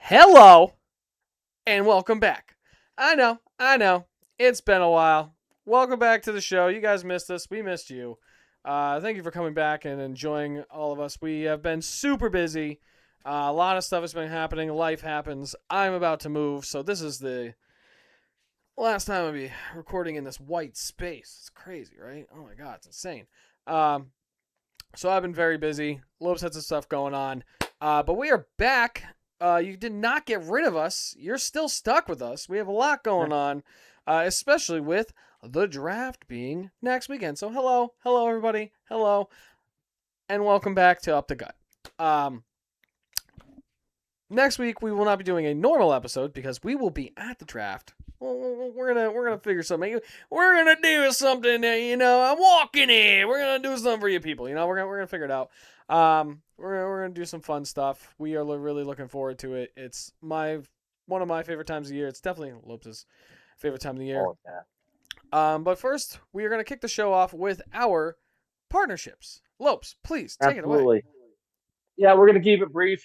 Hello and welcome back. I know. It's been a while. Welcome back to the show. You guys missed us. We missed you. Thank you for coming back and enjoying all of us. We have been super busy. A lot of stuff has been happening. Life happens. I'm about to move, so this is the last time I'll be recording in this white space. It's crazy, right? Oh my god, it's insane. Um, so I've been very busy. Lopes had some stuff going on. But we are back. You did not get rid of us. You're still stuck with us. We have a lot going on, especially with the draft being next weekend. So hello everybody, hello, and welcome back to Up the Gut. Um, Next week we will not be doing a normal episode because we will be at the draft. We're gonna figure something. We're gonna do something. I'm walking in. We're gonna do something for you people. We're gonna figure it out. We're gonna do some fun stuff. We are really looking forward to it. It's one of my favorite times of the year. It's definitely Lopes' favorite time of the year. Oh, yeah. But first we are gonna kick the show off with our partnerships. Lopes, please take it away. Absolutely. Yeah, we're gonna keep it brief.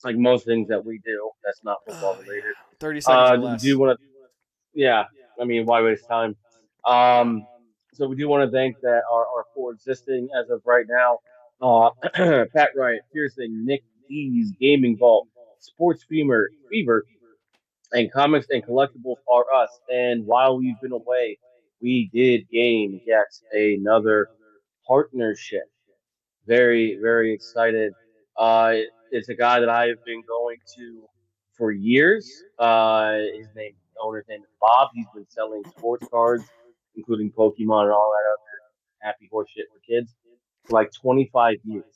Like most things that we do, that's not football related. 30 seconds or We less. do want to, yeah. I mean, why waste time? Um, so we do want to thank that our four existing as of right now. Pat Wright, Piercing, Nick D's, Gaming Vault, Sports Fever, and Comics and Collectibles are us. And while we've been away, we did get another partnership. Very, very excited. Uh, it's a guy that I have been going to for years. Owner's name is Bob. He's been selling sports cards, including Pokemon and all that other happy horse shit for kids, for like 25 years.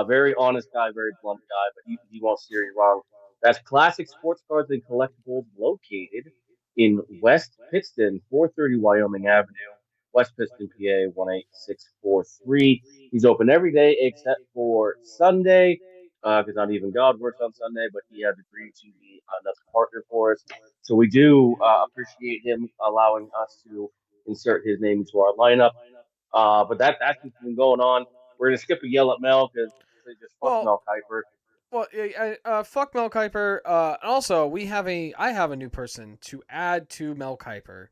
Very honest guy, very blunt guy, but he won't steer you wrong. That's Classic Sports Cards and Collectibles, located in West Pittston, 430 Wyoming Avenue, West Pittston, PA 18643. He's open every day except for Sunday, because not even God works on Sunday, but he has agreed to be another partner for us. So we do appreciate him allowing us to insert his name into our lineup. But that's what's been going on. We're gonna skip a yell at Mel because they just fuck Well, Mel Kiper. Well, fuck Mel Kiper. Also, I have a new person to add to Mel Kiper,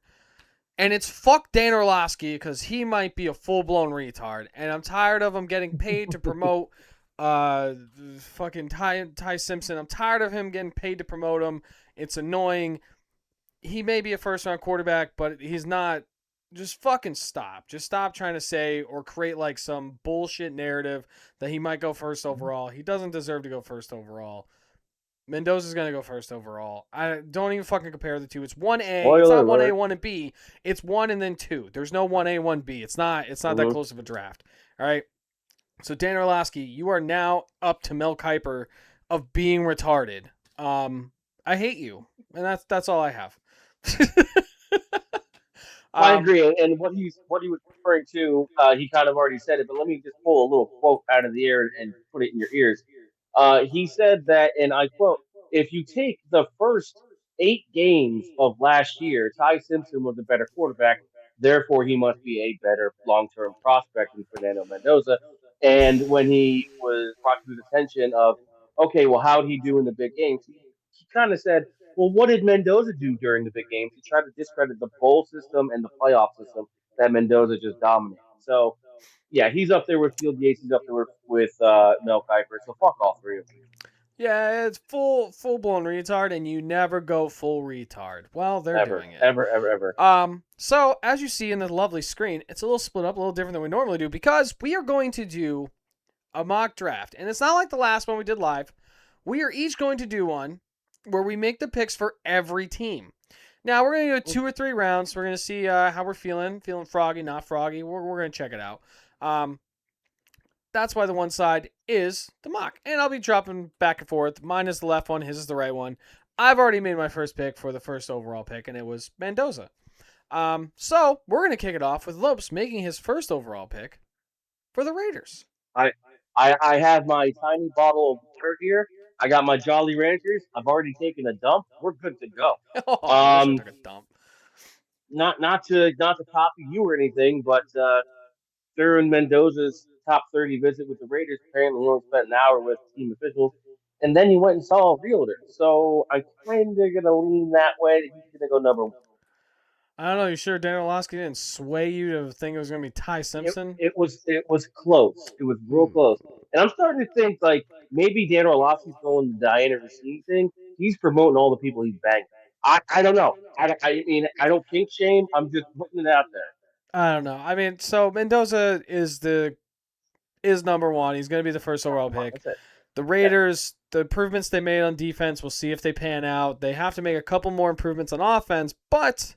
and it's fuck Dan Orlovsky because he might be a full blown retard, and I'm tired of him getting paid to promote fucking Ty Simpson. I'm tired of him getting paid to promote him. It's annoying. He may be a first round quarterback, but he's not. Just fucking stop. Just stop trying to say or create like some bullshit narrative that he might go first overall. He doesn't deserve to go first overall. Mendoza's gonna go first overall. I don't even fucking compare the two. It's 1A. Spoiler It's not alert. 1A, 1 and B. It's 1 and then 2. There's no 1A, 1B. It's not that close of a draft. All right. So Dan Orlovsky, you are now up to Mel Kiper of being retarded. I hate you. And that's all I have. I agree, and what he was referring to, he kind of already said it, but let me just pull a little quote out of the air and put it in your ears. He said that, and I quote: "If you take the first 8 games of last year, Ty Simpson was a better quarterback. Therefore, he must be a better long-term prospect than Fernando Mendoza." And when he was brought to his attention of, okay, well, how did he do in the big games? He kind of said, well, what did Mendoza do during the big games? He tried to discredit the bowl system and the playoff system that Mendoza just dominated. So, yeah, he's up there with Field Yates. He's up there with Mel Kiper. So fuck all three of them. Yeah, it's full blown retard, and you never go full retard. Well, they're doing it. Ever. So as you see in the lovely screen, it's a little split up, a little different than we normally do because we are going to do a mock draft, and it's not like the last one we did live. We are each going to do one where we make the picks for every team. Now we're going to do 2 or 3 rounds. We're going to see how we're feeling froggy, not froggy. We're going to check it out. That's why the one side is the mock. And I'll be dropping back and forth. Mine is the left one, his is the right one. I've already made my first pick for the first overall pick, and it was Mendoza. So we're going to kick it off with Lopes making his first overall pick for the Raiders. I have my tiny bottle of water here. I got my Jolly Ranchers. I've already taken a dump. We're good to go. I wish I took a dump. Not to copy you or anything, but during Mendoza's top 30 visit with the Raiders, apparently he only spent an hour with team officials, and then he went and saw a realtor. So I kind of gonna lean that way that he's gonna go number one. I don't know. You sure Dan Orlovsky didn't sway you to think it was going to be Ty Simpson? It was close. It was real Hmm. close. And I'm starting to think like maybe Dan Orlovsky's going the Diana Racine thing. He's promoting all the people he's banging. I don't know. I mean I don't kink shame. I'm just putting it out there. I don't know. I mean, so Mendoza is number one. He's going to be the first overall Come on, pick. that's it. The Yeah. Raiders, the improvements they made on defense, we'll see if they pan out. They have to make a couple more improvements on offense, but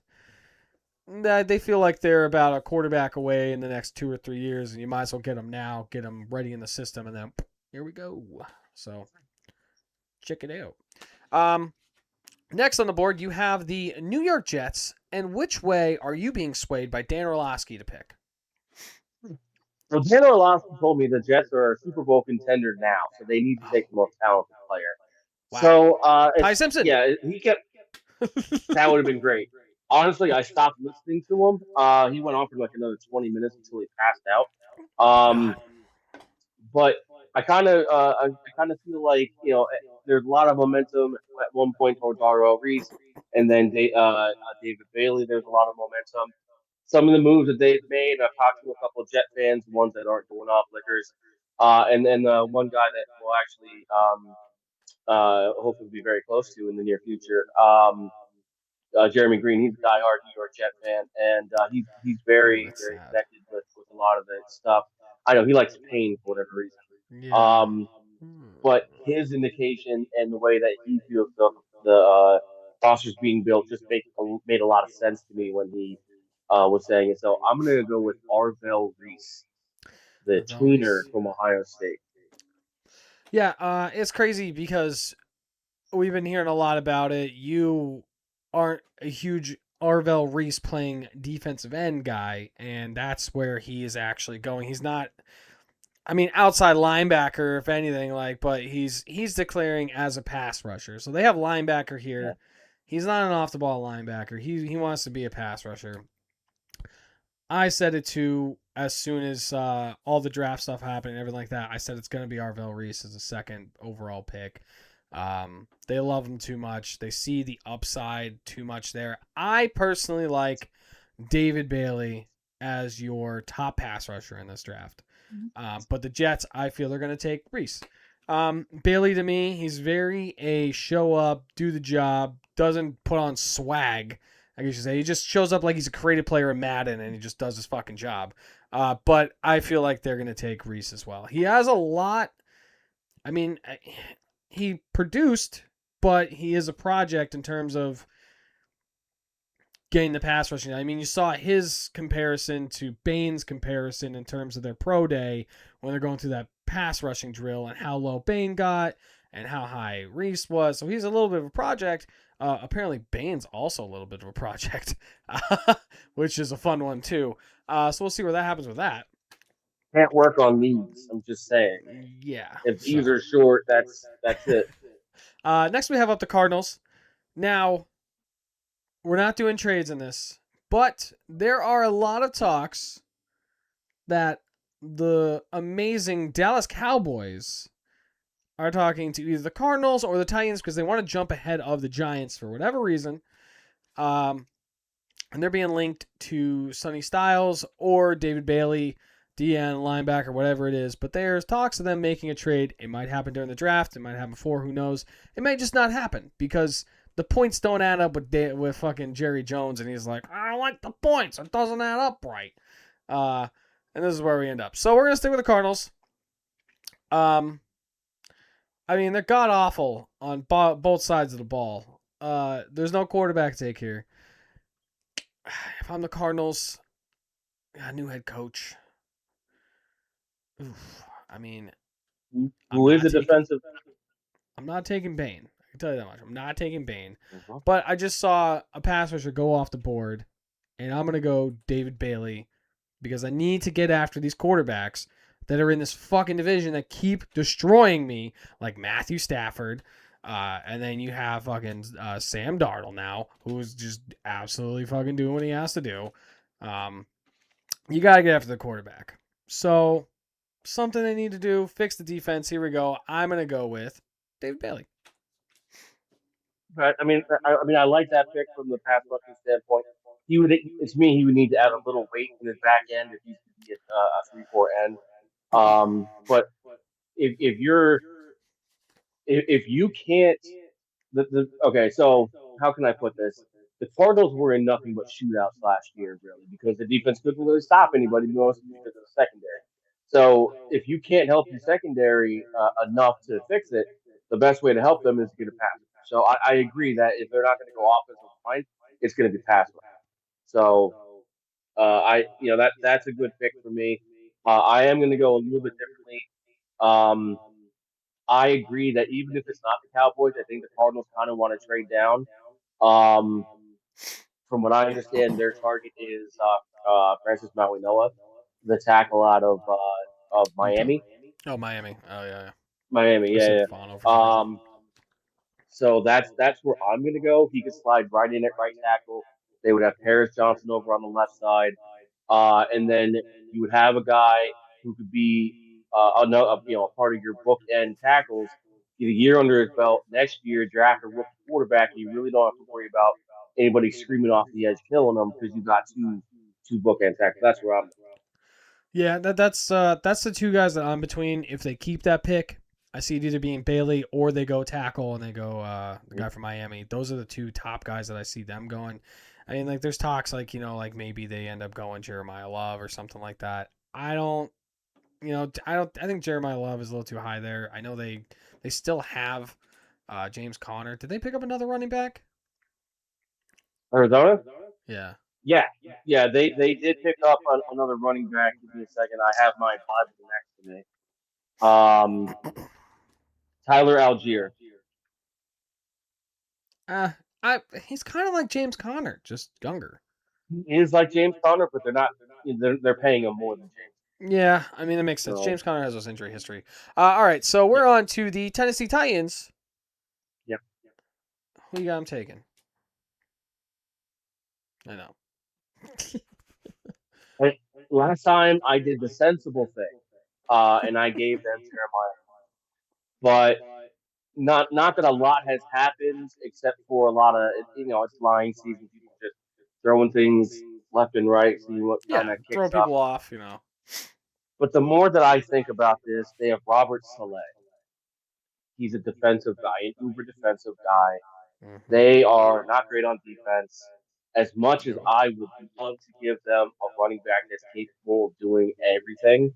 they feel like they're about a quarterback away in the next 2 or 3 years, and you might as well get them now, get them ready in the system, and then here we go. So check it out. Um, Next on the board, you have the New York Jets, and which way are you being swayed by Dan Orlovsky to pick? Well, Dan Orlovsky told me the Jets are a Super Bowl contender now, so they need to Oh, take the most talented player. wow. So Ty it's Simpson. yeah, he kept that would have been great. Honestly, I stopped listening to him. He went on for like another 20 minutes until he passed out. God. But I kind of feel like there's a lot of momentum at one point towards R.L. Reese, and then David Bailey. There's a lot of momentum. Some of the moves that they've made, I've talked to a couple of Jet fans, ones that aren't going off liquors, and then one guy that will actually hopefully be very close to in the near future. Jeremy Green, he's a diehard New York Jet fan, and he's Oh, very that's very sad. connected with a lot of the stuff. I know he likes pain for whatever reason. Yeah. Um, Hmm. but his indication and the way that he feels the roster's being built just made a lot of sense to me when he was saying it. So I'm gonna go with Arvell Reese, the Arvell tweener Reese. from Ohio State. Yeah, it's crazy because we've been hearing a lot about it. You aren't a huge Arvell Reese playing defensive end guy, and that's where he is actually going. He's not. I mean, outside linebacker, if anything, but he's declaring as a pass rusher. So they have linebacker Yeah. here. He's not an off the ball linebacker. He wants to be a pass rusher. I said it too as soon as all the draft stuff happened and everything like that. I said it's going to be Arvell Reese as a second overall pick. They love him too much. They see the upside too much there. I personally like David Bailey as your top pass rusher in this draft. But the Jets, I feel they're going to take Reese. Bailey, to me, he's very a show up, do the job, doesn't put on swag. I guess you say he just shows up like he's a creative player in Madden and he just does his fucking job. But I feel like they're going to take Reese as well. He has a lot. I mean, he produced, but he is a project in terms of getting the pass rushing. I mean, you saw his comparison to Bain's comparison in terms of their pro day when they're going through that pass rushing drill and how low Bain got and how high Reese was. So he's a little bit of a project. Apparently, Bain's also a little bit of a project, which is a fun one too. So we'll see where that happens with that. Can't work on these. I'm just saying. Yeah. If these So are short, that's it. next we have up the Cardinals. Now we're not doing trades in this, but there are a lot of talks that the amazing Dallas Cowboys are talking to either the Cardinals or the Titans because they want to jump ahead of the Giants for whatever reason. Um, and they're being linked to Sonny Styles or David Bailey, DN, linebacker, whatever it is. But there's talks of them making a trade. It might happen during the draft. It might happen before. Who knows? It may just not happen because the points don't add up with fucking Jerry Jones, and he's like, I don't like the points. It doesn't add up right. Uh, and this is where we end up. So we're gonna stick with the Cardinals. Um, I mean they're god awful on both sides of the ball. There's no quarterback take here. If I'm the Cardinals, new head coach. Oof, I mean, I'm Who is not a taking. defensive? I'm not taking Bain. I can tell you that much. I'm not taking Bain. Mhm. But I just saw a pass rusher go off the board, and I'm gonna go David Bailey because I need to get after these quarterbacks that are in this fucking division that keep destroying me, like Matthew Stafford. And then you have fucking Sam Darnold now, who's just absolutely fucking doing what he has to do. Um, you got to get after the quarterback. So, something they need to do, fix the defense. Here we go. I'm going to go with David Bailey. But I mean, I like that pick from the pass rushing standpoint. He would, it's me. He would need to add a little weight in his back end if he's going to be a 3-4 end. But if you're if you can't the okay, so how can I put this? The Cardinals were in nothing but shootouts last year, really, because the defense couldn't really stop anybody, mostly because of the secondary. So if you can't help your secondary enough to fix it, the best way to help them is to get a pass. So I agree that if they're not going to go offensive line, it's going to be pass rush. So that's a good pick for me. I am going to go a little bit differently. Um, I agree that even if it's not the Cowboys, I think the Cardinals kind of want to trade down. Um, from what I understand, their target is Francis Mauigoa, the tackle out of Okay. Miami. Oh, Miami. Oh, yeah. Miami, I said yeah, Fano for yeah. some reason. So that's where I'm gonna go. He could slide right in at right tackle. They would have Paris Johnson over on the left side, and then you would have a guy who could be another, a part of your bookend tackles. Get a year under his belt. Next year, draft a rookie quarterback, and you really don't have to worry about anybody screaming off the edge killing them because you got two bookend tackles. That's where I'm. Yeah, that's the two guys that I'm between. If they keep that pick, I see it either being Bailey or they go tackle and they go the guy from Miami. Those are the two top guys that I see them going. I mean, like there's talks like like maybe they end up going Jeremiah Love or something like that. I don't, I don't. I think Jeremiah Love is a little too high there. I know they still have James Conner. Did they pick up another running back? Arizona? Yeah. Yeah, yeah. They did pick up another running back. Give me a second. I have my Bible next to me. Tyler Algier. Uh, I he's kind of like James Conner, just younger. He is like James Conner, but they're paying him more than James. Yeah, I mean, it makes sense. So James Conner has this injury history. All right, so yeah, we're on to the Tennessee Titans. yeah. Who you got them taking? I know. And last time I did the sensible thing, and I gave them Jeremiah, but not that a lot has happened except for a lot of it's line season. People just throwing things left and right, seeing what kind Yeah, of throw kicks up. people off. But the more that I think about this, they have Robert Saleh. He's a defensive guy, an uber defensive guy. Mm-hmm. They are not great on defense. As much as No. I would love to give them a running back that's capable of doing everything,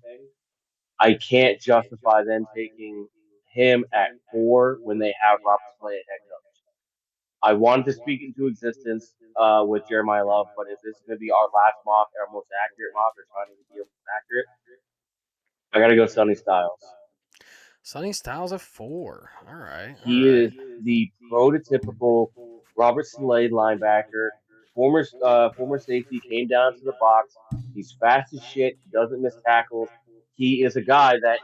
I can't justify them taking him at 4 when they have Robert Slay at head coach. I wanted to speak into existence with Jeremiah Love, but if this is going to be our last mock, our most accurate mock, or trying to be most accurate, I got to go Sonny Styles. Sonny Styles at 4. All right, all He right. is the prototypical Robert Saleh linebacker. Former safety came down to the box. He's fast as shit. He doesn't miss tackles. He is a guy that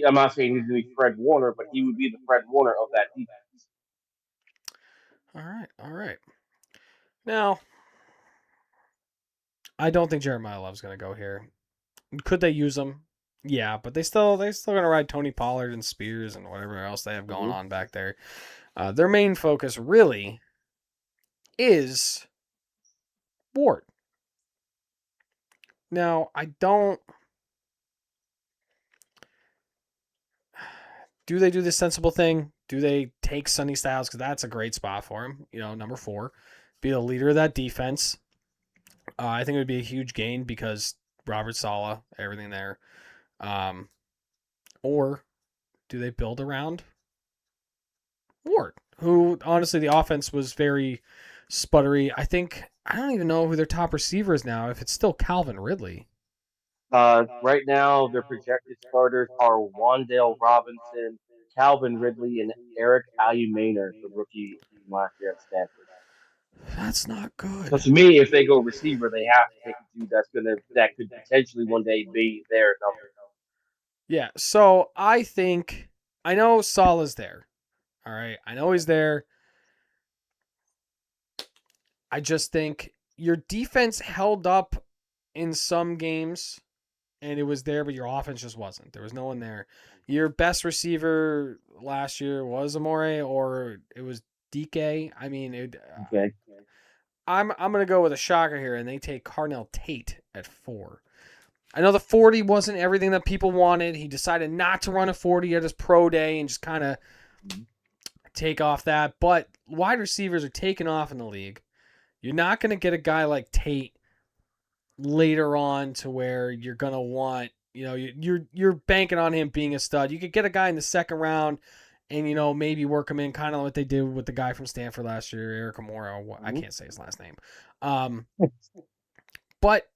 I'm not saying he's going to be Fred Warner, but he would be the Fred Warner of that defense. All right, all right. Now, I don't think Jeremiah Love's going to go here. Could they use him? Yeah, but they still going to ride Tony Pollard and Spears and whatever else they have going Mm-hmm. on back there. Their main focus really is Ward. Now, I don't. Do they do the sensible thing? Do they take Sonny Styles? Because that's a great spot for him. Number 4. Be the leader of that defense. I think it would be a huge gain because Robert Sala, everything there. Um, or do they build around Ward, who honestly the offense was very sputtery. I don't even know who their top receiver is now. If it's still Calvin Ridley. Right now, their projected starters are Wandale Robinson, Calvin Ridley, and Eric Ayumaner, the rookie from last year at Stanford. That's not So good. to me, if they go receiver, they have to take a dude that could potentially one day be their number. Yeah. So I know Salah's there. All right. I know he's there. I just think your defense held up in some games and it was there, but your offense just wasn't. There was no one there. Your best receiver last year was Amore, or it was DK. I mean, Okay. I'm gonna go with a shocker here, and they take Carnell Tate at 4. I know the 40 wasn't everything that people wanted. He decided not to run a 40 at his pro day and just kind of Mhm. take off that. But wide receivers are taking off in the league. You're not going to get a guy like Tate later on to where you're going to want, you're banking on him being a stud. You could get a guy in the second round and maybe work him in kind of what they did with the guy from Stanford last year, Eric Amora. I Mhm. can't say his last name. But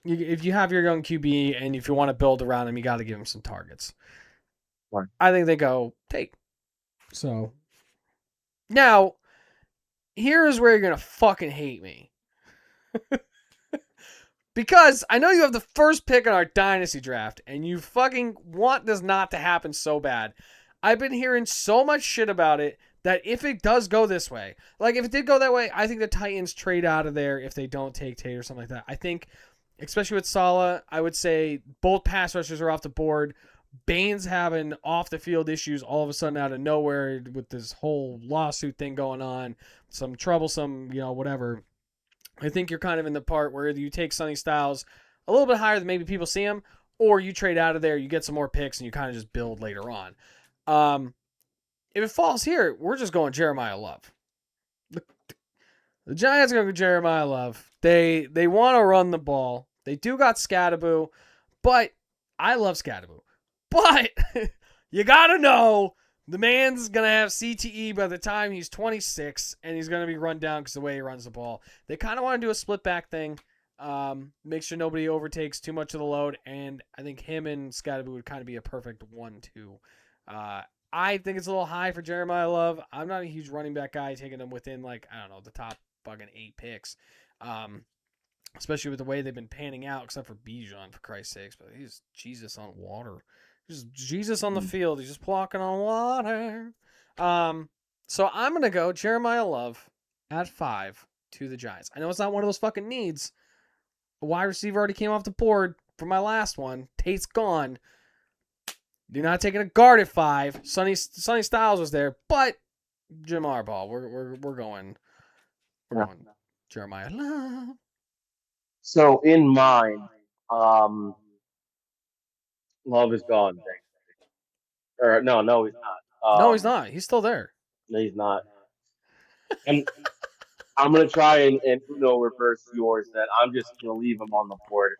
if you have your young QB and if you want to build around him, you got to give him some targets. Fine. I think they go Tate. So now here's where you're gonna fucking hate me. Because I know you have the first pick in our dynasty draft, and you fucking want this not to happen so bad. I've been hearing so much shit about it that if it does go this way, like if it did go that way, I think the Titans trade out of there if they don't take Tate or something like that. I think, especially with Sala, I would say both pass rushers are off the board. Bane's having off the field issues all of a sudden out of nowhere with this whole lawsuit thing going on, some troublesome, whatever. I think you're kind of in the part where you take Sonny Styles a little bit higher than maybe people see him, or you trade out of there, you get some more picks, and you kind of just build later on. Um, if it falls here, we're just going Jeremiah Love. The Giants are going to go Jeremiah Love. They want to run the ball. They do got Scattaboo, but I love Scattaboo. But you got to know the man's going to have CTE by the time he's 26, and he's going to be run down because of the way he runs the ball. They kind of want to do a split back thing, make sure nobody overtakes too much of the load, and I think him and Scattaboo would kind of be a perfect 1-2. Uh, I think it's a little high for Jeremiah Love. I'm not a huge running back guy, taking him within, like, I don't know, the top fucking 8 picks. Um, Especially with the way they've been panning out, except for Bijan, for Christ's sakes. But he's Jesus on water. Just Jesus on the Mhm. field. He's just walking on water. Um, so I'm going to go Jeremiah Love at 5 to the Giants. I know it's not one of those fucking needs. A wide receiver already came off the board for my last one. Tate's gone. You're not taking a guard at 5. Sonny Styles was there, but Jim Harbaugh. We're Yeah. going Jeremiah Love. So in mine, um, Love is gone. Or no, he's not. No, he's not. He's still there. No, he's not. And I'm gonna try and reverse yours. That I'm just gonna leave him on the board.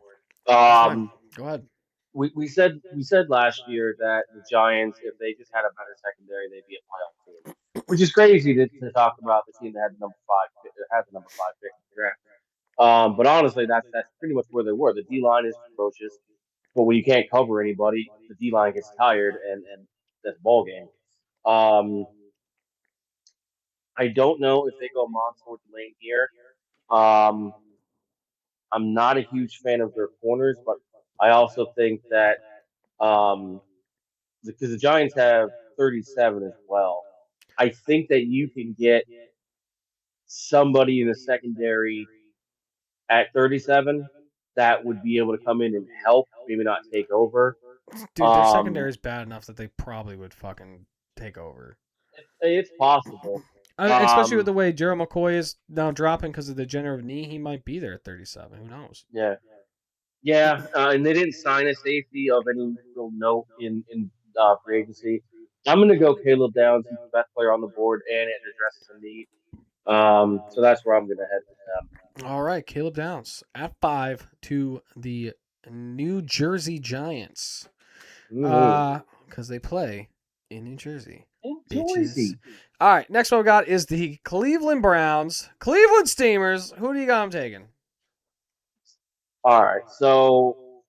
That's fine. Um, Go ahead. we said last year that the Giants, if they just had a better secondary, they'd be a playoff team, which is crazy to talk about the team that had the number five had the number five pick in the draft. But honestly, that's pretty much where they were. The D line is atrocious, but when you can't cover anybody, the D line gets tired, and that's ball game. Um, I don't know if they go Montour Lane here. Um, I'm not a huge fan of their corners, but I also think that um, because the Giants have 37 as well. I think that you can get somebody in the secondary at 37 that would be able to come in and help, maybe not take over. Dude, their Um, secondary is bad enough that they probably would fucking take over. it's possible. Especially with Um, the way Gerald McCoy is now dropping because of the degenerative knee, he might be there at 37. Who knows? yeah, yeah, and they didn't sign a safety of any real note in free agency. I'm going to go Caleb Downs. He's the best player on the board, and it addresses a need. So that's where I'm going to head with them. All right, Caleb Downs at 5 to the New Jersey Giants. Mm-hmm. Because they play in New Jersey. Bitches. Jersey. All right, next one we got is the Cleveland Browns. Cleveland Steamers. Who do you got them taking? All right, so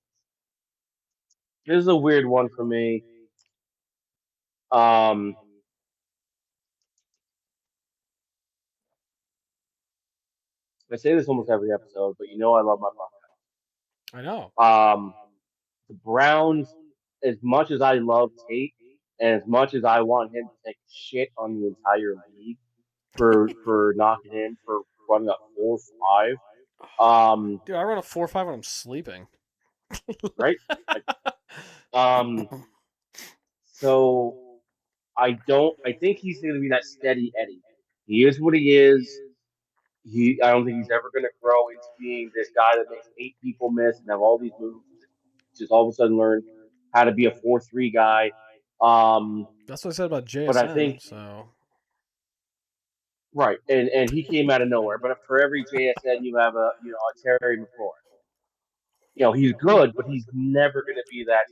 this is a weird one for me. Um, I say this almost every episode, but I love my I know. Buckeyes. The Browns, as much as I love Tate, and as much as I want him to take shit on the entire league for knocking in for running up 4-5, um, Dude, I run a 4-5 when I'm sleeping. right? Like, um, So I don't. I think he's going to be that steady Eddie. He is what he is. I don't think he's ever going to grow into being this guy that makes 8 people miss and have all these moves. Just all of a sudden learn how to be a 4-3 guy. Um, That's what I said about but I JSN. think So right, and he came out of nowhere. But for every JSN, you have a Terry McLaurin. He's good, but he's never going to be that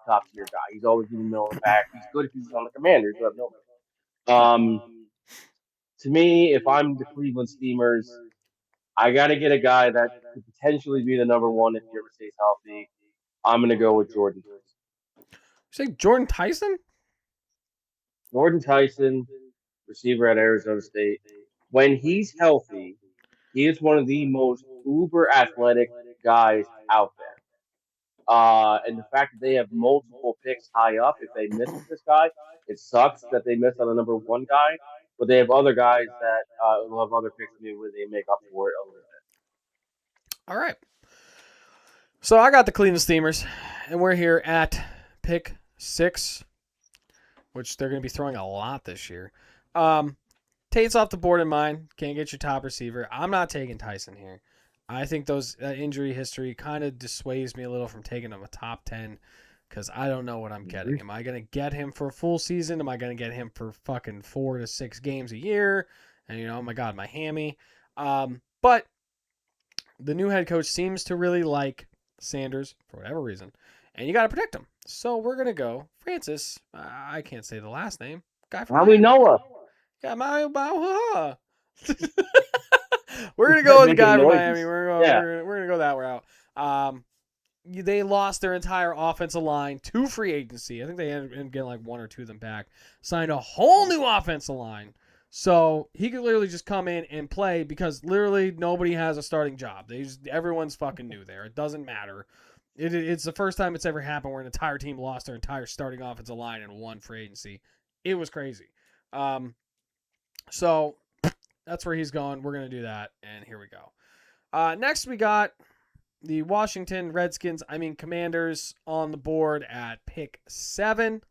top tier guy. He's always in the middle of the pack. He's good because he's on the Commanders, who have nobody. yeah. To me, if I'm the Cleveland Steamers, I got to get a guy that could potentially be the number one if he ever stays healthy. I'm going to go with Jordan Tyson. You say Jordan Tyson? Jordan Tyson, receiver at Arizona State. When he's healthy, he is one of the most uber athletic guys out there. And the fact that they have multiple picks high up, if they miss with this guy, it sucks that they miss on the number one guy. But they have other guys that will have other picks maybe where they make up for it a little All right. So I got the Cleveland Steamers, and we're here at pick 6, which they're going to be throwing a lot this year. Tate's off the board in mine. Can't get your top receiver. I'm not taking Tyson here. I think those injury history kind of dissuades me a little from taking him a top 10 because I don't know what I'm getting. bit. Am I going to get him for a full season? Am I going to get him for fucking 4 to 6 games a year? And, oh my God, my hammy. But the new head coach seems to really like Sanders for whatever reason, and you got to protect him. So we're gonna go Francis. I can't say the last name. Guy from How we Miami. Noah? Yeah, Mario. We're He gonna go kept with the making guy from Miami. noises. Yeah. We're gonna go that route. They lost their entire offensive line to free agency. I think they ended up getting like one or two of them back. Signed a whole new offensive line. So he could literally just come in and play because literally nobody has a starting job. Everyone's fucking new there. It doesn't matter. It's the first time it's ever happened where an entire team lost their entire starting offensive line in one free agency. It was crazy. So that's where he's going. We're going to do that. And here we go. Next, we got the Washington Redskins, Commanders on the board at pick 7.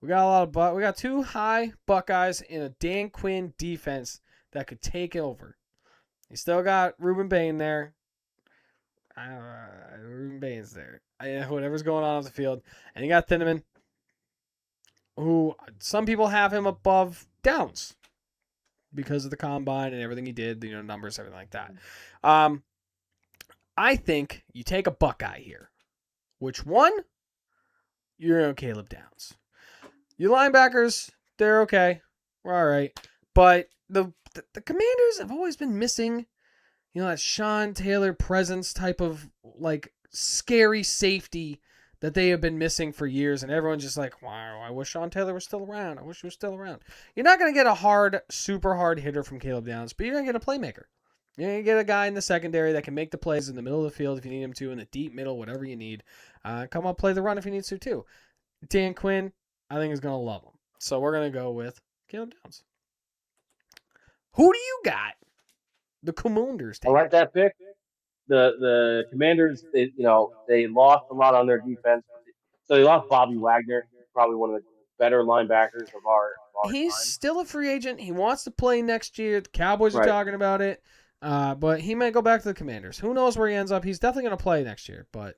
We got 2 high Buckeyes in a Dan Quinn defense that could take over. You still got Ruben Bain there. Ruben Bain's there. Whatever's going on the field. And you got Thieneman, who some people have him above Downs because of the combine and everything he did, numbers, everything like that. I think you take a Buckeye here. Which one? You're going Caleb Downs. Your linebackers, they're okay. We're all right. But the Commanders have always been missing, that Sean Taylor presence type of like scary safety that they have been missing for years. And everyone's just like, wow, I wish Sean Taylor was still around. I wish he was still around. You're not going to get a super hard hitter from Caleb Downs, but you're going to get a playmaker. You're going to get a guy in the secondary that can make the plays in the middle of the field if you need him to, in the deep middle, whatever you need. Come up, play the run if he needs to, too. Dan Quinn, I think, is going to love him. So we're going to go with Caleb Downs. Who do you got? The Commanders I taking. like that pick. The Commanders, they lost a lot on their defense. So they lost Bobby Wagner, probably one of the better linebackers of our He's time. still a free agent. He wants to play next year. The Cowboys are Right. talking about it. But he might go back to the Commanders. Who knows where he ends up? He's definitely going to play next year. But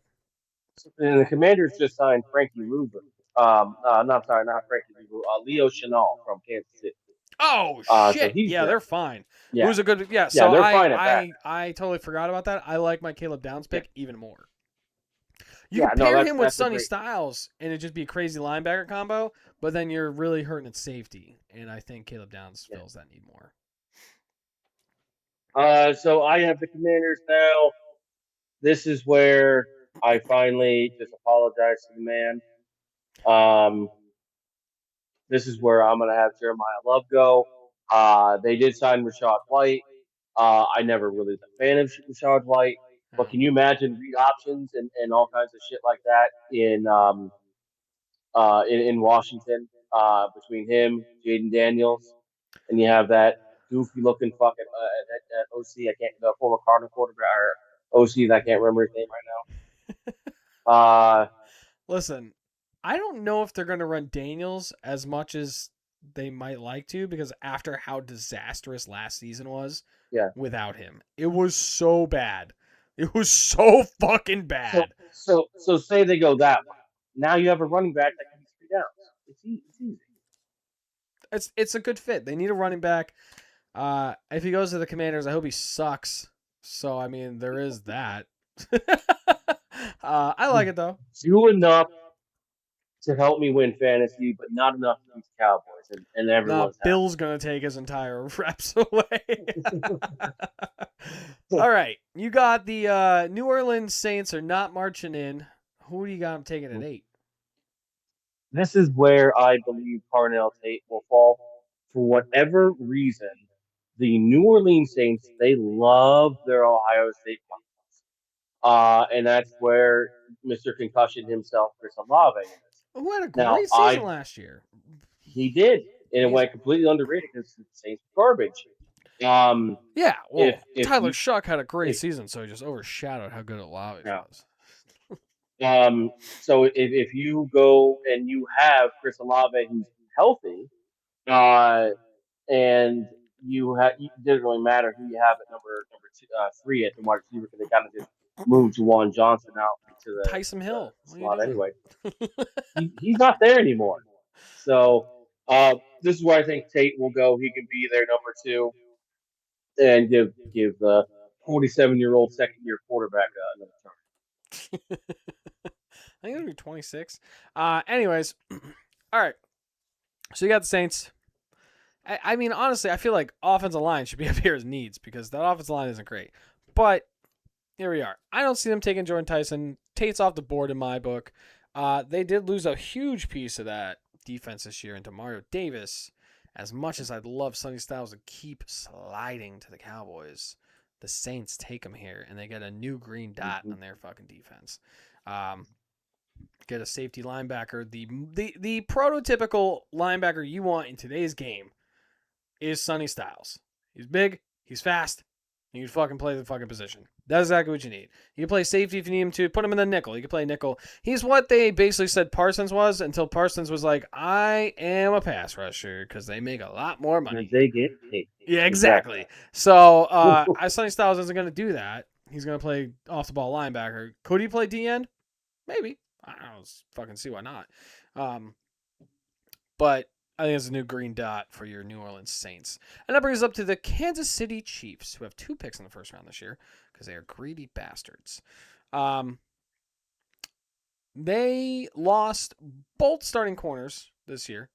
And the Commanders just signed Frankie Louver. Not sorry, not Frankie Louver. Leo Chenal from Kansas City. oh So shit, he's yeah, they're there. fine. Yeah, Who's a good? Yeah, yeah, so they're fine at that. I totally forgot about that. I like my Caleb Downs Yeah, pick even more. You yeah, could no, pair that's him with that's a Sonny great. Styles and it'd just be a crazy linebacker combo. But then you're really hurting at safety, and I think Caleb Downs Yeah. fills that need more. So I have the Commanders now. This is where I finally just apologize to the man. Um, this is where I'm gonna have Jeremiah Love go. They did sign Rashad White. I never really was a fan of Rashad White, but Yeah. can you imagine read options and all kinds of shit like that in Washington between him, Jaden Daniels, and you have that goofy looking fucking that OC. I can't the former Cardinal quarterback or OC. I can't remember his name right now. Listen, I don't know if they're going to run Daniels as much as they might like to because after how disastrous last season was Yeah. without him, it was so bad. It was so fucking So bad. so say they go that way. Now you have a running back that can be 3 downs. It's easy. It's a good fit. They need a running back. If he goes to the Commanders, I hope he sucks. So I mean, there is that. I like it though. Do enough to help me win fantasy, but not enough to beat the Cowboys, and Nah, everyone's Bill's gonna take his entire reps away. All happy. right, you got the New Orleans Saints are not marching in. Who do you got them taking at 8? This is where I believe Parnell Tate will fall. For whatever reason, the New Orleans Saints, they love their Ohio State players. And that's where Mr. Concussion himself, Chris Olave, is. Who had a Now, great season last year? he did, and it He's went completely underrated because the Saints were garbage. Um, yeah. if Well, if Tyler you Shuck had a great if season, so he just overshadowed how good Olave no, was. so if you go and you have Chris Olave who's healthy, uh, and it doesn't really matter who you have at number 3 at the wide receiver because they kind of just moved Juwan Johnson out into Tyson the Hill, what are you slot doing? anyway. He's not there anymore. So this is where I think Tate will go. He can be their number 2 and give the 47-year-old second-year quarterback another turn. I think it'll be 26. Anyways, all right. So you got the Saints. I mean, honestly, I feel like offensive line should be up here as needs because that offensive line isn't great. But here we are. I don't see them taking Jordan Tyson. Tate's off the board in my book. They did lose a huge piece of that defense this year into Mario Davis. As much as I'd love Sonny Styles to keep sliding to the Cowboys, the Saints take him here and they get a new green dot Mm-hmm. on their fucking defense. Um, get a safety linebacker. The prototypical linebacker you want in today's game is Sonny Styles. He's big, he's fast, and you can fucking play the fucking position. That's exactly what you need. You can play safety if you need him to. Put him in the nickel. You can play nickel. He's what they basically said Parsons was until Parsons was like, I am a pass rusher because they make a lot more money. They get paid. Yeah, Exactly. exactly. So Sonny Styles isn't going to do that. He's going to play off the ball linebacker. Could he play D end? Maybe. I don't know. Let's fucking see why not. Um, but I think it's a new green dot for your New Orleans Saints. And that brings us up to the Kansas City Chiefs, who have 2 picks in the first round this year because they are greedy bastards. They lost both starting corners this year.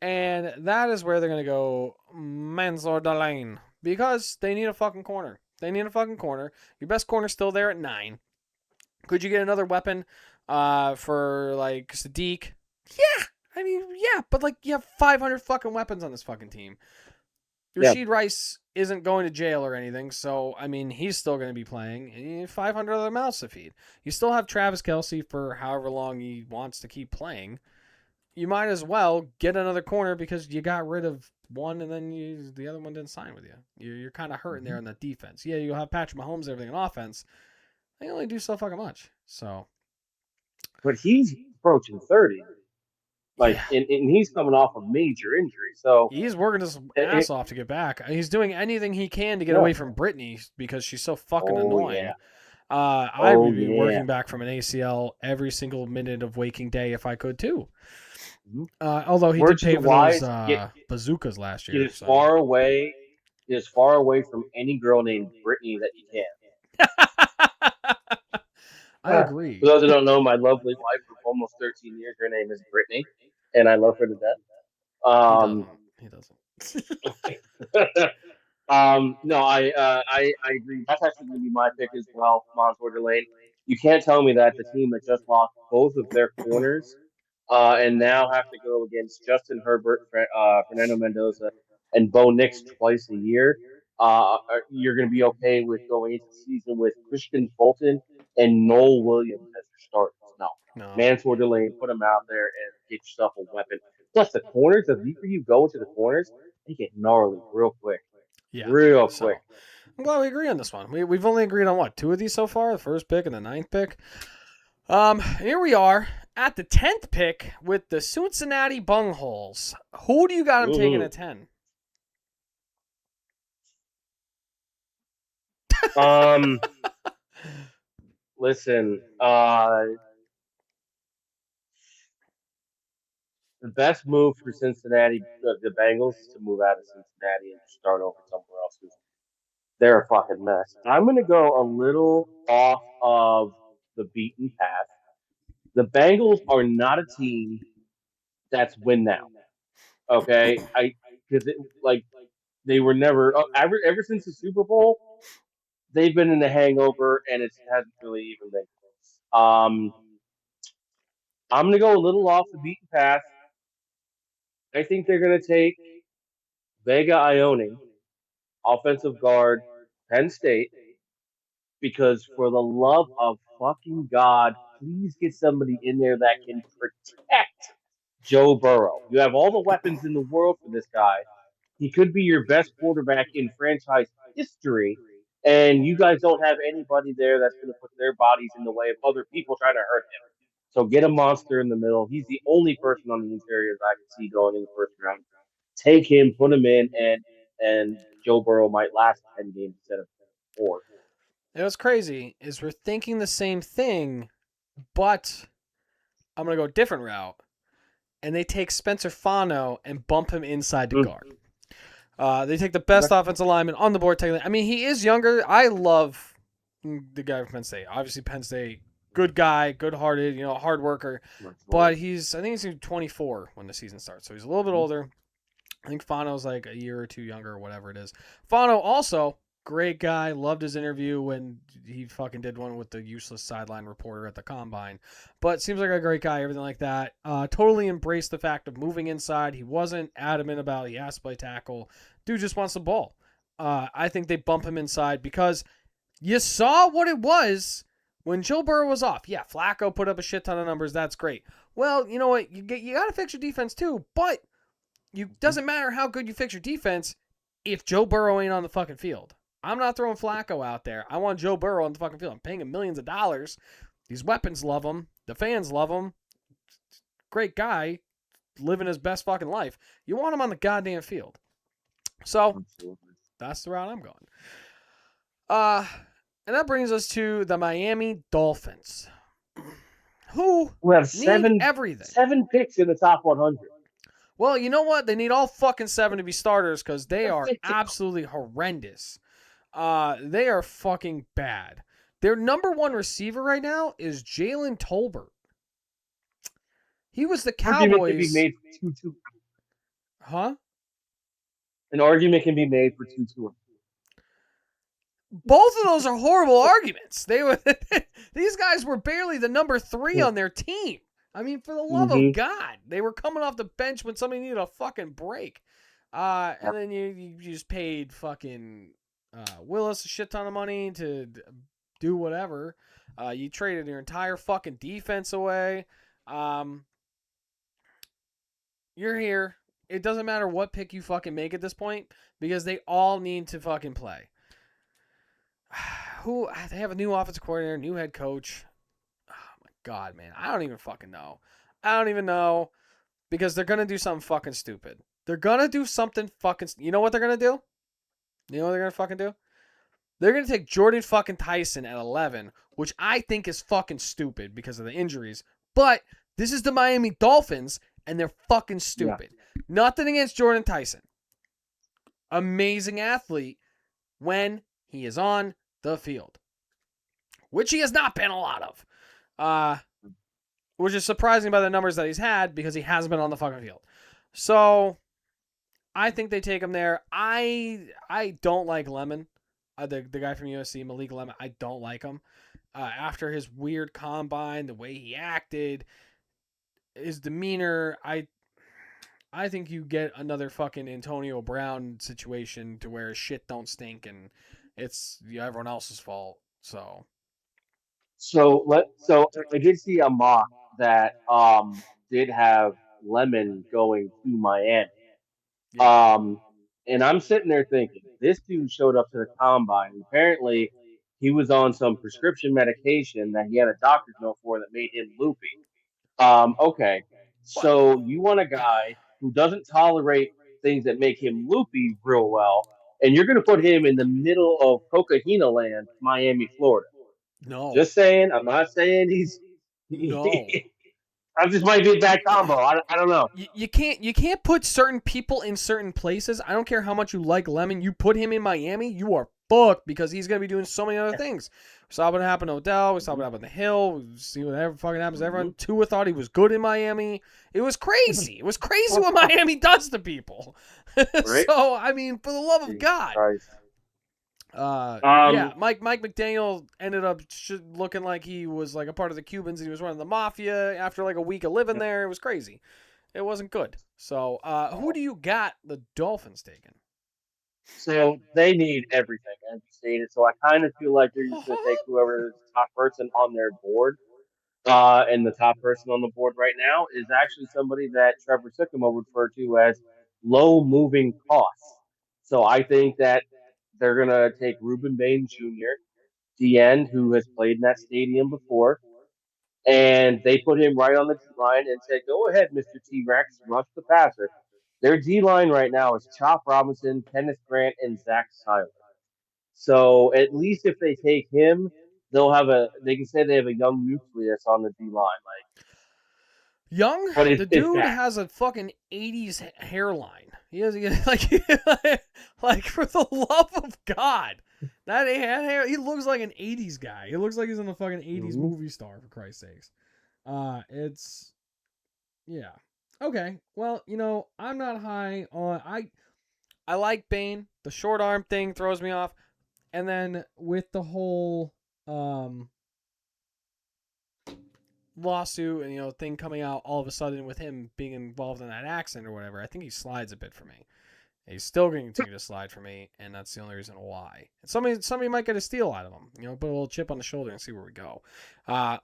And that is where they're going to go Mansour Delane because they need a fucking corner. They need a fucking corner. Your best corner's still there at 9. Could you get another weapon for like Sadiq? Yeah. I mean, yeah, but like you have 500 fucking weapons on this fucking team. Yeah. Rasheed Rice isn't going to jail or anything, so I mean he's still going to be playing. And you have 500 other mouths to feed. You still have Travis Kelce for however long he wants to keep playing. You might as well get another corner because you got rid of one and then the other one didn't sign with you. You're kind of hurting there on the defense. Yeah, you'll have Patrick Mahomes and everything on offense. They only do so fucking much. So But he's approaching 30. Like, yeah, and he's coming off a major injury. So, he's working his it, ass off to get back. He's doing anything he can to get yeah. away from Brittany because she's so fucking Oh, yeah. annoying. I Oh, would be yeah. working back from an ACL every single minute of waking day if I could too. Mhm. Although he did Words to pay the for those wise, bazookas last get year, as so far away, from any girl named Brittany that you can. I agree. For those who don't know, my lovely wife of almost 13 years, her name is Brittany, and I love her to death. He Um, doesn't. He doesn't. no, I agree. That's actually going to be my pick as well, Montour Delane. You can't tell me that the team that just lost both of their corners and now have to go against Justin Herbert, Fernando Mendoza, and Bo Nix twice a year. You're going to be okay with going into the season with Christian Fulton and Noel Williams as your starters. No, No. Mansour Delane, put them out there and get yourself a weapon. Plus, the corners, the deeper you go into the corners, they get gnarly real quick. Yeah. Real quick. So I'm glad we agree on this one. We've only agreed on what, 2 of these so far, the first pick and the 9th pick. Here we are. At the 10th pick with the Cincinnati Bungholes, who do you got him taking Mm-hmm. at 10? Um, listen, the best move for Cincinnati, the Bengals, is to move out of Cincinnati and start over somewhere else because they're a fucking mess. I'm going to go a little off of the beaten path. The Bengals are not a team that's win now. Okay, I because it like they were never ever since the Super Bowl they've been in the hangover and it hasn't really even been close. I'm gonna go a little off the beaten path. I think they're gonna take Vega Ione, offensive guard, Penn State, because for the love of fucking God, please get somebody in there that can protect Joe Burrow. You have all the weapons in the world for this guy. He could be your best quarterback in franchise history, and you guys don't have anybody there that's going to put their bodies in the way of other people trying to hurt him. So get a monster in the middle. He's the only person on the interior that I can see going in the first round. Take him, put him in, and Joe Burrow might last 10 games instead of 4. It was crazy is we're thinking the same thing, but I'm gonna go a different route, and they take Spencer Fano and bump him inside to Mm. guard. They take the best Okay. offensive lineman on the board. I mean, he is younger. I love the guy from Penn State. Obviously, Penn State, good guy, good-hearted, hard worker. But I think he's 24 when the season starts, so he's a little bit older. I think Fano's like a year or two younger, or whatever it is. Fano also great guy. Loved his interview when he fucking did one with the useless sideline reporter at the combine. But seems like a great guy, everything like that. Totally embraced the fact of moving inside. He wasn't adamant about he has to play tackle. Dude just wants the ball. I think they bump him inside because you saw what it was when Joe Burrow was off. Yeah, Flacco put up a shit ton of numbers. That's great. Well, you know what? You got to fix your defense too, but you doesn't matter how good you fix your defense if Joe Burrow ain't on the fucking field. I'm not throwing Flacco out there. I want Joe Burrow on the fucking field. I'm paying him millions of dollars. These weapons love him. The fans love him. Great guy, living his best fucking life. You want him on the goddamn field. So Absolutely. that's the route I'm going. Uh, and that brings us to the Miami Dolphins, who We have need seven everything. seven picks in the top 100. Well, you know what? They need all fucking seven to be starters because they That's are it. absolutely horrendous. They are fucking bad. Their number one receiver right now is Jalen Tolbert. He was the Argument can be Cowboys. made for 2-2. Huh? An argument can be made for 2-2. Both of those are horrible arguments. They were these guys were barely the number 3 on their team. I mean, for the love of Mm-hmm. God, they were coming off the bench when somebody needed a fucking break. And then you just paid fucking Willis a shit ton of money to do whatever. You traded your entire fucking defense away. Um, you're here. It doesn't matter what pick you fucking make at this point because they all need to fucking play. Who they have a new offensive coordinator, new head coach. Oh my god, man, I don't even fucking know. I don't even know because they're gonna do something fucking stupid. They're gonna do something fucking. You know what they're gonna do? You know what they're gonna fucking do? They're gonna take Jordan fucking Tyson at 11, which I think is fucking stupid because of the injuries. But this is the Miami Dolphins, and they're fucking Yeah. stupid. Nothing against Jordan Tyson. Amazing athlete when he is on the field, which he has not been a lot of. Which is surprising by the numbers that he's had because he hasn't been on the fucking field. So I think they take him there. I don't like Lemon, the guy from USC, Malik Lemon. I don't like him. After his weird combine, the way he acted, his demeanor, I think you get another fucking Antonio Brown situation to where shit don't stink and it's everyone else's fault. So So I did see a mock that did have Lemon going to Miami. yeah, Um and I'm sitting there thinking, this dude showed up to the combine. Apparently he was on some prescription medication that he had a doctor's note for that made him loopy. Okay. What? So you want a guy who doesn't tolerate things that make him loopy real well, and you're going to put him in the middle of Coquina Land, Miami, Florida. No. Just saying. I'm not saying he's. No. I just might be a bad combo. I don't know. You can't put certain people in certain places. I don't care how much you like Lemon. You put him in Miami, you are fucked because he's gonna be doing so many other things. We saw what happened to Odell. We saw what Mhm. happened to Hill. We see whatever fucking happens to everyone. Mhm. Tua thought he was good in Miami. It was crazy. It was crazy what Miami does to people. Right? So I mean, for the love of Jesus God. Christ. Yeah, Um. Mike McDaniel ended up looking like he was like a part of the Cubans and he was running the mafia after like a week of living there. It was crazy. It wasn't good. So, who do you got the Dolphins taking? So they need everything, as you stated. So I kind of feel like they're just going to take whoever's top person on their board. And the top person on the board right now is actually somebody that Trevor Sycamore would refer to as low moving costs. So I think that they're going to take Ruben Bain Jr., the end, who has played in that stadium before, and they put him right on the D line and said, "Go ahead, Mister T Rex, rush the passer." Their D line right now is Chop Robinson, Kenneth Grant, and Zach Seiler. So at least if they take him, they can say they have a young nucleus on the D line. Young, But the it's dude bad. has a fucking 80s hairline. He has like like for the love of God. That hair, he looks like an 80s guy. He looks like he's in a fucking 80s Mm-hmm. movie star for Christ's sakes. It's yeah. Okay. Well, I'm not high on I like Bane. The short arm thing throws me off. And then with the whole um lawsuit and thing coming out all of a sudden with him being involved in that accident or whatever, I think he slides a bit for me. He's still going to continue to slide for me, and that's the only reason why. And somebody might get a steal out of him. Put a little chip on the shoulder and see where we go.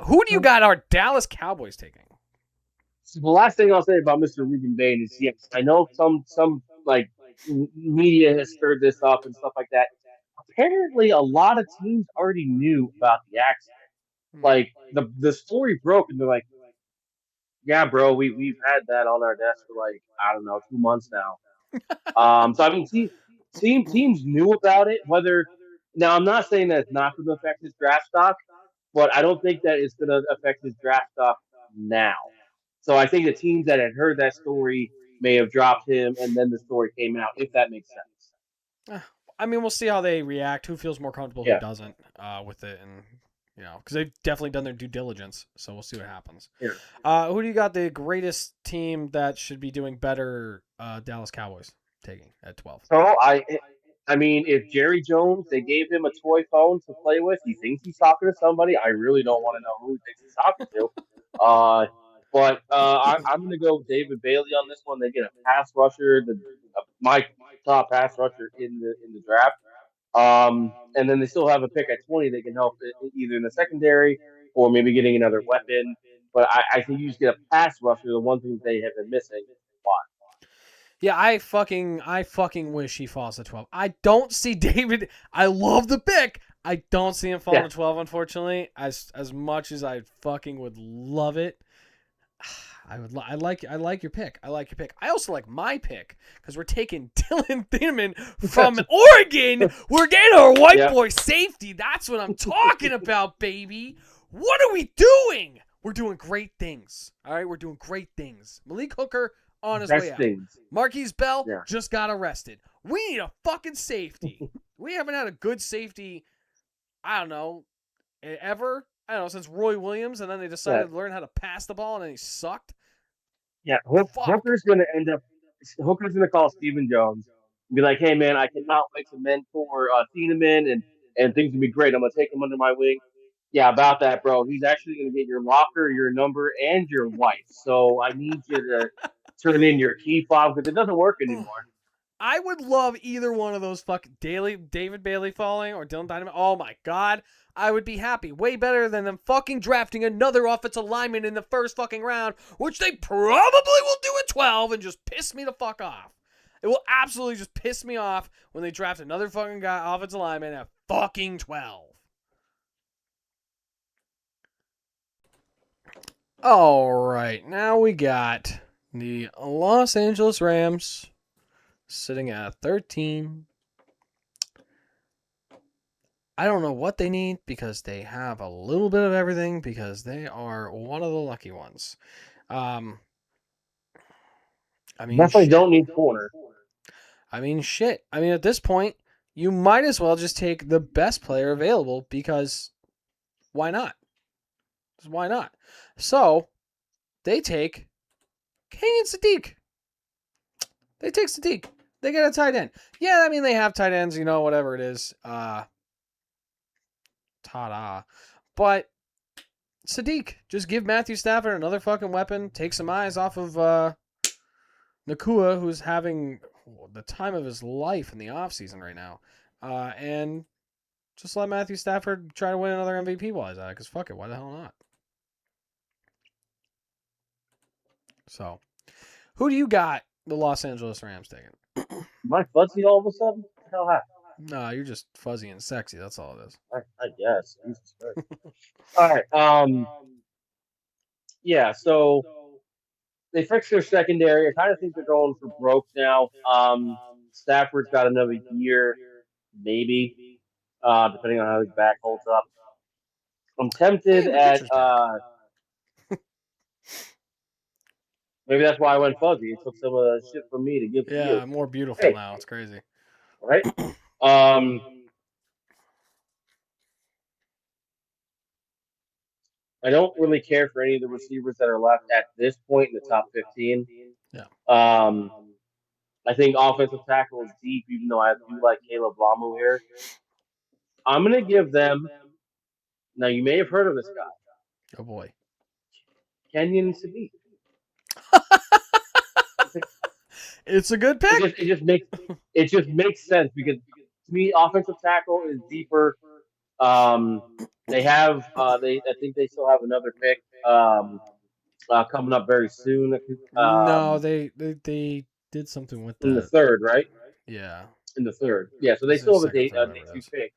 Who do you got our Dallas Cowboys taking? So the last thing I'll say about Mr. Ruben Bain is yes, I know some like media has stirred this up and stuff like that. Apparently, a lot of teams already knew about the accident. Hmm. Like the story broke, and they're like, "Yeah, bro, we've had that on our desk for like I don't know 2 months now." So I mean, teams knew about it. Whether now, I'm not saying that it's not going to affect his draft stock, but I don't think that it's going to affect his draft stock now. So I think the teams that had heard that story may have dropped him, and then the story came out. If that makes sense. Eh, I mean, we'll see how they react. Who feels more comfortable, who Yeah. doesn't, with it, and because they've definitely done their due diligence. So we'll see what happens. Yeah. Who do you got the greatest team that should be doing better? Dallas Cowboys taking at 12. So I mean, if Jerry Jones, they gave him a toy phone to play with, he thinks he's talking to somebody. I really don't want to know who he thinks he's talking to. I'm going to go with David Bailey on this one. They get a pass rusher, my top pass rusher in the draft. And then they still have a pick at 20 that can help either in the secondary or maybe getting another weapon. But I think you just get a pass rusher, the one thing they have been missing. Why? Yeah, I fucking wish he falls to 12. I don't see David. I love the pick. I don't see him falling Yeah, to 12, unfortunately. As much as I fucking would love it. I like your pick. I like your pick. I also like my pick because we're taking Dylan Thieneman from Oregon. We're getting our white yeah, boy safety. That's what I'm talking about, baby. What are we doing? We're doing great things. All right, we're doing great things. Malik Hooker on his way best out. things. Marquise Bell Yeah. just got arrested. We need a fucking safety. We haven't had a good safety, I don't know, ever. I don't know, since Roy Williams, and then they Yeah. decided to learn how to pass the ball, and then he sucked. Yeah, Fuck. Hooker's going to call Stephen Jones and be like, "Hey man, I cannot wait to mentor Thieneman and things will be great. I'm going to take him under my wing." Yeah, about that, bro. He's actually going to get your locker, your number, and your wife. So I need you to turn in your key fob because it doesn't work anymore. I would love either one of those David Bailey falling or Dylan Dynamite. Oh my god. I would be happy. Way better than them fucking drafting another offensive lineman in the first fucking round, which they probably will do at 12 and just piss me the fuck off. It will absolutely just piss me off when they draft another fucking guy offensive lineman at fucking 12. All right, now we got the Los Angeles Rams sitting at 13. I don't know what they need because they have a little bit of everything because they are one of the lucky ones. Um, I mean, Definitely shit. don't need corner. Shit. At this point, you might as well just take the best player available because why not? Why not? So they take King and Sadiq. They take Sadiq. They get a tight end. Yeah, they have tight ends, whatever it is. Ta-da. But Sadiq, just give Matthew Stafford another fucking weapon. Take some eyes off of Nakua, who's having the time of his life in the offseason right now. And just let Matthew Stafford try to win another MVP while he's at it, because fuck it, why the hell not? So, who do you got the Los Angeles Rams taking? Am I fuzzy all of a sudden? What the hell happened? Nah, you're just fuzzy and sexy. That's all it is. I guess. Jesus Christ. All right. Yeah. So they fixed their secondary. I kind of think they're going for broke now. Stafford's got another year, maybe, depending on how his back holds up. I'm tempted Hey, my at pitcher's back. maybe that's why I went fuzzy. It took some of the shit from me to give to Yeah, you. I'm more beautiful Hey, now. It's crazy. right? Um, I don't really care for any of the receivers that are left at this point in the top 15. Yeah. Um, I think offensive tackle is deep, even though I do like Caleb Lamu here. I'm going to give them, now you may have heard of this guy, Oh boy. Kenyon Sadiq. It's a good It pick. just it just makes it just makes sense because to me, offensive tackle is deeper. Um, they have they I think they still have another pick coming up very soon. No, they did something with In the that. third, right? Yeah. In the third, yeah. So they This is still have a second or day third, day whatever it two is. pick.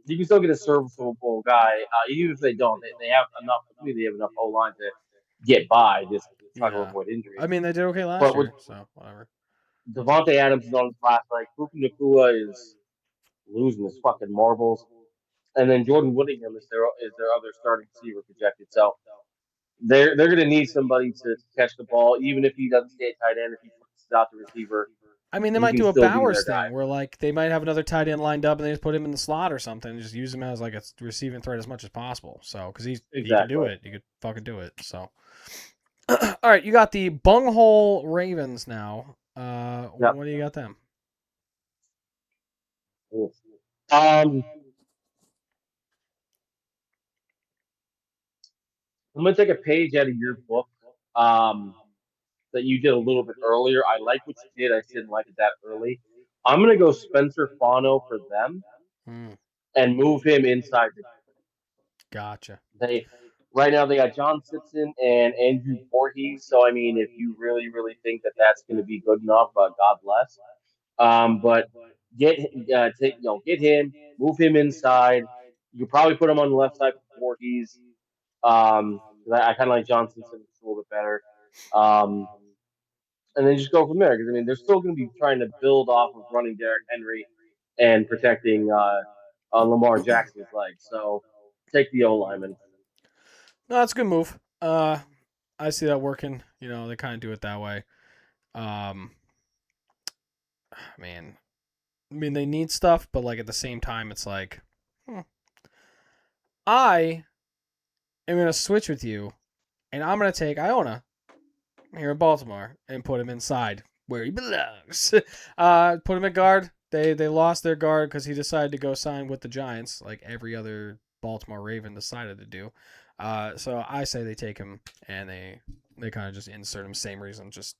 You can still get a serviceable guy, even if they don't. They have enough. To me, they have enough O line to get by, just trying to Yeah. avoid injuries. They did okay last But with year, so whatever. Devontae Adams is on his last leg, Puka Nakua is losing his fucking marbles, and then Jordan Whittingham is their other starting receiver projected. So they're going to need somebody to catch the ball, even if he doesn't stay at tight end. If he flips out the receiver, They he might can do a still be their Bowers guy. thing where like they might have another tight end lined up and they just put him in the slot or something and just use him as like a receiving threat as much as possible. So because he can do Exactly. it, he could fucking do it. So all right, you got the bunghole Ravens now. Yep. What do you got them? Um, I'm gonna take a page out of your book. Um, that you did a little bit earlier. I like what you did. I just didn't like it that early. I'm gonna go Spencer Fano for them Hmm, and move him inside. gotcha. They right now they got John Simpson and Andrew Voorhees. So I mean, if you really really think that that's going to be good enough, God bless. But get take get him, move him inside. You could probably put him on the left side for Voorhees. 'Cause I kind of like John Simpson a little bit better. Um, and then just go from there. Because I mean, they're still going to be trying to build off of running Derrick Henry and protecting Lamar Jackson's legs. So take the O lineman. No, that's a good move. I see that working. They kind of do it that way. Um, man, they need stuff, but like at the same time, it's like I am gonna switch with you, and I'm gonna take Iona here in Baltimore and put him inside where he belongs. Put him at guard. They lost their guard because he decided to go sign with the Giants, like every other Baltimore Raven decided to do. So I say they take him and they kind of just insert him. Same reason, just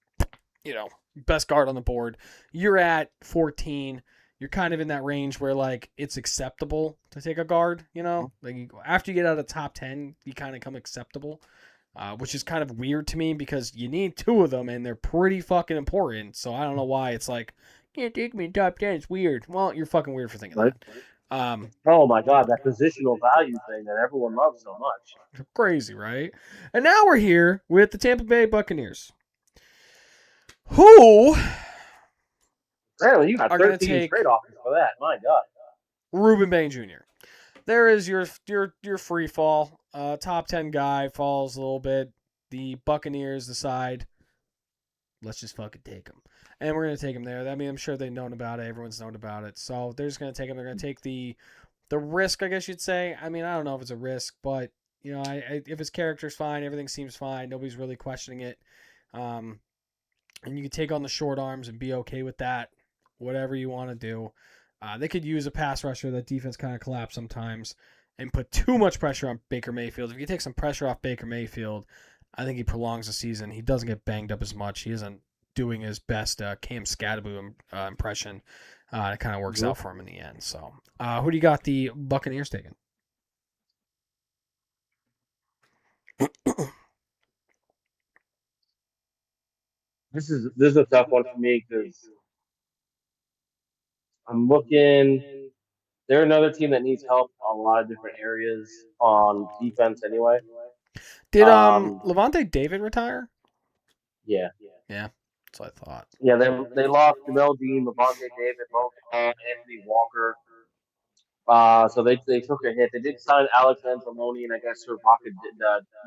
best guard on the board. You're at 14. You're kind of in that range where like it's acceptable to take a guard. Like after you get out of top 10, you kind of come acceptable. Which is kind of weird to me because you need two of them and they're pretty fucking important. So I don't know why it's like can't take me in top 10. It's weird. Well, you're fucking weird for thinking Right? that. Oh my God, that positional value thing that everyone loves so much. Crazy, right? And now we're here with the Tampa Bay Buccaneers, who Apparently, you got are going to 13 trade take offers for that. My God. Ruben Bain Jr. There is your free fall. Top 10 guy falls a little bit. The Buccaneers decide, let's just fucking take him. And we're going to take him there. I mean, I'm sure they've known about it. Everyone's known about it. So they're just going to take him. They're going to take the risk, I guess you'd say. I mean, I don't know if it's a risk, but, if his character's fine, everything seems fine. Nobody's really questioning it. Um, and you can take on the short arms and be okay with that. Whatever you want to do. They could use a pass rusher. That defense kind of collapse sometimes and put too much pressure on Baker Mayfield. If you take some pressure off Baker Mayfield, I think he prolongs the season. He doesn't get banged up as much. He isn't doing his best Cam Scadaboo impression. It kind of works Mhm. out for him in the end. So, who do you got the Buccaneers taking? This is a tough one for me because I'm looking. They're another team that needs help on a lot of different areas on defense anyway. Did Um, Levante David retire? yeah, Yeah, that's what I thought. yeah. They lost Jamel Dean, Levante David, Logan Hall, Anthony Walker. So they took a hit. They did sign Alex Anzalone, and I guess Rebecca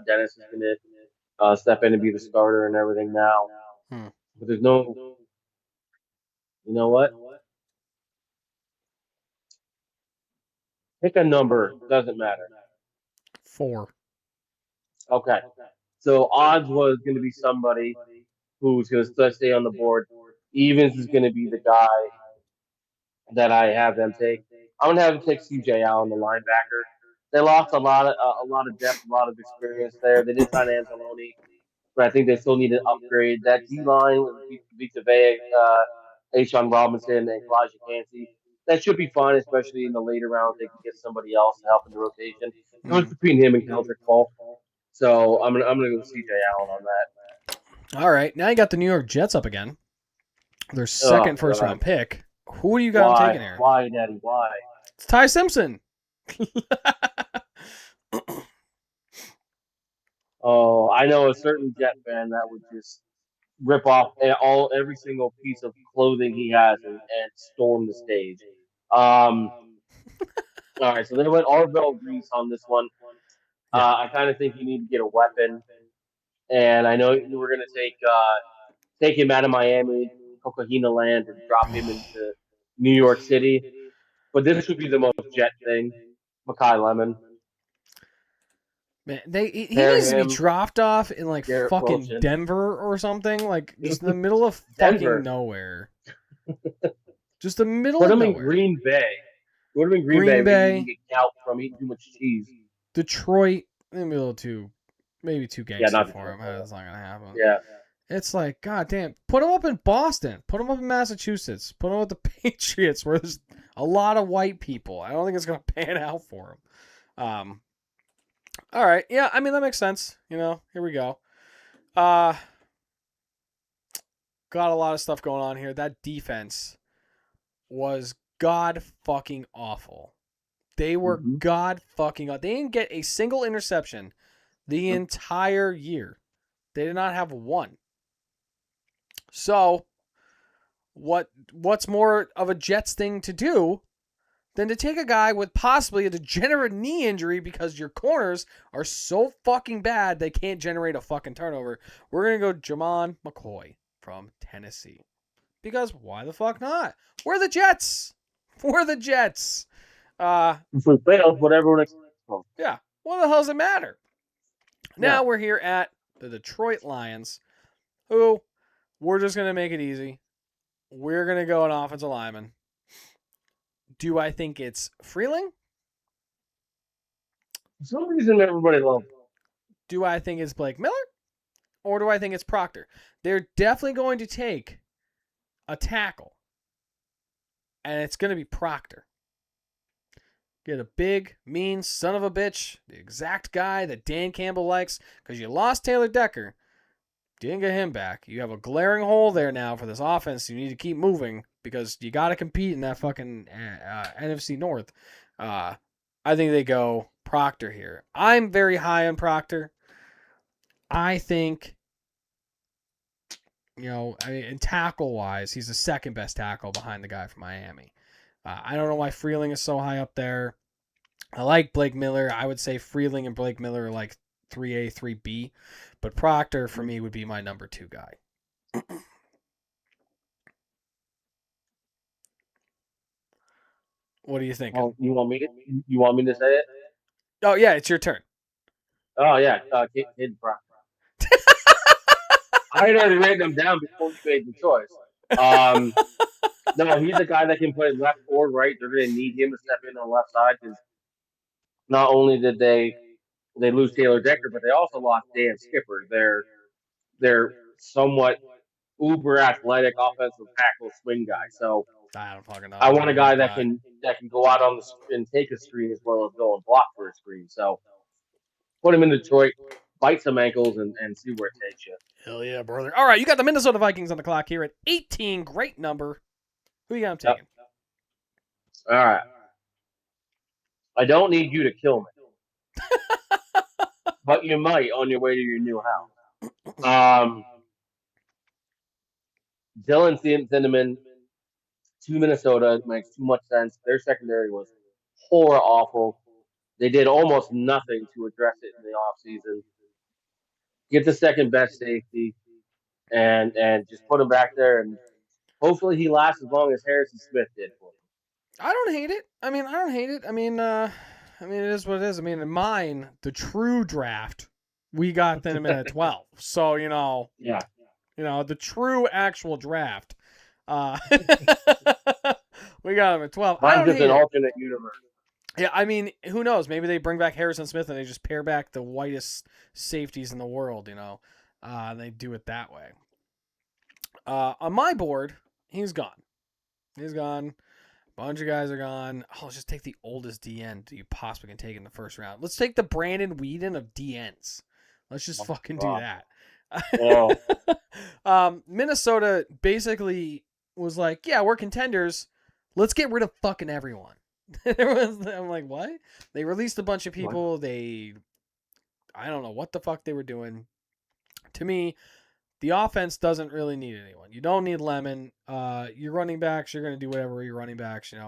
Dennis is going to step in and be the starter and everything now. Hmm. But there's no, you know what? Pick a number. Doesn't matter. 4. Okay. So odds was going to be somebody who's going to stay on the board. Evans is going to be the guy that I have them take. I'm going to have them take CJ Allen, the linebacker. They lost a lot of depth, a lot of experience there. They did sign Anzalone, but I think they still need to upgrade that D line with Vita Vea, Ashawn Robinson, and Kalijah Cansey. That should be fine, especially in the later rounds. They can get somebody else to help in the rotation. It was Hmm. between him and Keldrick Paul. So I'm gonna go CJ Allen on All right, now you got the New York Jets up again. Their that. Oh second first God, round pick. Who do you got them why, taking here? why, Daddy, why? It's Ty Simpson. Oh, I know a certain Jet fan that would just rip off every single piece of clothing he has and storm the stage. Um, all right, so they went Arvell Grease on this one. Yeah. I kind of think you need to get a weapon, and I know you were gonna take him out of Miami, Coquina Land, and drop him into New York City. But this would be the most Jet thing. Makai Lemon, Man, he pair needs to be him, dropped off in like Garrett fucking Wilson, Denver or something, like just in the middle of fucking Denver. nowhere. Just the middle Put of him in nowhere. Green Bay. Put him in Green Bay Green where he can Bay, get gout from eating too much cheese. Detroit, maybe a little too, maybe too Yeah, gangster not for Detroit. him. That's not gonna happen. Yeah. It's like, god damn, put him up in Boston, put him up in Massachusetts, put him with the Patriots, where there's a lot of white people. I don't think it's gonna pan out for him. All right, yeah, I mean that makes sense. Here we go. Uh, got a lot of stuff going on here. That defense was god fucking awful. They were Mm-hmm. god fucking. They didn't get a single interception the entire year. They did not have one. So what's more of a Jets thing to do than to take a guy with possibly a degenerate knee injury because your corners are so fucking bad they can't generate a fucking turnover. We're going to go Jamon McCoy from Tennessee. Because why the fuck not? We're the Jets. We're the Jets. If we fail, whatever next. Yeah. What the hell does it matter? Yeah. Now we're here at the Detroit Lions, who we're just going to make it easy. We're going to go an offensive lineman. Do I think it's Freeling? For some reason, everybody loves. Do I think it's Blake Miller? Or do I think it's Proctor? They're definitely going to take a tackle, and it's going to be Proctor. Get a big, mean son of a bitch, the exact guy that Dan Campbell likes, because you lost Taylor Decker. Didn't get him back. You have a glaring hole there now for this offense. You need to keep moving because you got to compete in that fucking NFC North. I think they go Proctor here. I'm very high on Proctor. I think, I mean, in tackle wise, he's the second best tackle behind the guy from Miami. I don't know why Freeling is so high up there. I like Blake Miller. I would say Freeling and Blake Miller are like 3A, 3B. But Proctor, for me, would be my number 2 guy. What are you thinking? Oh, you want me to say it? Oh, yeah, it's your turn. Oh yeah, Kid Brock. I had already written them down before you made the choice. Um, no, he's a guy that can play left or right. They're going to need him to step in on the left side because not only did they lose Taylor Decker, but they also lost Dan Skipper. They're somewhat uber athletic offensive tackle swing guy. So I don't fucking know. I I want a don't like guy that that. can go out on the and take a screen as well as go and block for a screen. So put him in Detroit, bite some ankles, and see where it takes you. Hell yeah, brother. All right, you got the Minnesota Vikings on the clock here at 18. Great number. Who you got him Yep. taking? All right. I don't need you to kill me, but you might on your way to your new house. Dylan Cinnamon to Minnesota makes too much sense. Their secondary was horror awful. They did almost nothing to address it in the offseason. Get the second best safety and just put him back there, and hopefully he lasts as long as Harrison Smith did for him. I don't hate it. I don't hate it. It is what it is. I mean, in mine, the true draft, we got them in at 12. So, Yeah. the true actual draft. We got him at 12. I Mine's don't just hate an it. alternate universe. Yeah, I mean, who knows? Maybe they bring back Harrison Smith and they just pair back the whitest safeties in the world, and they do it that way. On my board, he's gone. He's gone. A bunch of guys are gone. Oh, let's just take the oldest DN you possibly can take in the first round. Let's take the Brandon Whedon of DNs. Let's just fucking do that. Oh. Minnesota basically was like, yeah, we're contenders. Let's get rid of fucking everyone. I'm like, what? They released a bunch of people. I don't know what the fuck they were doing. To me, the offense doesn't really need anyone. You don't need Lemon. Your running backs, you're going to do whatever your running backs. You're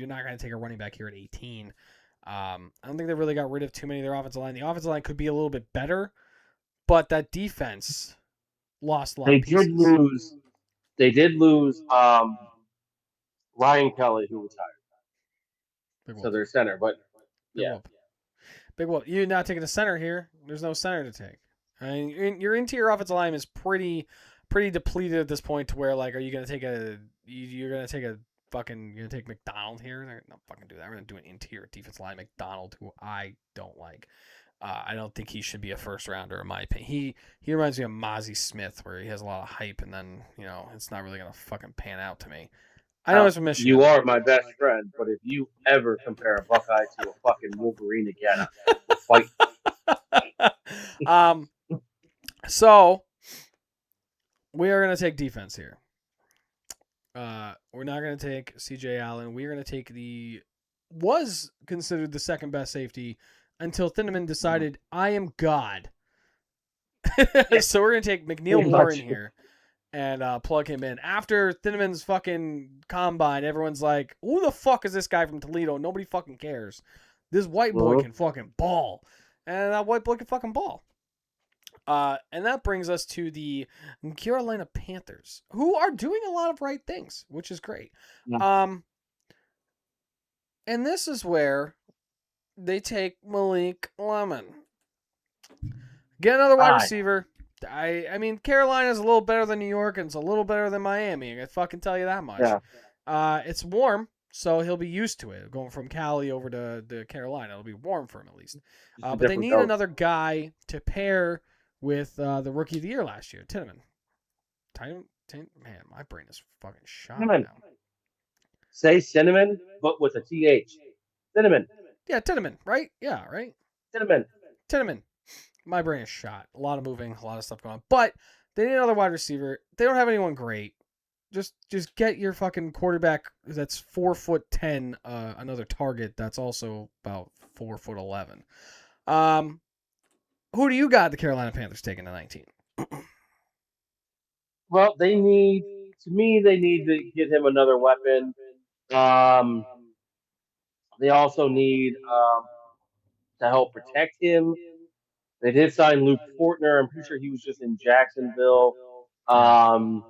not going to take a running back here at 18. I don't think they really got rid of too many of their offensive line. The offensive line could be a little bit better, but that defense lost a lot They of pieces. did lose Ryan Kelly, who retired. So they're center, but yeah. Big whoop. You're not taking a center here. There's no center to take. I mean, your interior offensive line is pretty depleted at this point. To where, like, are you gonna take you're gonna take McDonald here? They're not fucking do that. We're gonna do an interior defense line McDonald, who I don't like. I don't think he should be a first rounder in my opinion. He reminds me of Mozzie Smith, where he has a lot of hype, and then it's not really gonna fucking pan out to me. I know it's from Michigan. You are my best friend, but if you ever compare a Buckeye to a fucking Wolverine again, we'll fight. So we are going to take defense here. We're not going to take CJ Allen. We're going to take was considered the second best safety until Thieneman decided, I am God. So we're going to take McNeil Warren here and plug him in. After Thieneman's fucking combine, everyone's like, who the fuck is this guy from Toledo? Nobody fucking cares. This white boy can fucking ball. And that white boy can fucking ball. And that brings us to the Carolina Panthers, who are doing a lot of right things, which is great. Yeah. And this is where they take Malik Lemon. Get another wide receiver. I mean, Carolina's a little better than New York, and it's a little better than Miami. I can fucking tell you that much. Yeah. It's warm, so he'll be used to it. Going from Cali over to Carolina, it'll be warm for him at least. But they need another guy to pair with the rookie of the year last year, Tiedemann. Man, my brain is fucking shot now. Say cinnamon, but with a TH. Cinnamon. Yeah, Tiedemann, right? Yeah, right? Cinnamon. My brain is shot. A lot of moving, a lot of stuff going on. But They need another wide receiver. They don't have anyone great. Just get your fucking quarterback that's 4'10", another target that's also about 4'11". Who do you got the Carolina Panthers taking to 19? Well, to me, they need to get him another weapon. Um, they also need to help protect him. They did sign Luke Fortner. I'm pretty sure he was just in Jacksonville. Yeah. Um,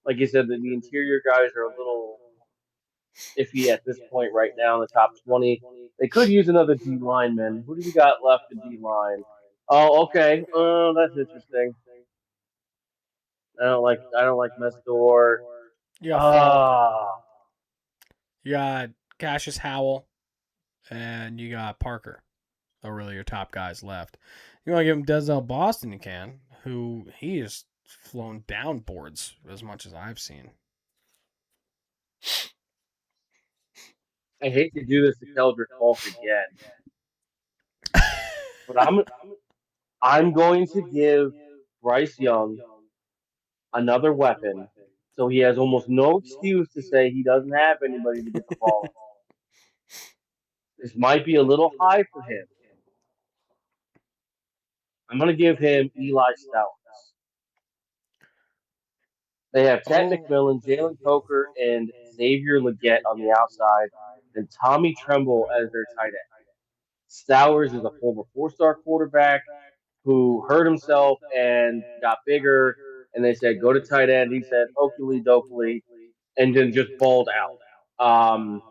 like you said, the interior guys are a little iffy at this point right now in the top 20. They could use another D lineman. Who do we got left in D line? Oh, okay. That's interesting. I don't like Mesdor. You got Falk. Ah, You got Cassius Howell, and you got Parker. Are really your top guys left. You want to give him Denzel Boston, you can. Who he has flown down boards as much as I've seen. I hate to do this to Keldrick Falk again, but I'm going to give Bryce Young another weapon, so he has almost no excuse to say he doesn't have anybody to get the ball. This might be a little high for him. I'm going to give him Eli Stouts. They have Ted Oh, McMillan, Jalen Coker, and Xavier Legette on the outside, and Tommy Tremble as their tight end. Stowers is a former four-star quarterback who hurt himself and got bigger, and they said, go to tight end. He said, oakley dokley, and then just balled out.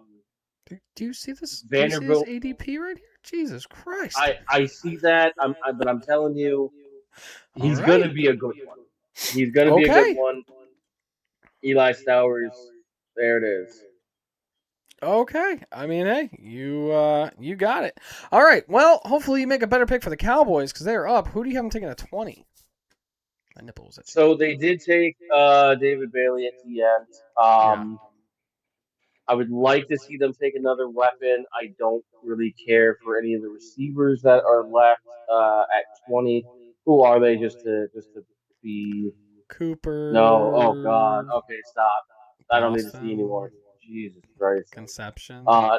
do you see this? Do you see this Vanderbilt, ADP right here? Jesus Christ! I see that, but I'm telling you, All he's going to right. be a good one. He's going to be a good Okay. one. Eli Stowers, there it is. Okay. I mean, hey, you got it. All right. Well, hopefully you make a better pick for the Cowboys because they're up. Who do you have them taking at 20? My nipple was itching. So they did take David Bailey at the end. Yeah. I would like to see them take another weapon. I don't really care for any of the receivers that are left at 20. Who are they? Just to be no. Oh God. Cooper, Okay, stop. I don't need to see Boston, anymore. Jesus Christ. Conception. Uh,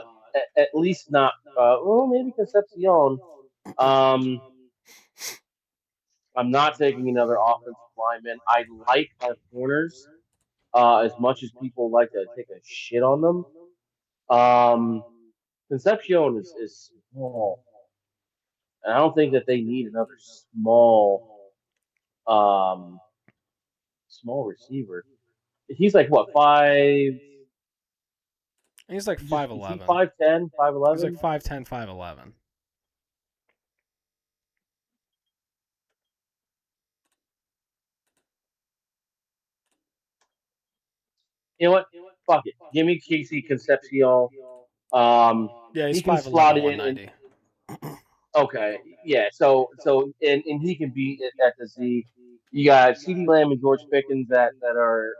at least not. Well, maybe Concepcion. Um, I'm not taking another offensive lineman. I like our corners as much as people like to take a shit on them. Um, Concepcion is small, and I don't think that they need another um, small receiver. He's like what 5? He's like Is he 5'11". 5'10", He's like 5'11"? 5'10", 5'11". You know what? Fuck it. Give me Casey Concepcion. Um, Yeah, he's he can 5'11", slot it in, and 190. okay, yeah. So and he can be at the Z. You got CeeDee Lamb and George Pickens that are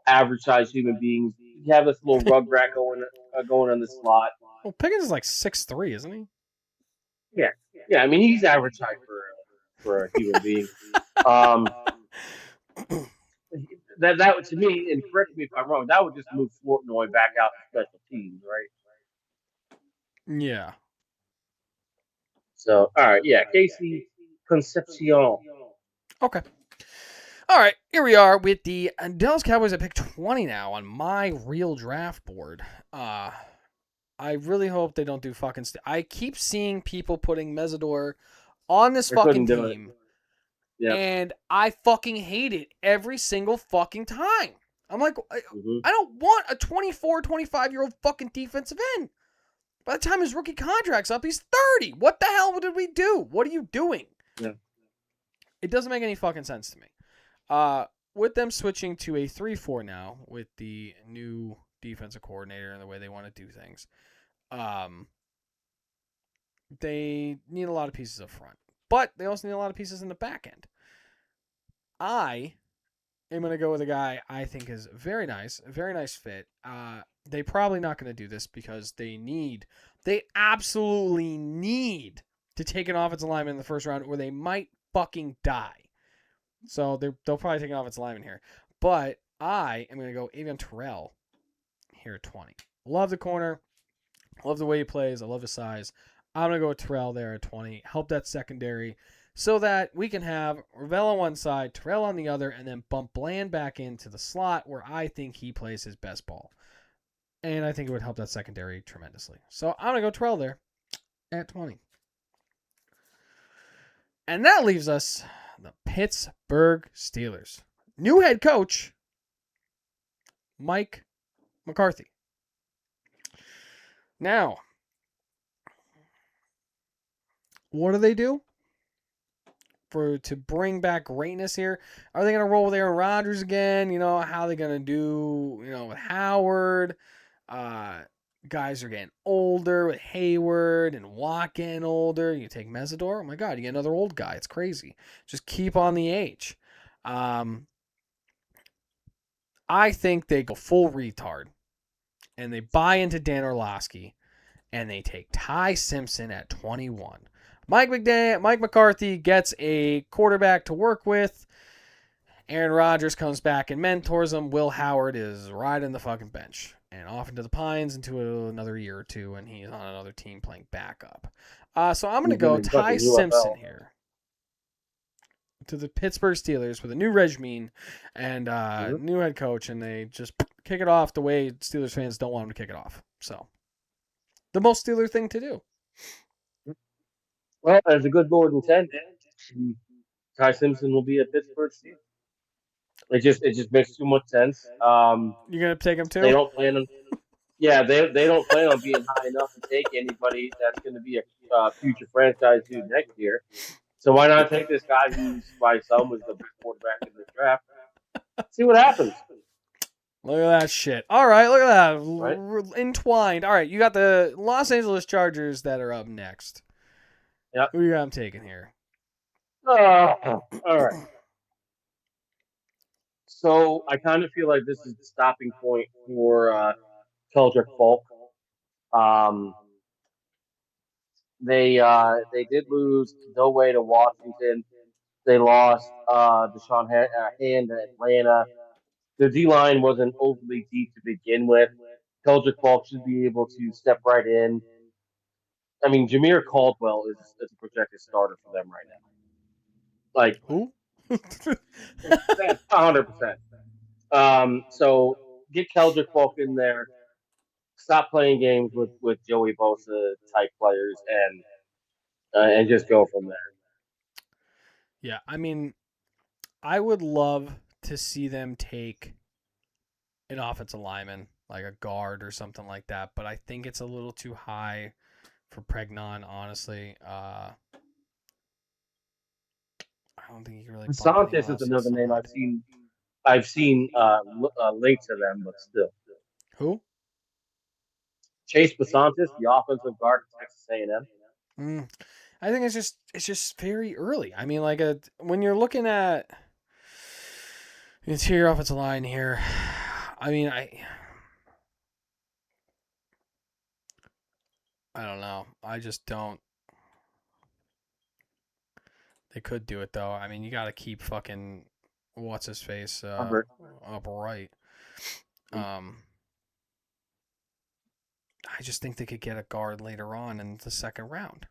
average sized human beings. You have this little rug rat going in the slot. Well, Pickens is like 6'3", isn't he? Yeah, yeah. I mean he's average height for a human being. Um, that would to me, and correct me if I'm wrong. That would just move Flournoy back out to special teams, right? Yeah. So all right, yeah. Casey Concepcion. Okay. All right, here we are with the Dallas Cowboys at pick 20 now on my real draft board. I really hope they don't do fucking. I keep seeing people putting Mesidor on this I fucking couldn't do it. team, Yep. and I fucking hate it every single fucking time. I'm like, Mm-hmm. I don't want a 24, 25-year-old fucking defensive end. By the time his rookie contract's up, he's 30. What the hell did we do? What are you doing? Yeah. It doesn't make any fucking sense to me. With them switching to a 3-4 now with the new defensive coordinator and the way they want to do things, they need a lot of pieces up front, but they also need a lot of pieces in the back end. I am going to go with a guy I think is very nice, a very nice fit. They probably not going to do this because they absolutely need to take an offensive lineman in the first round or they might fucking die. So they'll probably take an offensive lineman here. But I am going to go Avion Terrell here at 20. Love the corner. Love the way he plays. I love his size. I'm going to go with Terrell there at 20. Help that secondary so that we can have Ravel on one side, Terrell on the other, and then bump Bland back into the slot where I think he plays his best ball. And I think it would help that secondary tremendously. So I'm going to go Terrell there at 20. And that leaves us the Pittsburgh Steelers. New head coach, Mike McCarthy. Now, what do they do to bring back greatness here? Are they going to roll with Aaron Rodgers again? How are they going to do, with Howard? Guys are getting older with Hayward and Watt getting older. You take Mesidor. Oh my God, you get another old guy. It's crazy. Just keep on the age. I think they go full retard and they buy into Dan Orlovsky and they take Ty Simpson at 21. Mike McCarthy gets a quarterback to work with. Aaron Rodgers comes back and mentors him. Will Howard is riding the fucking bench and off into the pines into another year or two, and he's on another team playing backup. So I'm going to He's in go the Ty fucking Simpson UFL. here to the Pittsburgh Steelers with a new regime and Hmm. new head coach, and they just kick it off the way Steelers fans don't want them to kick it off. So the most Steeler thing to do. Well, as a good Lord intended, Ty Simpson will be a Pittsburgh Steelers. It just makes too much sense. You gonna take him They too? don't plan on Yeah, they don't plan on being high enough to take anybody that's going to be a future franchise dude next year. So why not take this guy who's by some was the best quarterback in this draft? See what happens, Look at that shit. All right, look at right? that. Entwined. All right, you got the Los Angeles Chargers that are up next. Yeah. Who you got them taking here? All right. So I kind of feel like this is the stopping point for Keldrick Falk. Um, they did lose no way to Washington. They lost Hand to Atlanta. Their D line wasn't overly deep to begin with. Keldrick Falk should be able to step right in. I mean, Jameer Caldwell is a projected starter for them right now. Like Who? 100%. So get Keldrick Falk in there. Stop playing games with Joey Bosa type players and just go from there. Yeah, I mean, I would love to see them take an offensive lineman, like a guard or something like that, but I think it's a little too high for Pregnon, honestly. I don't think you can really bump anyone Santos is else another name inside. I've seen linked to them, but still. Who? Chase Basantis, the offensive guard at Texas A&M. Mm, I think it's just very early. I mean, like when you're looking at the interior offensive line here, I mean, I don't know. I just don't. They could do it though. I mean, you got to keep fucking what's his face Hubbard. upright. Um, I just think they could get a guard later on in the second round.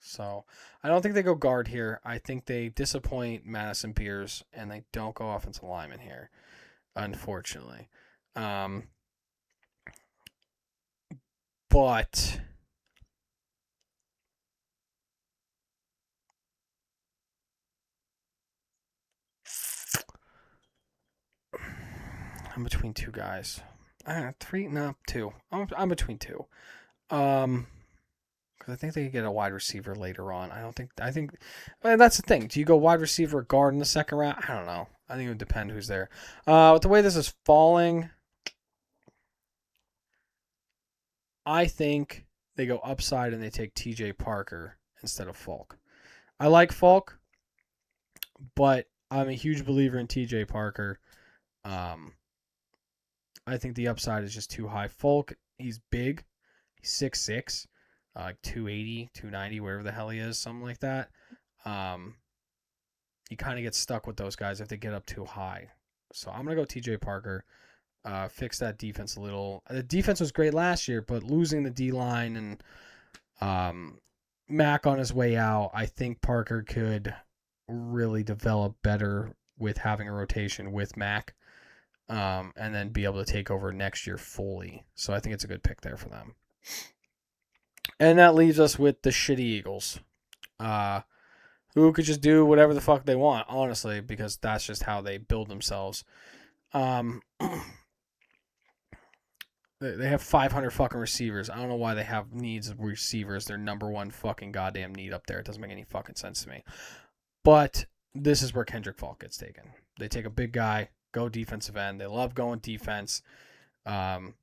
So I don't think they go guard here. I think they disappoint Madison Beers and they don't go offensive lineman here, unfortunately. Um, but I'm between two guys. Three, no, two. I'm between two. Because I think they could get a wide receiver later on. I think, well, that's the thing. Do you go wide receiver, guard in the second round? I don't know. I think it would depend who's there. With the way this is falling, I think they go upside and they take T.J. Parker instead of Falk. I like Falk, but I'm a huge believer in T.J. Parker. Um, I think the upside is just too high. Falk, he's big. He's 6'6", like 280, 290, whatever the hell he is, something like that. Um, you kind of get stuck with those guys if they get up too high. So I'm gonna go T.J. Parker. Fix that defense a little. The defense was great last year, but losing the D line and um, Mac on his way out, I think Parker could really develop better with having a rotation with Mac, and then be able to take over next year fully. So I think it's a good pick there for them. And that leaves us with the shitty Eagles, uh, who could just do whatever the fuck they want, honestly, because that's just how they build themselves. Um, they have 500 fucking receivers. I don't know why they have needs of receivers. Their number one fucking goddamn need up there. It doesn't make any fucking sense to me. But this is where Kendrick Falk gets taken. They take a big guy, go defensive end. They love going defense. Um,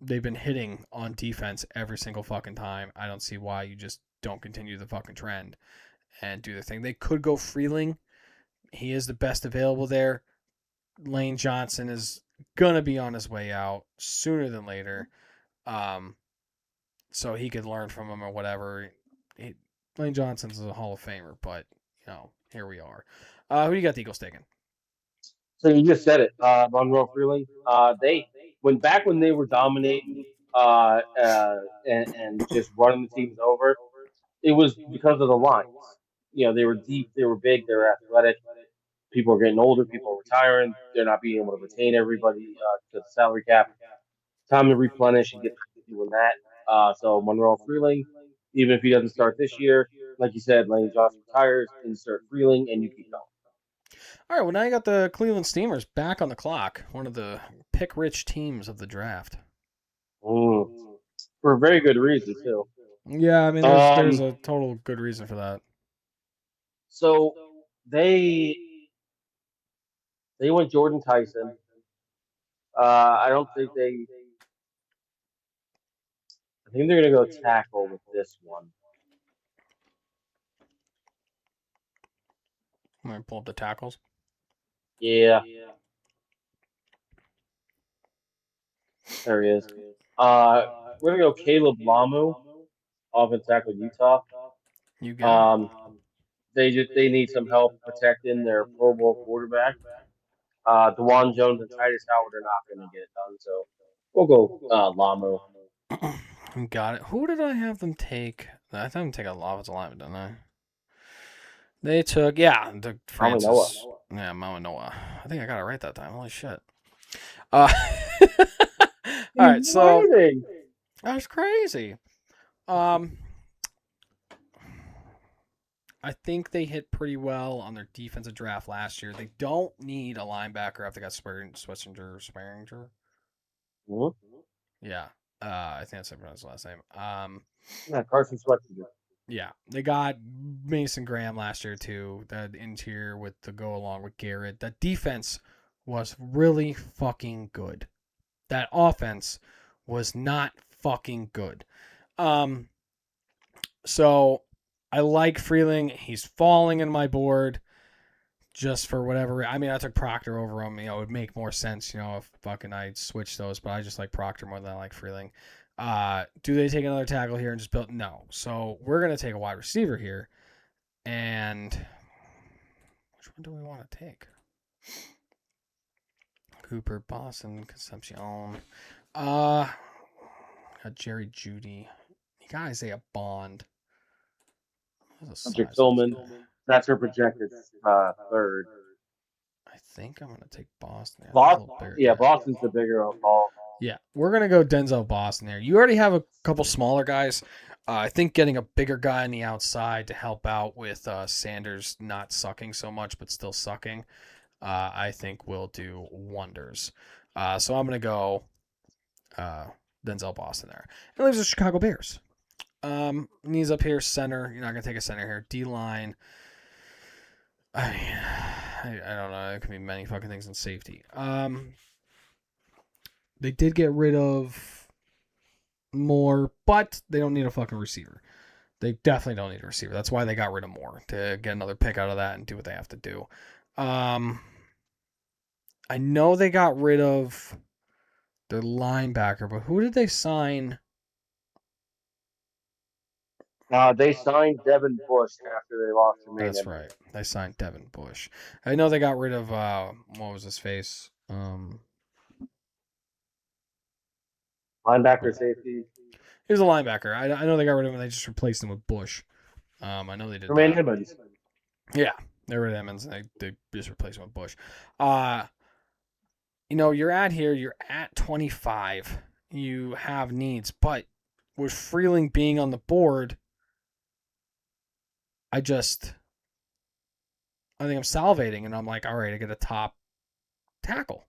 they've been hitting on defense every single fucking time. I don't see why you just don't continue the fucking trend and do the thing. They could go Freeling. He is the best available there. Lane Johnson is gonna be on his way out sooner than later. Um, so he could learn from him or whatever. Lane Johnson's a Hall of Famer, but here we are. Who do you got the Eagles taking? So you just said it, Monroe Freeling. They when they were dominating and just running the teams over, it was because of the lines. They were deep, they were big, they were athletic. People are getting older, people are retiring. They're not being able to retain everybody to the salary cap. Time to replenish and get doing that. So Monroe Freeling, even if he doesn't start this year, like you said, Lane Johnson retires, insert Freeling, and you keep going. All right, well, now you got the Cleveland Steamers back on the clock, one of the pick rich teams of the draft. Mm. For a very good reason, too. Yeah, I mean, there's Um, a total good reason for that. so they they went Jordan Tyson. I don't think they. I think they're gonna go tackle with this one. I'm going to pull up the tackles. Yeah, there he is. We're gonna go Caleb Lamu, offensive tackle Utah. You got it. Um, they need some help protecting their Pro Bowl quarterback. Dewan Jones and Titus Howard are not going to get it done, so we'll go Lamu. You got it. Who did I have them take? I thought them take a offensive lineman, didn't I? They took, the Probably Noah. Francis. Yeah, Mama Noah. I think I got it right that time. Holy shit. Uh, all He's right, so winning. that's crazy. Um, I think they hit pretty well on their defensive draft last year. They don't need a linebacker after they got Swearinger. Mm-hmm. Yeah, I think that's how his last name. Yeah, Carson Schwarzenegger. Yeah, they got Mason Graham last year too. That interior with the go along with Garrett. That defense was really fucking good. That offense was not fucking good. Um, so I like Freeling. He's falling in my board just for whatever. I mean, I took Proctor over him. It would make more sense, if fucking I switched those. But I just like Proctor more than I like Freeling. Do they take another tackle here and just build? No. So we're gonna take a wide receiver here, and which one do we want to take? Cooper, Boston, Concepcion. Got Jerry Judy. You got Isaiah Bond. What's the Hunter size of this Tillman. guy? That's her projected third. I think I'm gonna take Boston. Yeah, he's a Boston, little bigger. yeah, Yeah. Boston's the bigger of all. Yeah, we're gonna go Denzel Boston there. You already have a couple smaller guys. I think getting a bigger guy on the outside to help out with Sanders not sucking so much but still sucking, I think will do wonders. So I'm gonna go Denzel Boston there. It leaves the Chicago Bears. Knees up here, center. You're not gonna take a center here. D line. I mean, I don't know. It could be many fucking things in safety. They did get rid of Moore, but they don't need a fucking receiver. They definitely don't need a receiver. That's why they got rid of Moore, to get another pick out of that and do what they have to do. I know they got rid of their linebacker, but who did they sign? They signed Devin Bush after they lost That's Jermaine. right. They signed Devin Bush. I know they got rid of what was his face? Linebacker safety. He was a linebacker. I know they got rid of him and they just replaced him with Bush. I know they did Jermaine that. Edmonds. Yeah, they were Emmons and they just replaced him with Bush. Uh, you're at 25. You have needs, but with Freeling being on the board, I just I think I'm salivating and I'm like, all right, I get a top tackle,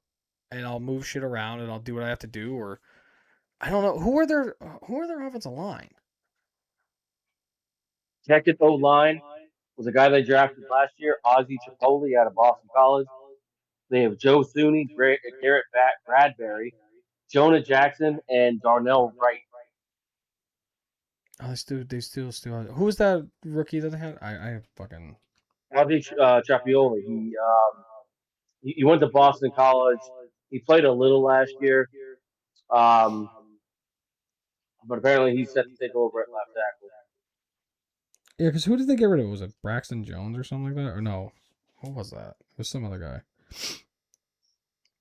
and I'll move shit around and I'll do what I have to do. Or I don't know who are their offensive line. Protected O line was a guy they drafted last year, Ozzie Chipotle out of Boston College. They have Joe Thuney, Garrett Bradbury, Jonah Jackson, and Darnell Wright. Oh, they still. Who was that rookie that they had? I fucking Ozzie Trapioli. He went to Boston College. He played a little last year, um, but apparently he's set to take over at left tackle. yeah. Because who did they get rid of? Was it Braxton Jones or something like that? Or no, what was that? It was some other guy.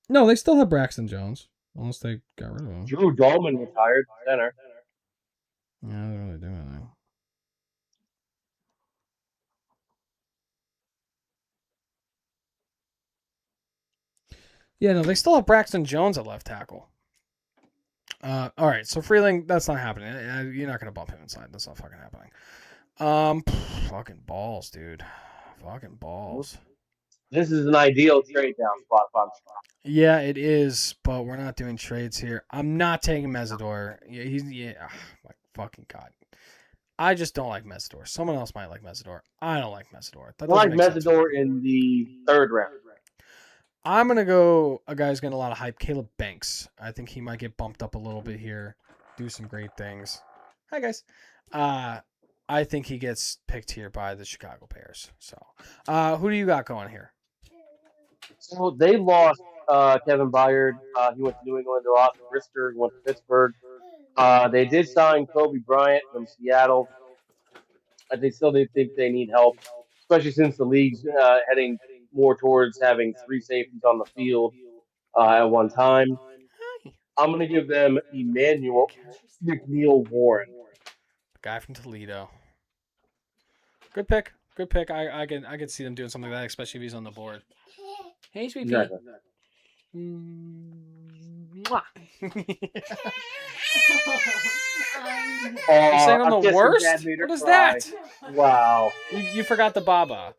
No, they still have Braxton Jones, unless they got rid of him. Drew Dolman retired, center. Yeah, they're really doing that. Yeah, no, they still have Braxton Jones at left tackle. All right, so Freeling, that's not happening. You're not gonna bump him inside. That's not fucking happening. Fucking balls, dude. Fucking balls. This is an ideal trade down spot if I'm Yeah, it is, but we're not doing trades here. I'm not taking Mesidor. My fucking god. I just don't like Mesidor. Someone else might like Mesidor. I don't like Mesidor. That I doesn't like make sense for Mesidor me. in the third round. I'm gonna go a guy who's getting a lot of hype, Caleb Banks. I think he might get bumped up a little bit here, do some great things. Hi guys. Uh, I think he gets picked here by the Chicago Bears. So, who do you got going here? So they lost Kevin Byard. He went to New England. They lost Brisker. He went to Pittsburgh. They did sign Kobe Bryant from Seattle. They still think they need help, especially since the league's heading more towards having three safeties on the field at one time. Hi. I'm going to give them Emmanuel McNeil Warren. The guy from Toledo. Good pick. Good pick. I can see them doing something like that, especially if he's on the board. Hey, sweet pea. Exactly. Mwah. You're saying I'm A the kiss from Dad worst? made her What is cry. that? Wow. You forgot the Baba.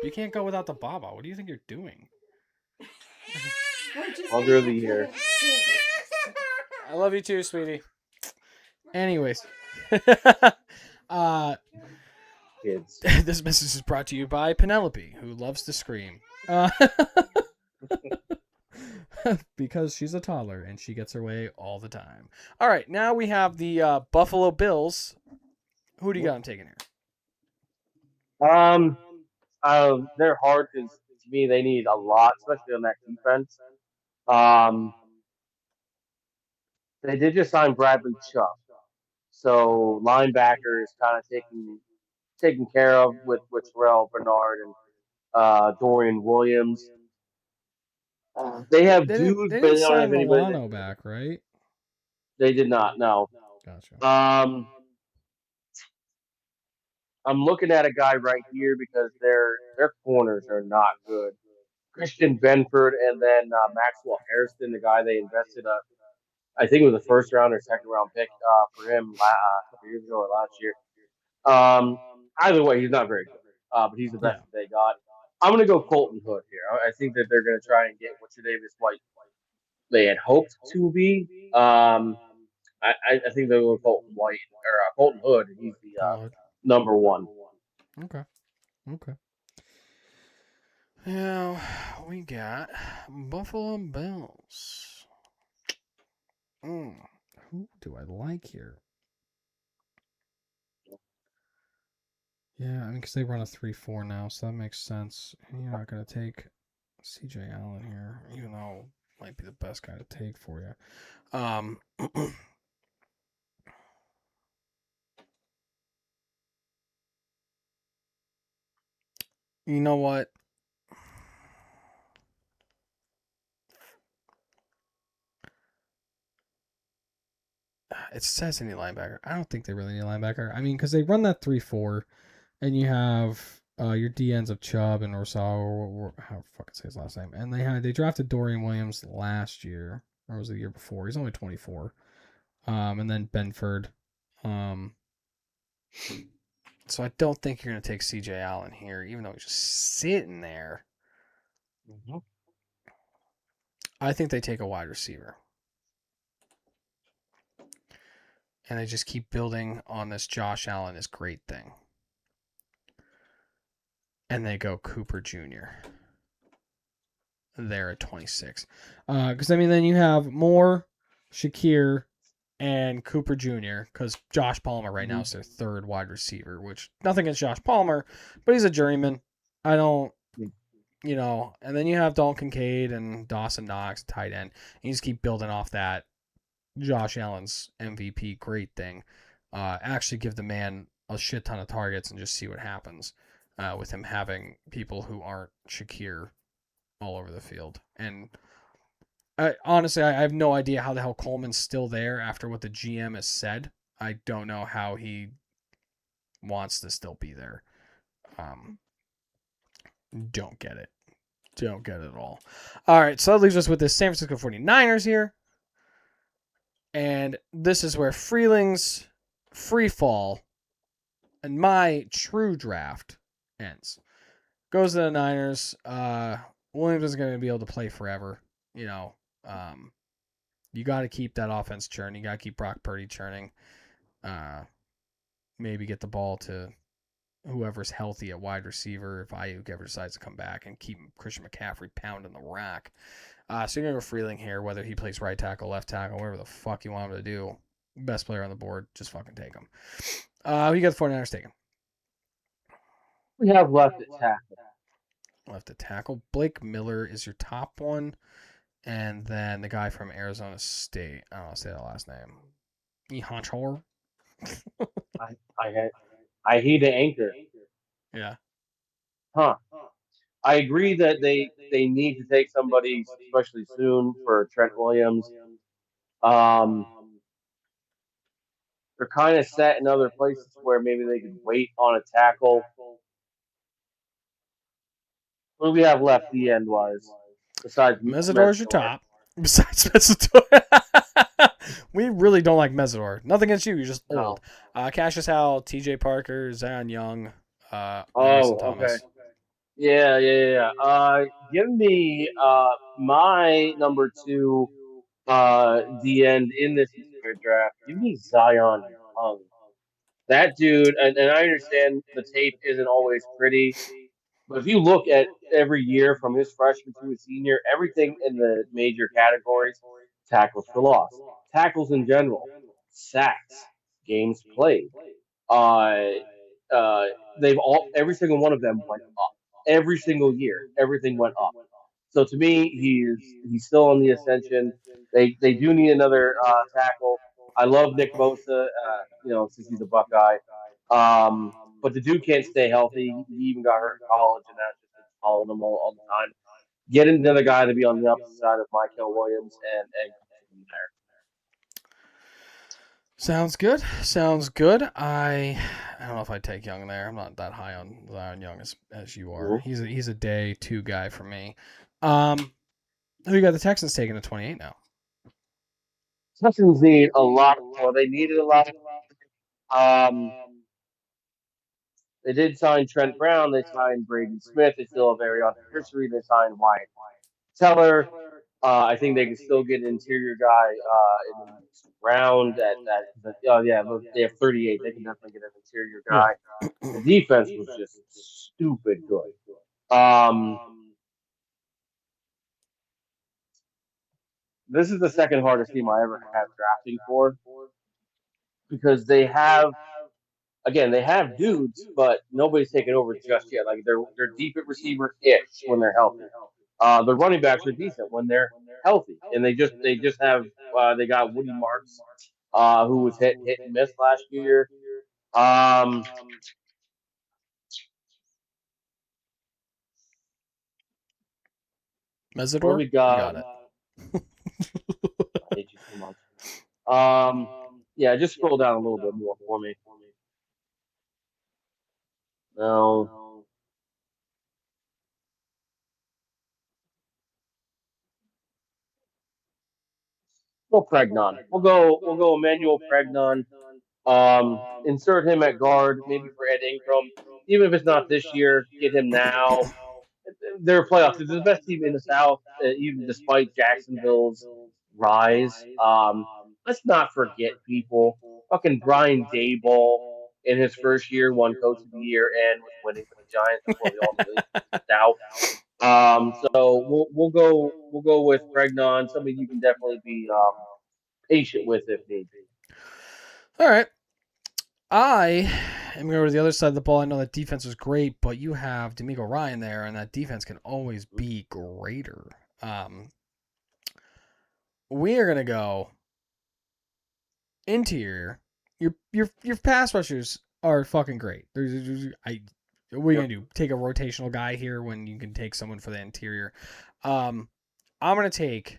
You can't go without the Baba. What do you think you're doing? Mother of the year. I love you too, sweetie. Anyways. uh, Kids. this message is brought to you by Penelope, who loves to scream. Because she's a toddler and she gets her way all the time. All right, now we have the Buffalo Bills. Who do you got I'm taking here? Um, they're hard because to me they need a lot, especially on that defense. Um, they did just sign Bradley Chubb, so linebacker is kind of taken care of with Terrell Bernard and Dorian Williams. They have dudes, They but didn't they don't sign have anybody that Milano back, right? they did not know. Gotcha. I'm looking at a guy right here because their corners are not good. Christian Benford and then Maxwell Harrison, the guy they invested I think it was a first round or second round pick for him a couple years ago or last year. Um, Either way, he's not very good, but he's the Yeah. best that they got. I'm going to go Colton Hood here. I think that they're going to try and get what Davis White they had hoped to be. I think they'll go Colton White or Colton Hood. He's the Good. number one. Okay. Okay. Now we got Buffalo Bills. Who do I like here? Yeah, I mean, because they run a 3-4 now, so that makes sense. And you're not going to take CJ Allen here, even though might be the best guy to take for you. You know what? It says any linebacker. I don't think they really need a linebacker. I mean, because they run that 3-4, and you have your DNs of Chubb and Orsao, or how the fuck say his last name. And they drafted Dorian Williams last year, or was it the year before? He's only 24. And then Benford. Um, so I don't think you're gonna take CJ Allen here, even though he's just sitting there. Mhm. I think they take a wide receiver. And they just keep building on this Josh Allen is great thing. And they go Cooper Jr. there at 26. Because, I mean, then you have Moore, Shakir, and Cooper Jr. Because Josh Palmer right now Mhm. is their third wide receiver, which nothing against Josh Palmer, but he's a journeyman. I don't, and then you have Dalton Kincaid and Dawson Knox, tight end. And you just keep building off that Josh Allen's MVP great thing. Actually give the man a shit ton of targets and just see what happens with him having people who aren't Shakir all over the field. And honestly, I have no idea how the hell Coleman's still there after what the GM has said. I don't know how he wants to still be there. Um, don't get it. Don't get it at all. All right, so that leaves us with the San Francisco 49ers here. And this is where Freeling's free fall and my true draft ends. Goes to the Niners. Williams is going to be able to play forever. You know, um, you got to keep that offense churning. You got to keep Brock Purdy churning. Uh, Maybe get the ball to whoever's healthy at wide receiver if Ayuk ever decides to come back and keep Christian McCaffrey pounding the rack. So you're going to go Freeling here, whether he plays right tackle, left tackle, whatever the fuck you want him to do. Best player on the board, just fucking take him. Who you got the 49ers taking? We have left at tackle. Left at tackle. Blake Miller is your top one. And then the guy from Arizona State. I don't know, say that last name. Ehanchor? I I had I hate the anchor. Yeah. Huh. I agree that they need to take somebody, especially soon, for Trent Williams. Um, they're kind of set in other places where maybe they could wait on a tackle. What do we have left the end wise besides Mesidor's your Mesidor? top. Besides Mesidor. We really don't like Mesidor. Nothing against you. You're just old. No. Cassius Howell, TJ Parker, Zion Young, Mason Oh, okay. Thomas. Yeah. Give me my number two the end in this entire draft. Give me Zion Young. That dude, and I understand the tape isn't always pretty, but if you look at every year from his freshman to his senior, everything in the major categories, tackles for loss, tackles in general, sacks, games played, uh, uh, every single one of them went up. Every single year, everything went up. So to me, he's still on the ascension. They do need another tackle. I love Nick Bosa, since he's a Buckeye. But the dude can't stay healthy. He even got hurt in college, and that's just following him all the time. Get another guy to be on the opposite side of Michael Williams and go from there. Sounds good. Sounds good. I don't know if I'd take Young there. I'm not that high on Zion Young as you are. Mhm. He's a day two guy for me. Um, who you got the Texans taking to 28 now? Texans need a lot. Well, they needed a lot. Um, they did sign Trent Brown. They signed Braden Smith. They still have Ariana History. They signed Wyatt Teller. I think they can still get an interior guy in the next round. Oh yeah, look, they have 38. They can definitely get an interior Yeah. guy. The defense was just stupid good. Um, this is the second hardest team I ever had drafting for because they have dudes, but nobody's taken over just yet. Like they're deep at receiver ish when they're healthy. The running backs are decent when they're healthy, and they just have they got Woody Marks, who was hit and miss last year. Um, What do Mesidor, we you got? got it. I hate you so much. Um, yeah, just scroll down a little bit more for me. No, go Pregnon. We'll go Emmanuel Pregnon. Insert him at guard, maybe for Ed Ingram. Even if it's not this year, get him now. They're playoffs. They're the best team in the South, even despite Jacksonville's rise. Let's not forget people. Fucking Brian Dayball in his first year won Coach of the Year and was winning with the Giants before they ultimately kicked out. So we'll go with Pregnon, somebody you can definitely be patient with if need be. All right. I am going to the other side of the ball. I know that defense was great, but you have D'Amico Ryan there, and that defense can always be greater. Um, we are going to go interior. Your pass rushers are fucking great. What are you Yep. gonna do? Take a rotational guy here when you can take someone for the interior. Um, I'm gonna take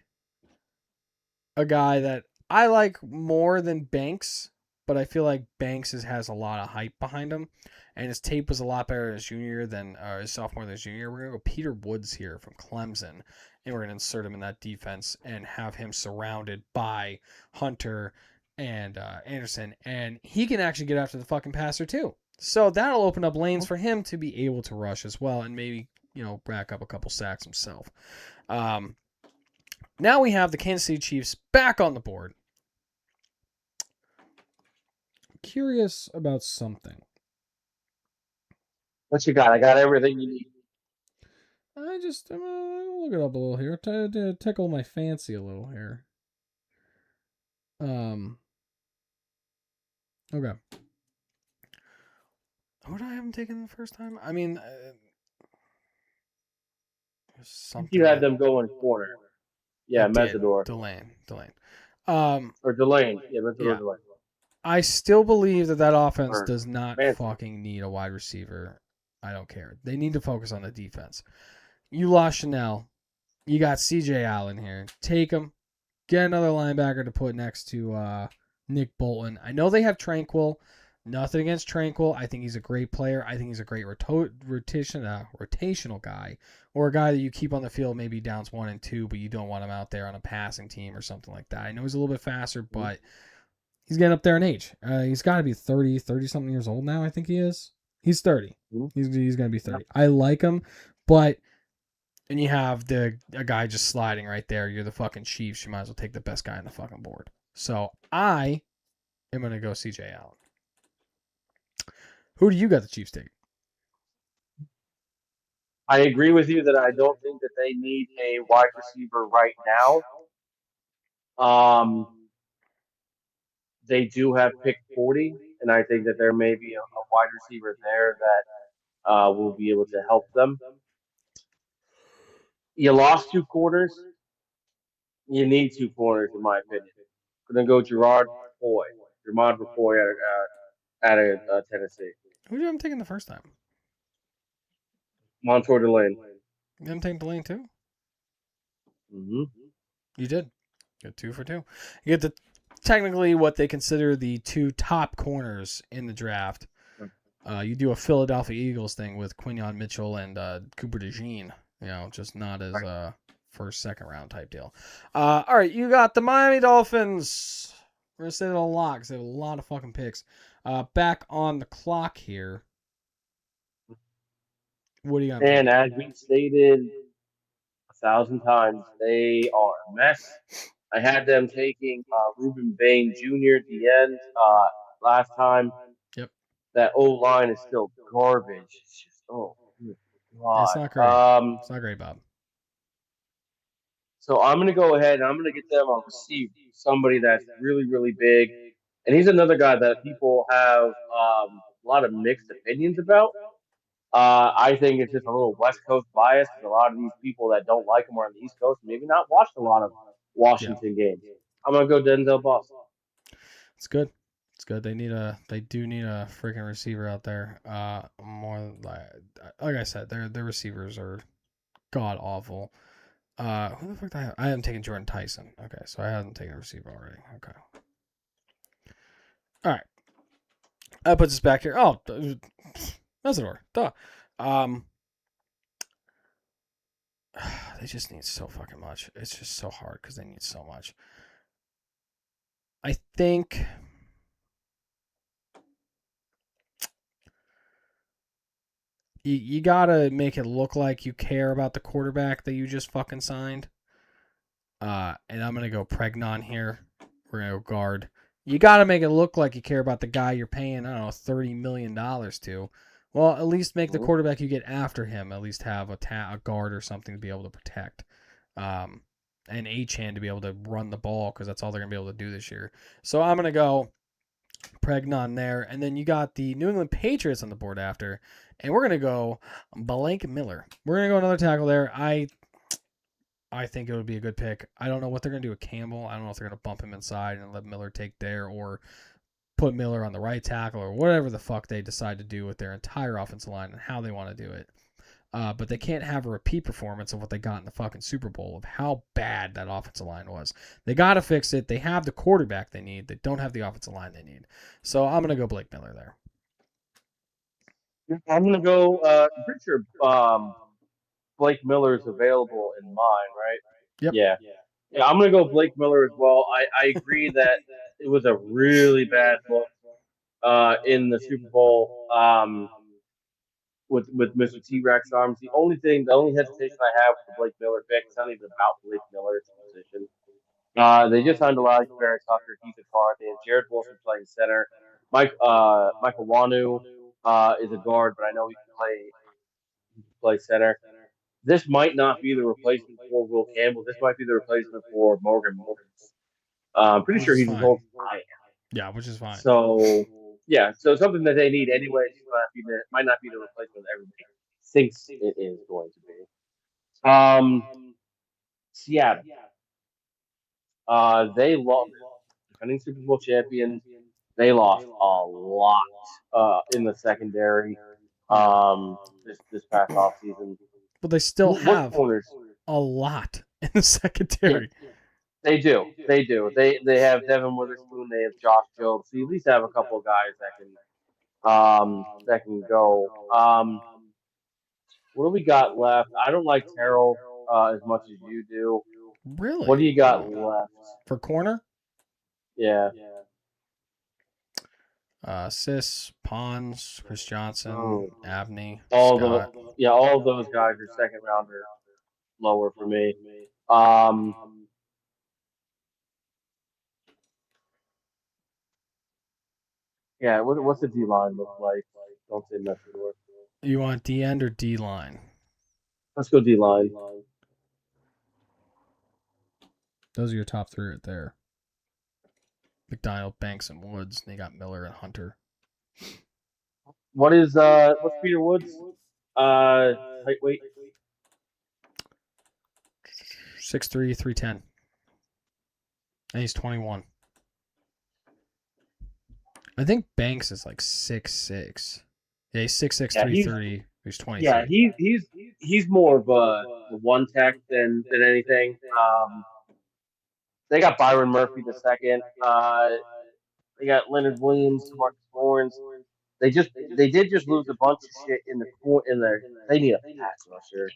a guy that I like more than Banks, but I feel like Banks has a lot of hype behind him, and his tape was a lot better as junior than his sophomore than his junior. We're gonna go Peter Woods here from Clemson, and we're gonna insert him in that defense and have him surrounded by Hunter and Anderson, and he can actually get after the fucking passer too. So that'll open up lanes for him to be able to rush as well, and maybe rack up a couple sacks himself. Um, Now we have the Kansas City Chiefs back on the board. Curious about something. What you got? I got everything you need. I'm gonna look it up a little here. Tickle my fancy a little here. Um. Okay. What I haven't taken the first time? I mean, there's I think you something had that them going corner. I Yeah, did. Mesidor Delane. Um. or Delane. Yeah, Mesidor Yeah. Delane. I still believe that offense Or does not Manson. fucking need a wide receiver. I don't care. They need to focus on the defense. You lost Chanel. You got CJ Allen here. Take him. Get another linebacker to put next to Nick Bolton. I know they have Tranquil. Nothing against Tranquil. I think he's a great player. I think he's a great rotational guy, or a guy that you keep on the field maybe downs 1 and 2, but you don't want him out there on a passing team or something like that. I know he's a little bit faster, Mhm. but he's getting up there in age. He's got to be 30 something years old now. I think he is. He's 30. Mhm. He's going to be Yeah. 30. I like him, but and you have a guy just sliding right there. You're the fucking Chiefs. You might as well take the best guy on the fucking board. So I am gonna go CJ Allen. Who do you got the Chiefs taking? I agree with you that I don't think that they need a wide receiver right now. Um, they do have pick 40, and I think that there may be a wide receiver there that will be able to help them. You lost two corners. You need two corners, in my opinion. Gonna go Gerard Foy, Gerard Foy out of Tennessee. Who did you have him taking the first time? Montour Delane. You have him taking Delane too? Mm-hmm. You did. Good 2 for 2. You get the technically what they consider the two top corners in the draft. You do a Philadelphia Eagles thing with Quinyon Mitchell and Cooper DeJean. Just not as Right. first, second round type deal. All right, you got the Miami Dolphins. We're gonna say that a lot because they have a lot of fucking picks. Back on the clock here. What do you got them And taking? as we've stated 1,000 times, they are a mess. I had them taking Ruben Bain Jr. at the end last time. Yep, That O line is still garbage. It's just good it's God. not great. It's not great, Bob. So I'm gonna go ahead and I'm gonna get them a receiver, somebody that's really really big, and he's another guy that people have a lot of mixed opinions about. I think it's just a little West Coast bias because a lot of these people that don't like him are on the East Coast, maybe not watched a lot of Yeah, Washington games. I'm gonna go Denzel Boston. it's good. It's good. They do need a freaking receiver out there. More like I said, their receivers are god awful. Who the fuck did I have? I haven't taken Jordan Tyson. Okay, so I haven't taken a receiver already. Okay. All right. That puts us back here. Oh, Mesidor. Duh. Um, they just need so fucking much. It's just so hard because they need so much. I think you gotta make it look like you care about the quarterback that you just fucking signed. And I'm gonna go Pregnon here. We're gonna go guard. You gotta make it look like you care about the guy you're paying, I don't know, $30 million to. Well, at least make the Mhm. quarterback you get after him at least have a guard or something to be able to protect. Um, and Achane to be able to run the ball because that's all they're gonna be able to do this year. So I'm gonna go Pregnon there, and then you got the New England Patriots on the board after, and we're gonna go Blake Miller. We're gonna go another tackle there. I think it would be a good pick. I don't know what they're going to do with Campbell. I don't know if they're going to bump him inside and let Miller take there or put Miller on the right tackle or whatever the fuck they decide to do with their entire offensive line and how they want to do it. But they can't have a repeat performance of what they got in the fucking Super Bowl of how bad that offensive line was. They got to fix it. They have the quarterback they need. They don't have the offensive line they need. So I'm going to go Blake Miller there. I'm gonna go. I'm pretty sure Blake Miller is available in mine, right? Yep. Yeah, yeah. I'm gonna go Blake Miller as well. I agree that it was a really bad look in the Super Bowl with Mr. T Rex arms. The only hesitation I have with the Blake Miller pick, it's not even about Blake Miller, it's a position. They just signed Elijah Barrett Tucker. He's a guard. They have Jared Wilson playing center. Michael Wanu is a guard, but I know he can play center. This might not be the replacement for Will Campbell. This might be the replacement for Morgan Morris. I'm pretty Which sure is he's as fine. old as I am. Yeah, which is fine. So yeah, so something that they need anyway. Just might not be the replacement that everybody thinks it is going to be. Seattle. They lost defending Super Bowl champions. They lost a lot in the secondary Yeah. this past off season. But they still What have corners? a lot in the Yeah, secondary. they do. They do. They have Devin Witherspoon. They have Josh Jobs. So you at least have a couple of guys that can go. What do we got left? I don't like Terrell as much as you do. What do Really? you got left? For corner? Yeah. Sis, Pons, Chris Johnson, Oh, Abney, all the Scott. yeah, all of those guys are second rounder lower for me. Um, yeah. What's the D line look like? Don't say Metrodor. You want D end or D line? Let's go D line. Those are your top three right there. McDonald, Banks, and Woods. They got Miller and Hunter. What's Peter Woods? Height weight. 6'3", 310. And he's 21. I think Banks is like 6'6". Yeah, he's 6'6", Yeah, 330. He's yeah 23. he's more of a one tech than anything. They got Byron Murphy the second. They got Leonard Williams, Marcus Lawrence. They did just lose a bunch of shit in the court in there. They need a pass rusher.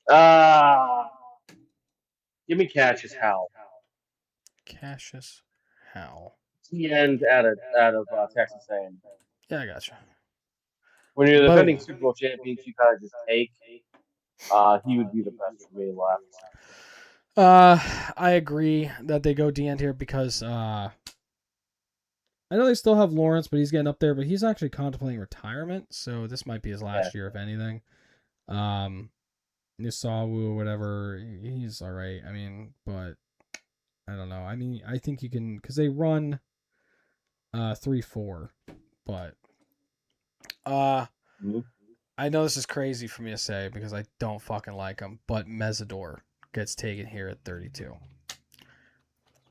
Uh give me Cassius Howell. Cassius Howell. He ends out of Texas A&M. Yeah, I gotcha. When you're defending Boom. Super Bowl champions, you kind of just take. He would be the best for me left. I agree that they go D end here because I know they still have Lawrence, but he's getting up there. But he's actually contemplating retirement, so this might be his Yeah. last year, if anything. Um, Nisawu or whatever, he's all right. I mean, but I don't know. I mean, I think you can because they run 3-4, but Mm-hmm. I know this is crazy for me to say because I don't fucking like him, but Mesidor gets taken here at 32.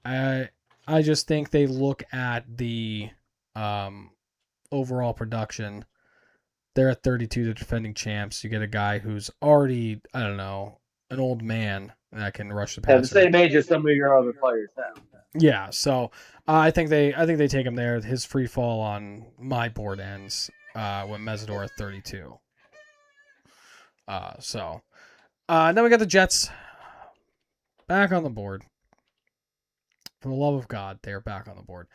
I I just think they look at the um overall production. They're at 32, the defending champs. You get a guy who's already, I don't know, an old man that can rush the Yeah, the passer. same age as some of your other players now. Yeah, so I think they take him there. His free fall on my board ends with Mesidor at 32. Then we got the Jets back on the board. For the love of God, they are back on the board.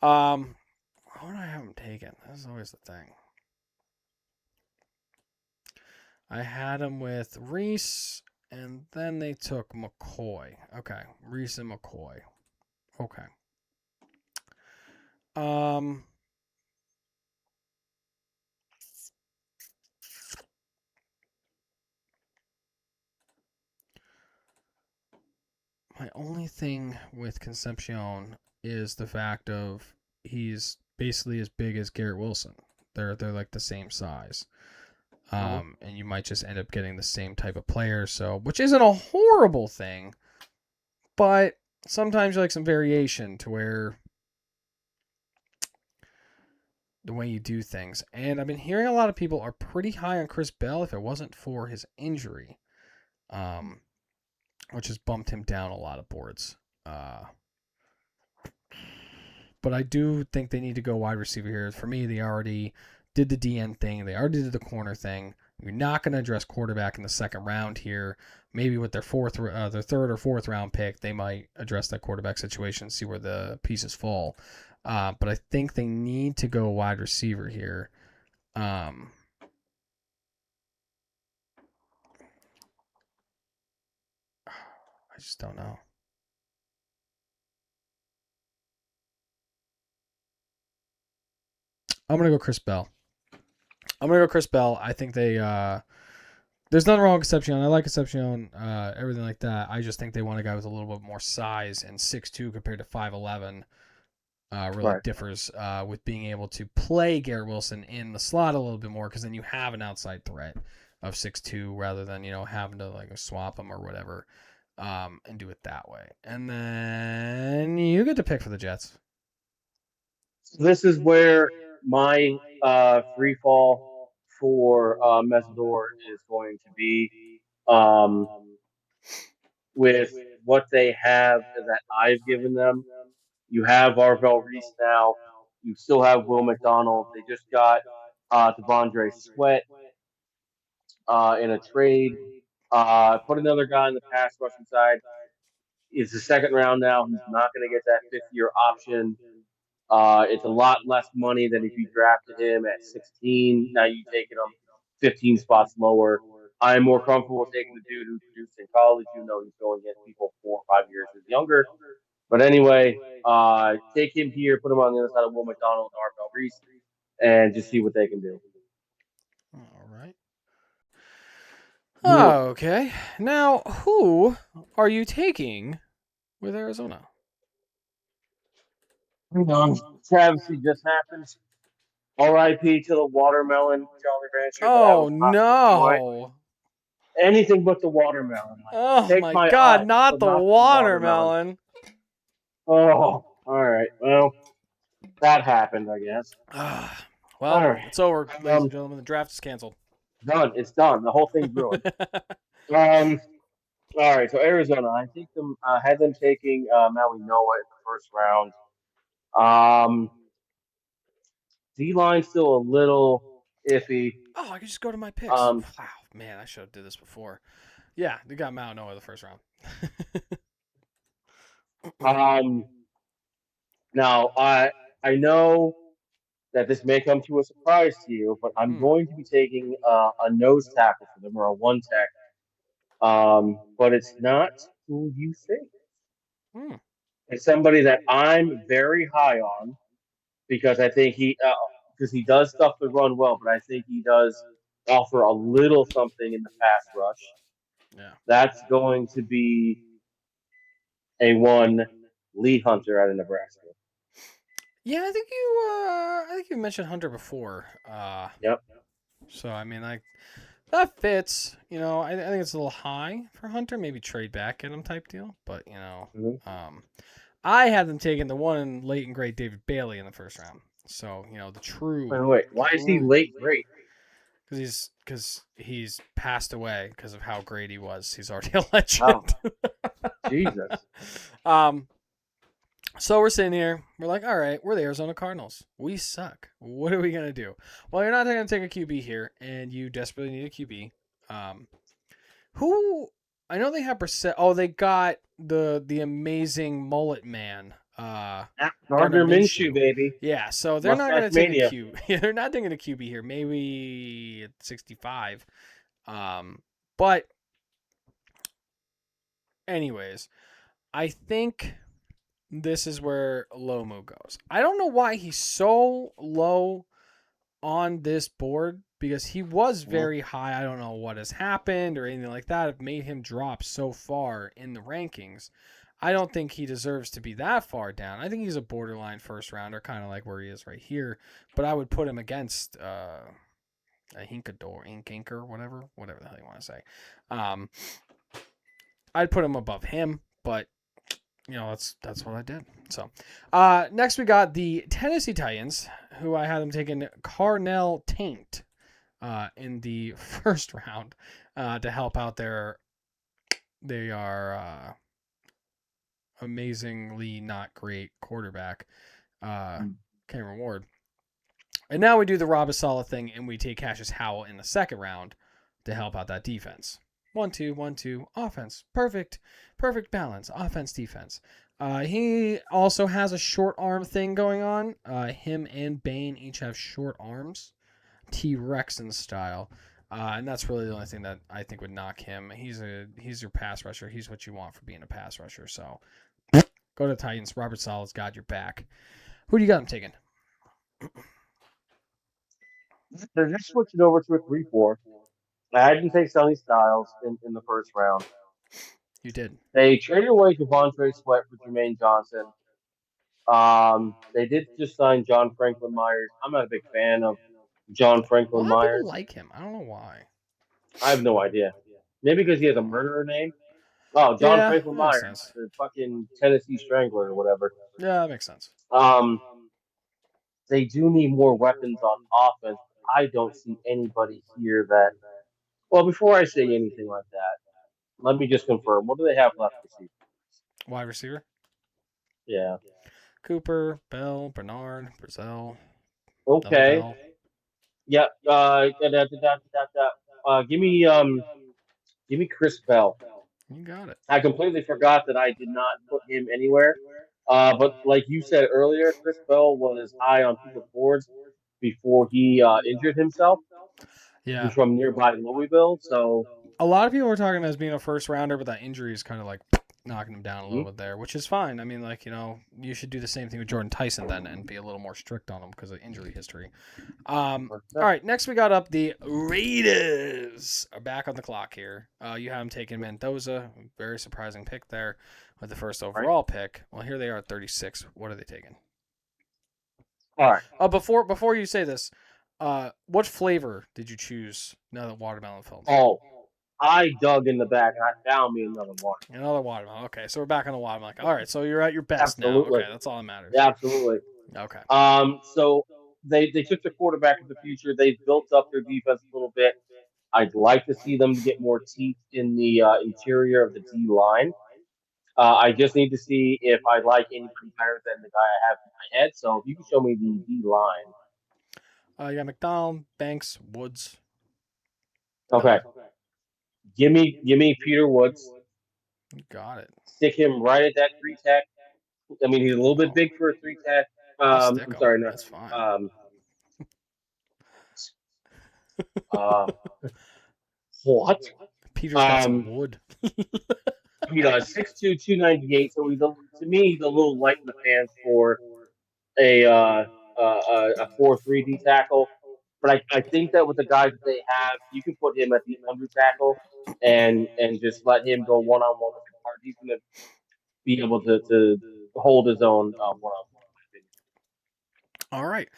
What do I have them taken? That's always the thing. I had him with Reese, and then they took McCoy. Okay, Reese and McCoy. Okay. Um, my only thing with Concepcion is the fact of he's basically as big as Garrett Wilson. They're like the same size. Mhm. And you might just end up getting the same type of player, so which isn't a horrible thing, but sometimes you like some variation to where the way you do things. And I've been hearing a lot of people are pretty high on Chris Bell if it wasn't for his injury, um, which has bumped him down a lot of boards. Uh, but I do think they need to go wide receiver here. For me, they already did the DN thing. They already did the corner thing. You're not going to address quarterback in the second round here. Maybe with their their third or fourth round pick, they might address that quarterback situation, see where the pieces fall. But I think they need to go wide receiver here. Um, I just don't know. I'm gonna go Chris Bell. I'm gonna go Chris Bell. I think they. There's nothing wrong with Concepcion. I like Concepcion, everything like that. I just think they want a guy with a little bit more size, and 6'2" compared to 5'11" really Right. differs with being able to play Garrett Wilson in the slot a little bit more, because then you have an outside threat of 6'2" rather than having to like swap him or whatever, and do it that way. And then you get to pick for the Jets. This is where my free fall for Mesidor is going to be. Um, with what they have that I've given them, you have Arvell Reese now. You still have Will McDonald. They just got Devondre Sweat in a trade. Put another guy in the pass rushing side. It's the second round now. He's not going to get that fifth year option. It's a lot less money than if you drafted him at 16. Now you taking him 15 spots lower. I'm more comfortable taking the dude who produced in college. You know he's going against people 4 or 5 years younger. But anyway, take him here, put him on the other side of Will McDonald and Arvell Reese, and just see what they can do. All right. Yeah. Okay. Now, who are you taking with Arizona? Hang on. Travesty just happened. R.I.P. to the watermelon Jolly Rancher that I Oh was about to enjoy. no! Anything but the watermelon. Like, Oh take my my God! eyes, Not but the not the watermelon. watermelon. Oh, all right. Well, that happened, I guess. Well, All right. it's over, ladies and Um, gentlemen. The draft is canceled. done. It's done. The whole thing's ruined. Um, all right. So Arizona, I think them had them taking Maui Noah in the first round. Um, D line still a little iffy. Oh, I could just go to my picks. Um, Wow, man, I should have did this before. Yeah, they got Mount Noah the first round. um, now I know that this may come to a surprise to you, but I'm Hmm. going to be taking a nose tackle for them or a one tech. But it's not who you think. Hmm. It's somebody that I'm very high on because I think because he does stuff to run well, but I think he does offer a little something in the pass rush. Yeah. That's going to be a one Lee Hunter out of Nebraska. Yeah, I think you mentioned Hunter before. Yep. So I mean, like that fits. I think it's a little high for Hunter. Maybe trade back at him type deal. But Mm-hmm. I had them taking the one late and great David Bailey in the first round. So the Wait, wait. Why is he true. late? Great. Because he's passed away because of how great he was. He's already a legend. Oh, Jesus. um, so we're sitting here. We're like, all right, we're the Arizona Cardinals. We suck. What are we gonna do? Well, you're not gonna take a QB here, and you desperately need a QB. Um, who I know they have Brissett. Oh, they got the amazing mullet man, Gardner Gardner Minshew, Minshew. baby. Yeah, so they're not Mustache gonna take a Mania. Q. Yeah, they're not taking a QB here. Maybe at 65. But anyways, I think this is where Lomu goes. I don't know why he's so low on this board because he was Mhm. very high. I don't know what has happened or anything like that. It made him drop so far in the rankings. I don't think he deserves to be that far down. I think he's a borderline first rounder, kind of like where he is right here. But I would put him against a Hinkador, Inker, whatever the hell you want to say. Um, I'd put him above him, but that's what I did. So, next we got the Tennessee Titans, who I had them taking Carnell Taint in the first round to help out their they are amazingly not great quarterback, uh, Cameron Ward. And now we do the Rob Asala thing, and we take Cassius Howell in the second round to help out that defense. 1-2, 1-2, offense. Perfect balance. Offense, defense. He also has a short arm thing going on. Him and Bane each have short arms, T-Rex in style. And that's really the only thing that I think would knock him. He's your pass rusher. He's what you want for being a pass rusher. So go to the Titans. Robert Sala's got your back. Who do you got him taking? They're just switching over to a 3-4. I didn't take Sonny Styles in the first round. You did. They traded away Devontae Sweat for Jermaine Johnson. They did just sign John Franklin Myers. I'm not a big fan of John A Franklin lot of people Myers. like him. I don't know why. I have no idea. Maybe because he has a murderer name. Oh, John Yeah, Franklin that makes Myers, sense. the fucking Tennessee Strangler or whatever. Yeah, that makes sense. Um, they do need more weapons on offense. I don't see anybody here that. Well, before I say anything like that, let me just confirm. What do they have left to see? Wide receiver. Yeah. Cooper, Bell, Bernard, Brazil, another Okay. Bell. Yeah. Give me Chris Bell. You got it. I completely forgot that I did not put him anywhere. But like you said earlier, Chris Bell was high on people's boards before he injured himself. Yeah. He's from nearby Louisville, so A lot of people were talking about as being a first rounder, but that injury is kind of like knocking him down a little mhm, bit there, which is fine. I mean, like, you should do the same thing with Jordan Tyson then and be a little more strict on him because of injury history. All 100%. right, next we got up the Raiders are back on the clock here. You have them taking Mendoza, very surprising pick there with the first All right. overall pick. Well, here they are at 36. What are they taking? All right. Before you say this, what flavor did you choose? Now that watermelon fell to you. Oh, I dug in the back and I found me another one. Another watermelon. Okay, so we're back on the watermelon. All right, so you're at your best now. Absolutely. Okay, that's all that matters. Yeah, absolutely. Okay. So they took the quarterback of the future. They built up their defense a little bit. I'd like to see them get more teeth in the interior of the D line. I just need to see if I like anybody better than the guy I have in my head. So if you can show me the D line. You got McDonald, Banks, Woods, Okay. Bell. Give me Peter Woods. You got it. Stick him right at that 3 tech. I mean, he's a little bit Oh, big for a 3 tech. you stick I'm them. sorry, not That's fine. um uh what? Peter's got some Um, wood. 6'2", 298. So to me he's a little light in the pants for a 4-3 D tackle. But I think that with the guys that they have, you can put him at the under tackle and just let him go one on one with the guard. He's going to be able to hold his own one on one. All right.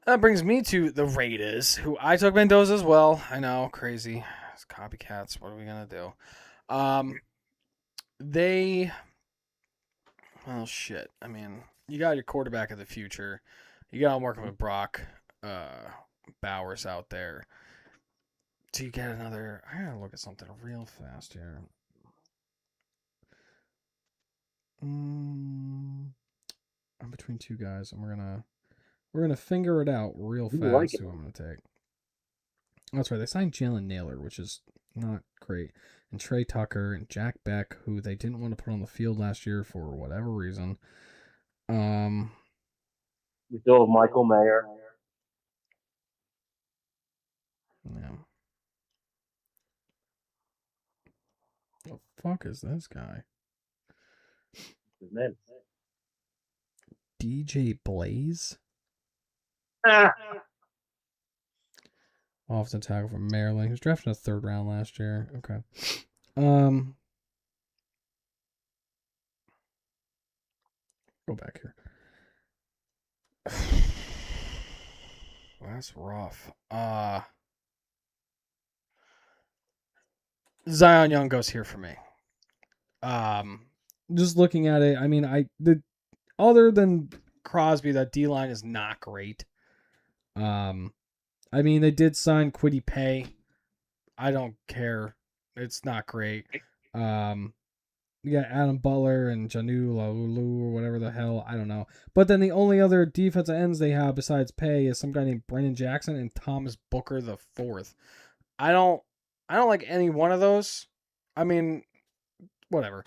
That brings me to the Raiders, who I took Mendoza as well. I know, crazy. It's copycats. What are we gonna do? Um, they. Well, shit. I mean, you got your quarterback of the future. You got him working with Brock Bowers out there. Do you get another? I gotta look at something real fast here. I'm between two guys, and we're gonna finger it out real You like fast. it. Who I'm gonna take? That's right. They signed Jalen Naylor, which is not great, and Trey Tucker and Jack Beck, who they didn't want to put on the field last year for whatever reason. Um, We still have Michael Mayer. yeah. The fuck is this guy? His name. DJ Blaze, Ah, offensive tackle from Maryland. He was drafted in the third round last year. Okay. Um, go back here. That's rough. Zion Young goes here for me. Um, just looking at it, I mean, the other than Crosby, that D line is not great. Um, I mean, they did sign Quiddy Pay. I don't care. It's not great. Um, you got Adam Butler and Janu Laulu or whatever the hell. I don't know. But then the only other defensive ends they have besides Pay is some guy named Brendan Jackson and Thomas Booker the fourth. I don't I don't like any one of those. I mean, whatever.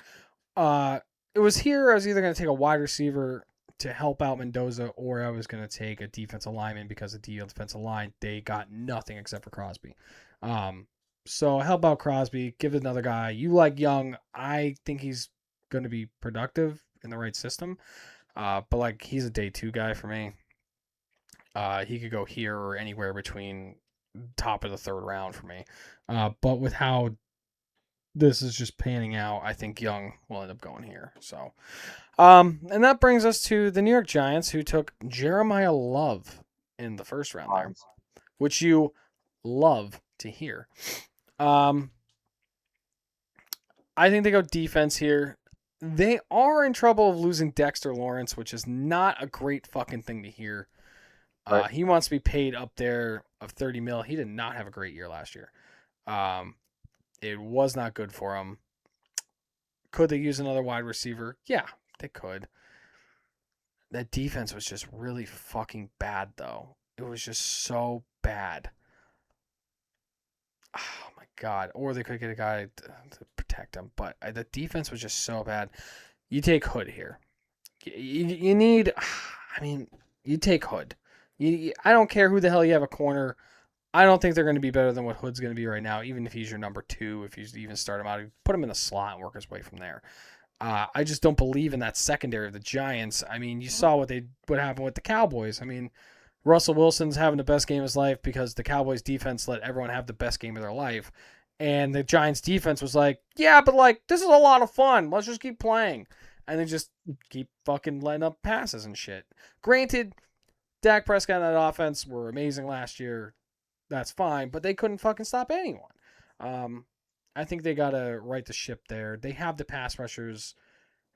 Uh it was here I was either gonna take a wide receiver to help out Mendoza or I was gonna take a defensive lineman because the defensive line, they got nothing except for Crosby. Um so help out Crosby, give it another guy. You like Young. I think he's gonna be productive in the right system. But like he's a day two guy for me. He could go here or anywhere between top of the third round for me. But with how this is just panning out, I think Young will end up going here. So, and that brings us to the New York Giants, who took Jeremiah Love in the first round there, Hans. which you love to hear. Um, I think they go defense here. They are in trouble of losing Dexter Lawrence, which is not a great fucking thing to hear. Right. He wants to be paid up there of 30 mil. He did not have a great year last year. Um, it was not good for him. Could they use another wide receiver? Yeah, they could. That defense was just really fucking bad, though. It was just so bad. Oh my god! Or they could get a guy to protect him, but the defense was just so bad. You take Hood here. You need. I mean, you take Hood. I don't care who the hell you have a corner. I don't think they're going to be better than what Hood's going to be right now, even if he's your number two. If you even start him out, put him in the slot and work his way from there. I just don't believe in that secondary of the Giants. I mean, you saw what happened with the Cowboys. I mean, Russell Wilson's having the best game of his life because the Cowboys defense let everyone have the best game of their life. And the Giants defense was like, yeah, but like, this is a lot of fun. Let's just keep playing. And they just keep fucking letting up passes and shit. Granted, Dak Prescott and that offense were amazing last year. That's fine, but they couldn't fucking stop anyone. Um, I think they gotta right the ship there. They have the pass rushers,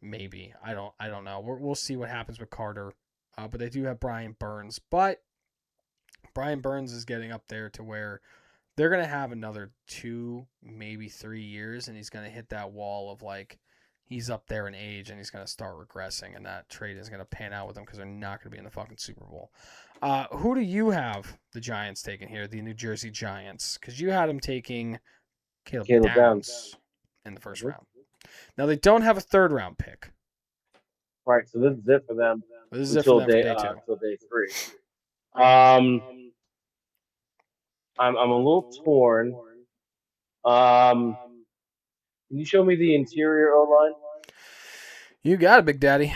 maybe. I don't know. We'll see what happens with Carter. But they do have Brian Burns. But Brian Burns is getting up there to where they're gonna have another 2, maybe 3 years, and he's gonna hit that wall of like he's up there in age and he's gonna start regressing, and that trade is gonna pan out with him because they're not gonna be in the fucking Super Bowl. Who do you have the Giants taking here? The New Jersey Giants, because you had them taking Caleb Caleb Downs. Downs in the first Mhm. round. Now they don't have a third round pick. Right. So this is it for them This is it for them for day two. until day three. Um, I'm a little torn. Um, can you show me the interior O line? You got it, Big Daddy.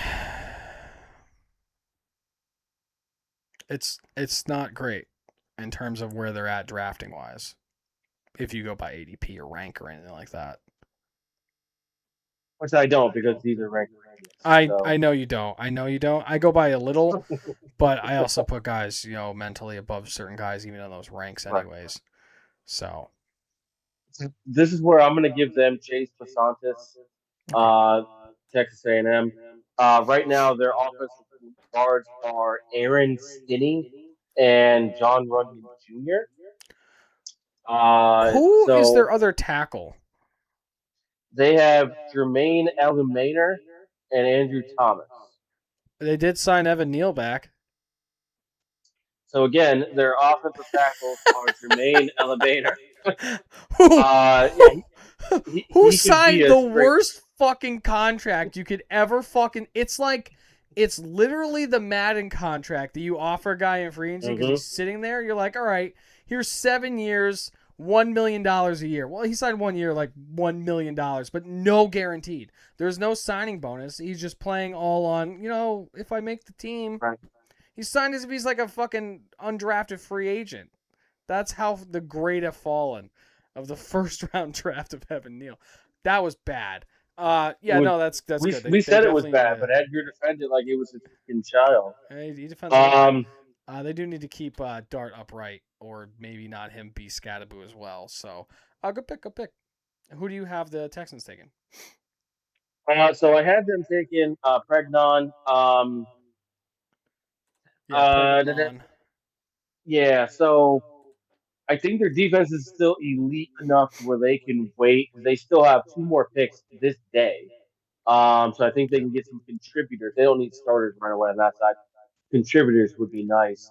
It's not great in terms of where they're at drafting wise. If you go by ADP or rank or anything like that. Which I don't because these are ranked erroneous. I So know you don't. I know you don't. I go by a little, but I also put guys, mentally above certain guys even in those ranks right. anyways. So, This is where I'm going to give them Chase Pasantis, okay. uh, Texas A&M. Right now, their offensive guards are Aaron Stinney and John Runyon Jr. Who is So their other tackle? they have Jermaine Elumaner and Andrew Thomas. They did sign Evan Neal back. So again, their offensive tackles are Jermaine Elumaner. who, Yeah, who, who he could be signed a the straight. worst fucking contract you could ever fucking. It's like, it's literally the Madden contract that you offer a guy in free agency because he's Mm-hmm. sitting there. You're like, all right, here's 7 years, $1 million a year. Well, he signed 1 year, like $1 million, but no guaranteed. There's no signing bonus. He's just playing all on, if I make the team. Right. He's signed as if he's like a fucking undrafted free agent. That's how the grade have fallen of the first round draft of Evan Neal. That was bad. It Yeah, was. no, that's good. They We they said it was definitely need bad, to. but Edgar defended like it was his fucking child. He defends everything. Um. They do need to keep Dart upright, or maybe not him be Scattaboo as well. So, good pick, good pick. Who do you have the Texans taking? So I had them taking Pregnon. Yeah, That- Pregnon. yeah. So I think their defense is still elite enough to where they can wait because they still have two more picks this day. So I think they can get some contributors. They don't need starters right away on that side. Contributors would be nice.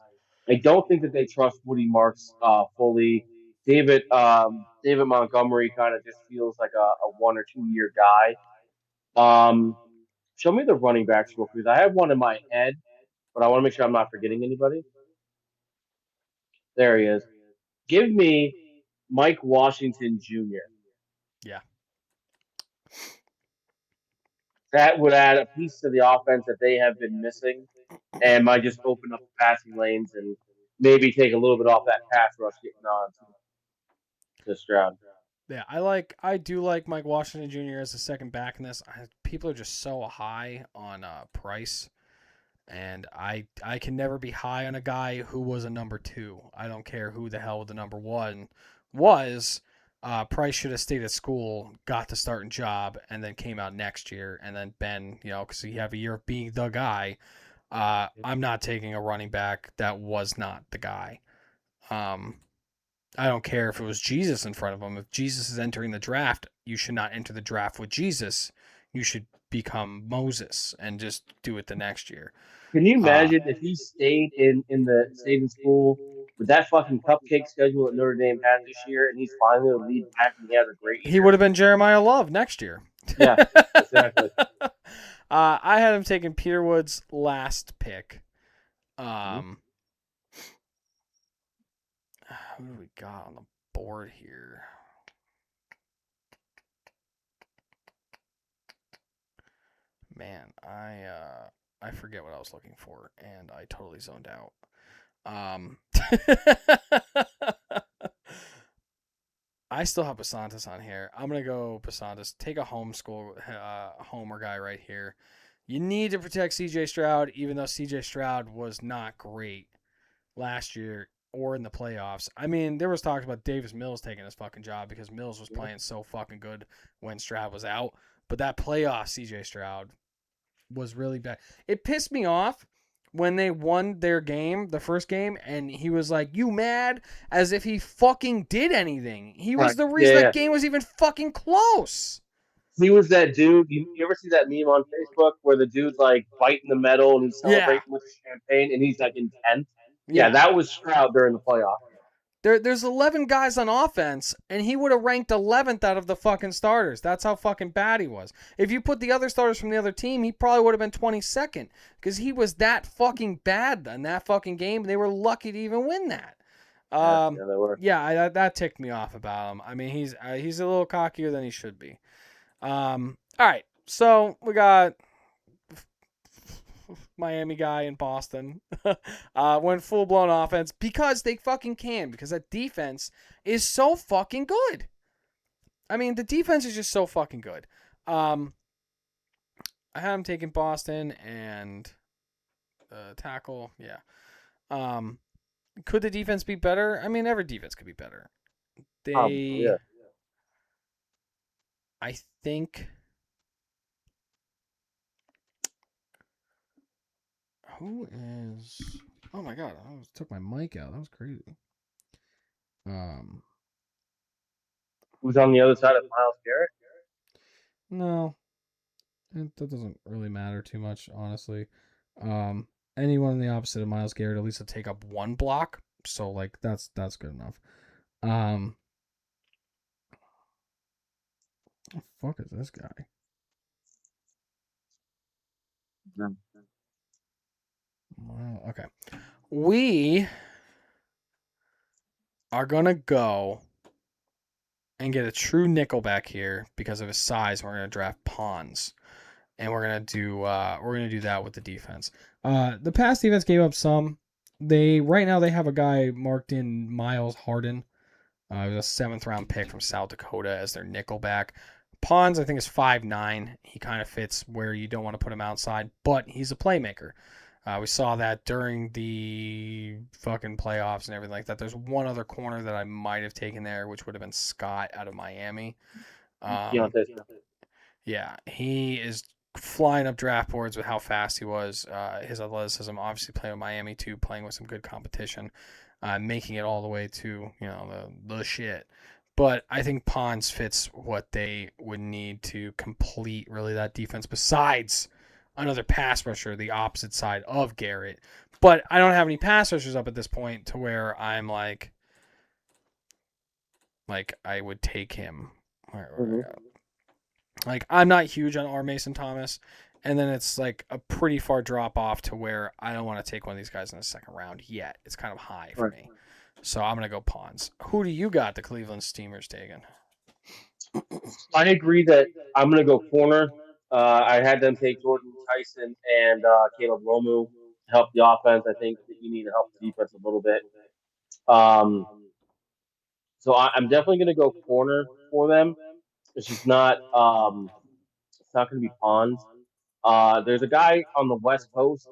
I don't think that they trust Woody Marks fully. David Montgomery kind of just feels like a 1 or 2 year guy. Um, Show me the running backs real quick. I have one in my head, but I want to make sure I'm not forgetting anybody. There he is. Give me Mike Washington Jr. Yeah. That would add a piece to the offense that they have been missing and might just open up the passing lanes and maybe take a little bit off that pass rush getting on to Stroud. Yeah, I do like Mike Washington Jr. as a second back in this. People are just so high on Price, and I can never be high on a guy who was a number two. I don't care who the hell the number one was. Price should have stayed at school, got the starting job, and then came out next year. And then Ben, because you have a year of being the guy. I'm not taking a running back that was not the guy. Um, I don't care if it was Jesus in front of him. If Jesus is entering the draft, you should not enter the draft with Jesus. You should become Moses and just do it the next year. Can you Uh, imagine if he stayed in school with that fucking cupcake schedule that Notre Dame had this year, and he's finally the lead back and he has a great he would year? have been Jeremiah Love next year. Yeah, exactly. I had him taking Peter Wood's last pick. Mm-hmm. Um, who do we got on the board here? Man, I forget what I was looking for, and I totally zoned out. Um, I still have Pasantis on here. I'm gonna go Pasantis. Take a homer guy right here. You need to protect C.J. Stroud, even though C.J. Stroud was not great last year or in the playoffs. I mean, there was talk about Davis Mills taking his fucking job because Mills was playing so fucking good when Stroud was out. But that playoff C.J. Stroud was really bad. It pissed me off when they won their game, the first game, and he was like, "You mad?" As if he fucking did anything. He was Right. the Yeah, reason that yeah. game was even fucking close. He was that dude. You ever see that meme on Facebook where the dude's like biting the metal and he's Yeah. celebrating with champagne and he's like intense? Yeah, Yeah. that was Stroud during the playoff. There's 11 guys on offense, and he would have ranked 11th out of the fucking starters. That's how fucking bad he was. If you put the other starters from the other team, he probably would have been 22nd because he was that fucking bad in that fucking game. They were lucky to even win that. Yeah, Um, yeah, they were. yeah, that ticked me off about him. I mean, he's a little cockier than he should be. All right, so we got Miami guy in Boston went full blown offense because they fucking can, because that defense is so fucking good. I mean, the defense is just so fucking good. Um, I had him taking Boston and tackle. Yeah. Um, could the defense be better? I mean, every defense could be better. Probably, yeah. I think. Who is? Oh my god! I took my mic out. That was crazy. Um, Who's on the other side of Miles Garrett? No, that doesn't really matter too much, honestly. Um, Anyone on the opposite of Miles Garrett at least to take up one block. So like that's good enough. Um, what the fuck is this guy? No. Wow. Okay, we are gonna go and get a true nickel back here because of his size. We're gonna draft Pawns, and we're gonna do that with the defense. The pass defense gave up some. They right now they have a guy marked in Miles Harden. He was a seventh round pick from South Dakota as their nickel back. Pons, I think, is 5'9". He kind of fits where you don't want to put him outside, but he's a playmaker. We saw that during the fucking playoffs and everything like that. There's one other corner that I might have taken there, which would have been Scott out of Miami. Um, Keontae Smith. yeah, he is flying up draft boards with how fast he was. His athleticism, obviously playing with Miami too, playing with some good competition, making it all the way to the shit. But I think Pons fits what they would need to complete really that defense. Besides another pass rusher, the opposite side of Garrett. But I don't have any pass rushers up at this point to where I'm like I would take him. Where Mm-hmm. I got like I'm not huge on R. Mason Thomas, and then it's like a pretty far drop off to where I don't want to take one of these guys in the second round yet. It's kind of high for Right. me, so I'm gonna go Pawns. Who do you got? The Cleveland Steamers taking? I agree that I'm going to go corner. I had them take Jordan Tyson and Caleb Lomu to help the offense. I think that you need to help the defense a little bit. Um, so I'm definitely going to go corner for them. It's just not. It's not going to be Pons. There's a guy on the West Coast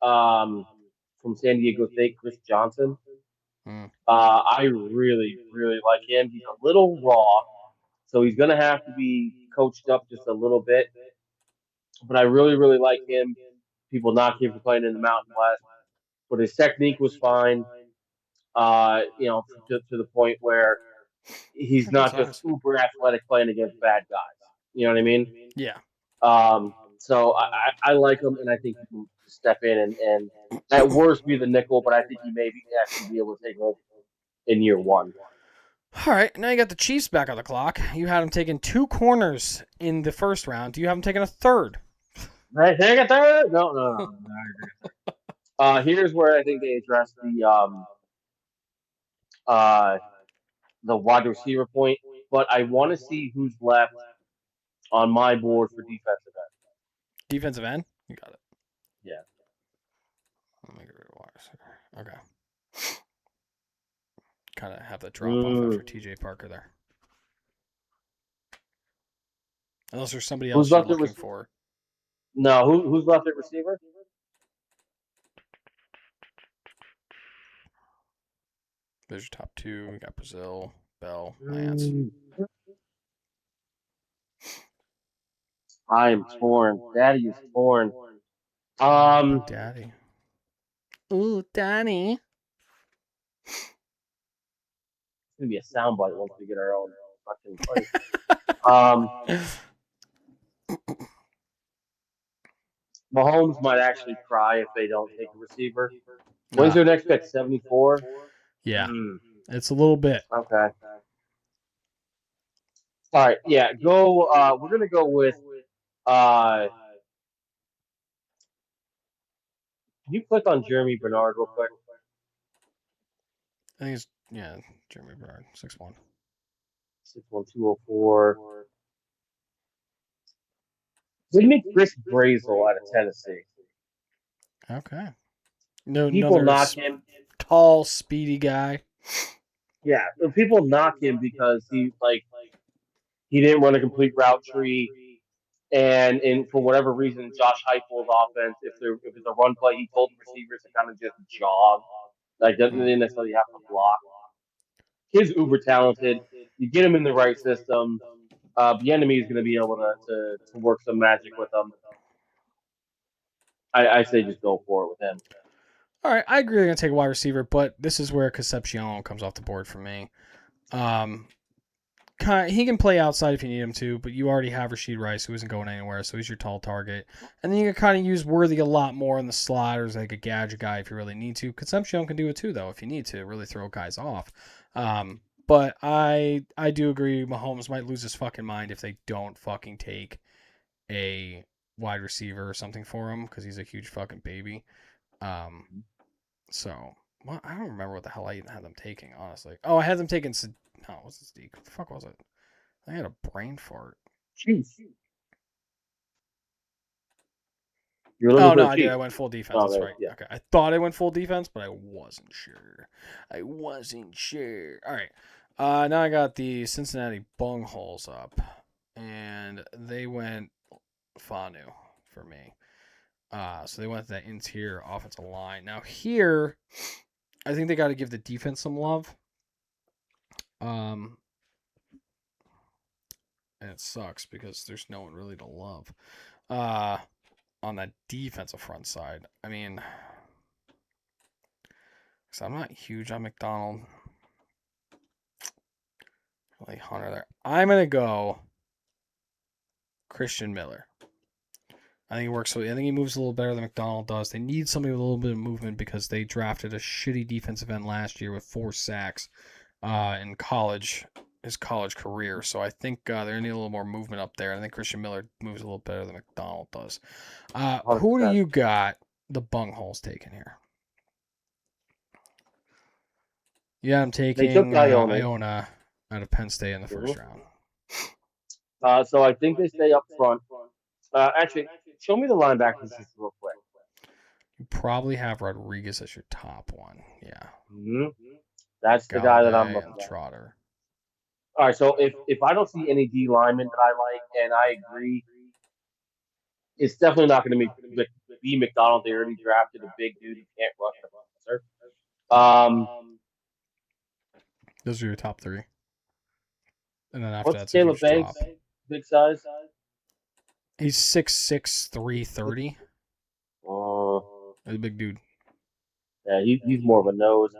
um, from San Diego State, Chris Johnson. Hmm. I really, really like him. He's a little raw, so he's going to have to be coached up just a little bit. But I really, really like him. People knock him for playing in the Mountain West, but his technique was fine. To the point where he's Good not just size. uber athletic playing against bad guys. You know what I mean? Yeah. So I like him, and I think he can step in and at worst be the nickel, but I think he may be actually be able to take over in year one. All right, now you got the Chiefs back on the clock. You had them taking two corners in the first round. Do you have them taking a third? Right, take a third? No. Here's where I think they address uh, the wide receiver point, but I want to see who's left on my board for defensive end. Defensive end. You got it. Yeah. Let me get rid of wide receiver. Okay. Kind of have that drop off Mm. after T.J. Parker there. Unless there's somebody Who's else you're left at looking receiver? for. No, who's left at receiver? There's your top two. We got Brazil, Bell, Lance. Mm. I am torn. Daddy is torn. Big Um, Daddy. Ooh, Danny. it's gonna be a soundbite once we get our own fucking place. Um, Mahomes might actually cry if they don't take a receiver. When's Ah, their next pick? 74. yeah. Mm, It's a little bit. okay. All right. Yeah. Go. We're gonna go with. Uh, can you click on Jeremy Bernard real quick? I think it's, yeah, Jeremy Bernard, 6'1". 61204. Give me Chris Brazel out of Tennessee. Okay. No, People another knock him. tall, speedy guy. Yeah, people knock him because he didn't run a complete route tree, and for whatever reason, Josh Heupel's offense, if it's a run play, he told the receivers to kind of just jog, like doesn't Hmm. necessarily have to block. Kid's uber talented. You get him in the right system. The enemy is going to be able to work some magic with him. I say just go for it with him. All right, I agree. They're gonna take a wide receiver, but this is where Concepcion comes off the board for me. Um, he can play outside if you need him to, but you already have Rashid Rice, who isn't going anywhere, so he's your tall target. And then you can kind of use Worthy a lot more in the slot or as like a gadget guy if you really need to. Consumption can do it too, though, if you need to really throw guys off. But I do agree Mahomes might lose his fucking mind if they don't fucking take a wide receiver or something for him because he's a huge fucking baby. Um, so well, I don't remember what the hell I even had them taking, honestly. Oh, I had them taking. No, what's this? What the fuck was it? I had a brain fart. Chiefs. You're looking Oh for no, the I did. I Chiefs. went full defense. Oh, That's man, right. yeah. Okay, I thought I went full defense, but I wasn't sure. I wasn't sure. All right. Now I got the Cincinnati Bungholes up, and they went Fanu for me. So they went to that interior offensive line. Now here, I think they got to give the defense some love. Um, and it sucks because there's no one really to love. Uh, on that defensive front side, I mean, because I'm not huge on McDonald. Really Hunter there. I'm gonna go Christian Miller. I think he works. I think he moves a little better than McDonald does. They need somebody with a little bit of movement because they drafted a shitty defensive end last year with 4 sacks in college, his college career. So I think they need a little more movement up there. I think Christian Miller moves a little better than McDonald does. Who do 100%. you got the bungholes taking here? Yeah, I'm They took taking Ione. Iona out of Penn State in the Hmm. first round. So I think they stay up front. Actually, show me the linebackers just real quick. You probably have Rodriguez as your top one. Yeah. Hmm. That's the guy that I'm Galladay looking and at. Trotter. All right, so if I don't see any D linemen that I like, and I agree, it's definitely not going to be McDonald. They already drafted a big dude who can't rush the passer. Um, Those are your top three. And then after what's that's a Caleb huge drop. Banks? Big size. He's 6'6", 330. Uh, He's a big dude. yeah, he's more of a nose.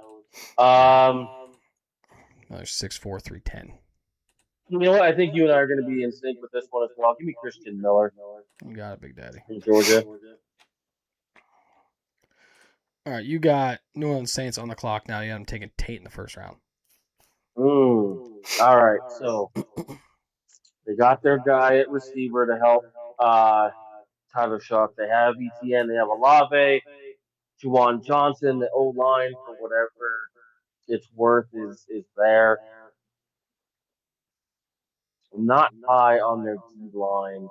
Yeah. Um, There's 6'4", 310. you know what? I think you and I are going to be in sync with this one as well. Give me Christian Miller You got it, Big Daddy. from Georgia. All right, you got New Orleans Saints on the clock now. You got him taking Tate in the first round. All right, so they got their guy at receiver to help uh, Tyler Shuck. They have ETN. They have Olave. Juwan Johnson, the O line for whatever its worth is there. I'm not high on their D line,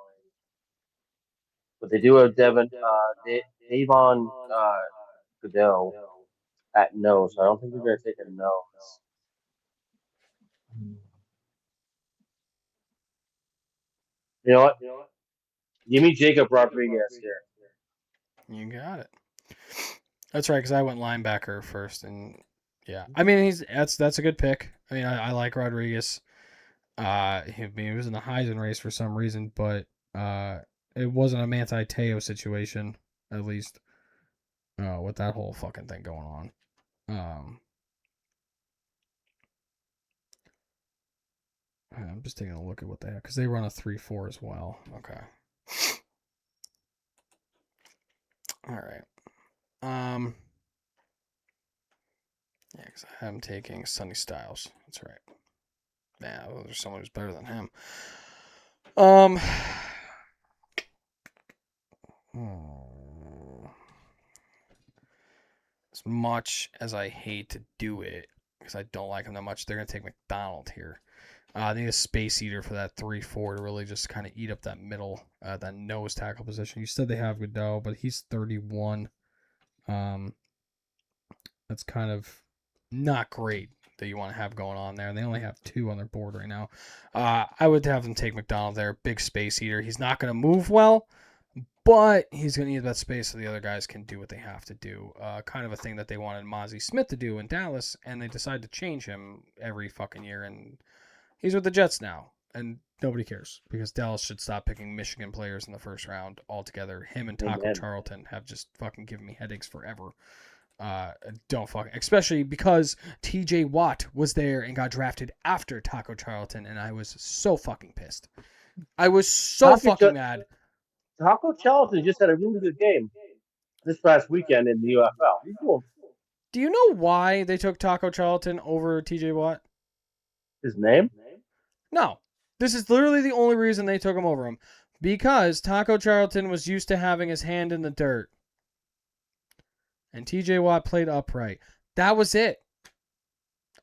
but they do have Davon Goodell at no, so I don't think they're going to take a nose. You know what? Give me Jacob Rodriguez here. You got it. That's right, because I went linebacker first, and yeah, I mean that's a good pick. I mean I like Rodriguez. He was in the Heisman race for some reason, but it wasn't a Manti Te'o situation, at least. With that whole fucking thing going on. Um, I'm just taking a look at what they have because they run a 3-4 as well. Okay. All right. Yeah, because I am taking Sonny Styles. That's right. Yeah, there's someone who's better than him. Um. As much as I hate to do it, because I don't like him that much, they're gonna take McDonald here. I need a space eater for that 3-4 to really just kind of eat up that middle, that nose tackle position. You said they have Goodell, but he's 31. Um, that's kind of not great that you want to have going on there. And they only have 2 on their board right now. I would have them take McDonald there, big space eater. He's not going to move well, but he's going to need that space so the other guys can do what they have to do. Kind of a thing that they wanted Mozzie Smith to do in Dallas, and they decided to change him every fucking year. And he's with the Jets now, and nobody cares because Dallas should stop picking Michigan players in the first round altogether. Him and Taco Amen. Charlton have just fucking given me headaches forever. Uh, don't fuck, especially because T.J. Watt was there and got drafted after Taco Charlton, and I was so fucking pissed. I was so Taco, fucking mad. Taco Charlton just had a really good game this past weekend in the UFL. He's doing Do you know why they took Taco Charlton over T.J. Watt? his name. No, this is literally the only reason they took him over him, because Taco Charlton was used to having his hand in the dirt, and T.J. Watt played upright. That was it.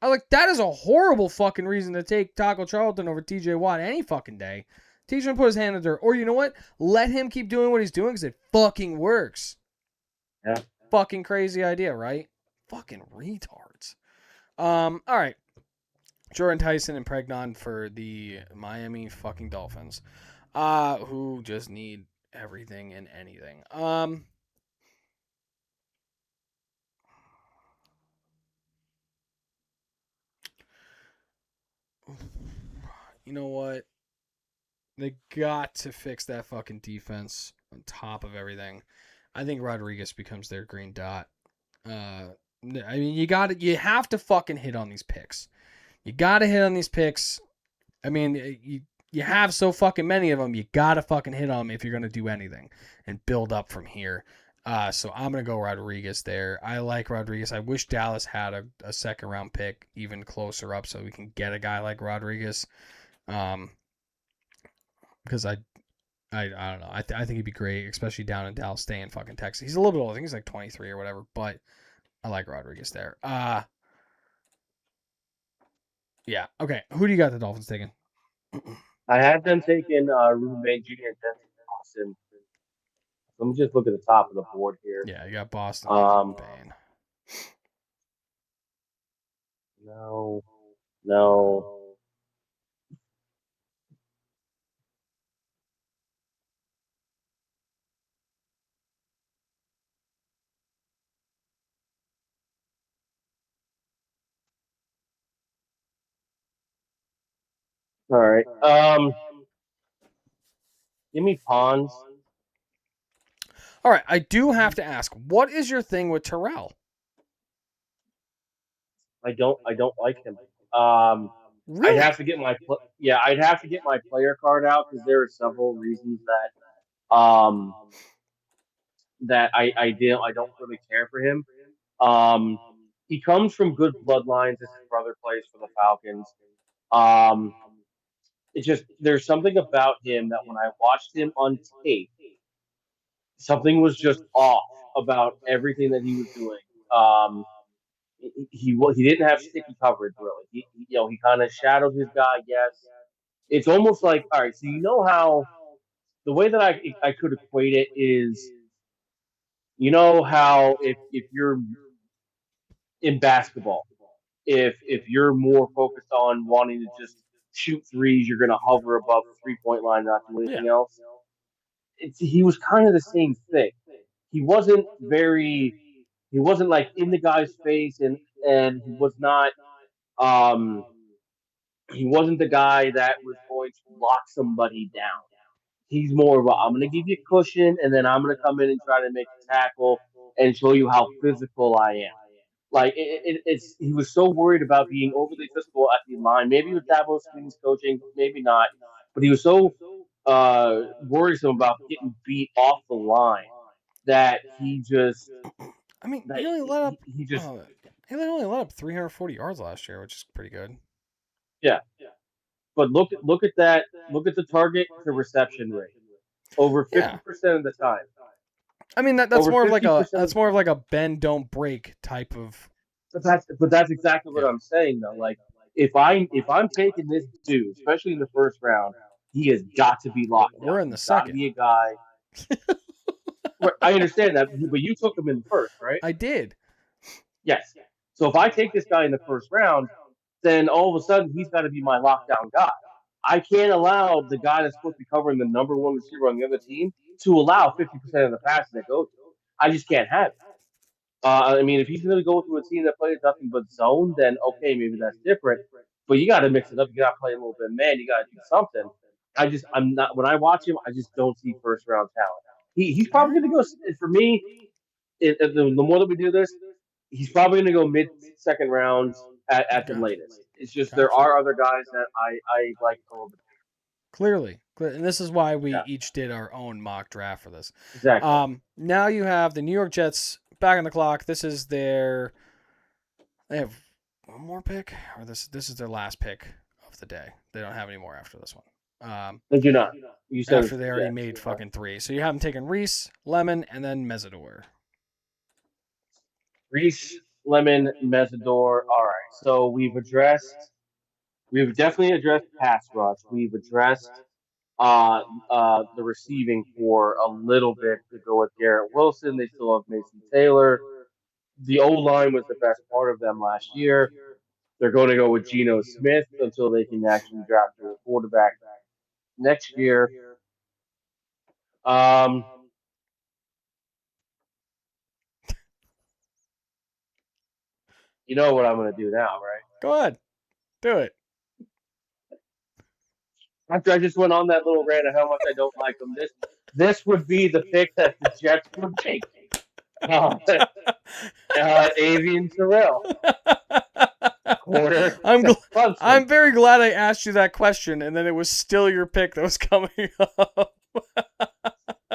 I was like, that is a horrible fucking reason to take Taco Charlton over TJ Watt any fucking day. Teach him to put his hand in the dirt. Or you know what? Let him keep doing what he's doing because it fucking works. Yeah. Fucking crazy idea, right? Fucking retards. All right. Jordan Tyson and Pregnon for the Miami fucking Dolphins. Who just need everything and anything. You know what? They got to fix that fucking defense on top of everything. I think Rodriguez becomes their green dot. I mean, you have to fucking hit on these picks. You got to hit on these picks. I mean, you have so fucking many of them. You got to fucking hit on them if you're going to do anything and build up from here. So I'm going to go Rodriguez there. I like Rodriguez. I wish Dallas had a second round pick even closer up so we can get a guy like Rodriguez. Because I don't know. I think he'd be great, especially down in Dallas, staying fucking Texas. He's a little bit old. I think he's like 23 or whatever, but I like Rodriguez there. Yeah. Okay. Who do you got the Dolphins taking? I had them taking Ruben Bain Jr. and Denzel Boston. Let me just look at the top of the board here. Yeah, you got Boston and Um, Bain. no, no. All right. Give me Pons. All right. I do have to ask, what is your thing with Terrell? I don't like him. Um, I'd Really? have to get yeah, I'd have to get my player card out because there are several reasons that I don't really care for him. Um, he comes from good bloodlines as his brother plays for the Falcons. Um, it's just there's something about him that when I watched him on tape, something was just off about everything that he was doing. Um, he didn't have sticky coverage really. He kind of shadowed his guy. Yes, it's almost like all right. So you know how the way that I could equate it is you know how if you're in basketball, if you're more focused on wanting to just shoot threes, you're going to hover above the 3 point line, not do Yeah. anything else. He was kind of the same thing. He wasn't very. He wasn't like in the guy's face, and um he wasn't the guy that was going to lock somebody down. He's more of a I'm going to give you cushion, and then I'm going to come in and try to make a tackle and show you how physical I am. Like it's he was so worried about being overly physical at the line. Maybe with Dabo Swinney's coaching, maybe not. But he was so worrisome about getting beat off the line that I mean, that he just he only let up 340 yards last year, which is pretty good. yeah. But look at that. Look at the target to reception rate over Yeah. 50% of the time. I mean that's Over more of like 50% of a bend don't break type of. But that's exactly what Yeah. I'm saying though. Like if I'm taking this dude, especially in the first round, he has got to be locked down. We're in the He's got to second. be a guy. I understand that, but you took him in the first, right? I did. Yes. So if I take this guy in the first round, then all of a sudden he's got to be my lockdown guy. I can't allow the guy that's supposed to be covering the number one receiver on the other team to allow 50% of the passes that go to him. I just can't have it. I mean, if he's going to go to a team that plays nothing but zone, then okay, maybe that's different. But you got to mix it up. You got to play a little bit man. You got to do something. I'm not. When I watch him, I just don't see first round talent. He's All probably right. going to go for me. The more that we do this, he's probably going to go mid second round at the Okay. latest. It's just there Gotcha. are other guys that I like a little bit. Clearly. And this is why we Yeah, each did our own mock draft for this. exactly. Now you have the New York Jets back on the clock. This is their. They have one more pick, or this is their last pick of the day. They don't have any more after this one. They do not. You said After it's they the already Jets. made Okay. fucking three. So you have them taking Reese, Lemon, and then Mesidor. Reese, Lemon, Mesidor. All right. So we've definitely addressed pass rush. We've addressed the receiving for a little bit to go with Garrett Wilson. They still have Mason Taylor. The O line was the best part of them last year. They're going to go with Geno Smith until they can actually draft a quarterback next year. Um, you know what I'm going to do now, right? Go ahead. Do it. After I just went on that little rant of how much I don't like them, this would be the pick that the Jets would take. Avian Terrell, corner, I'm Clemson. I'm very glad I asked you that question, and then it was still your pick that was coming up.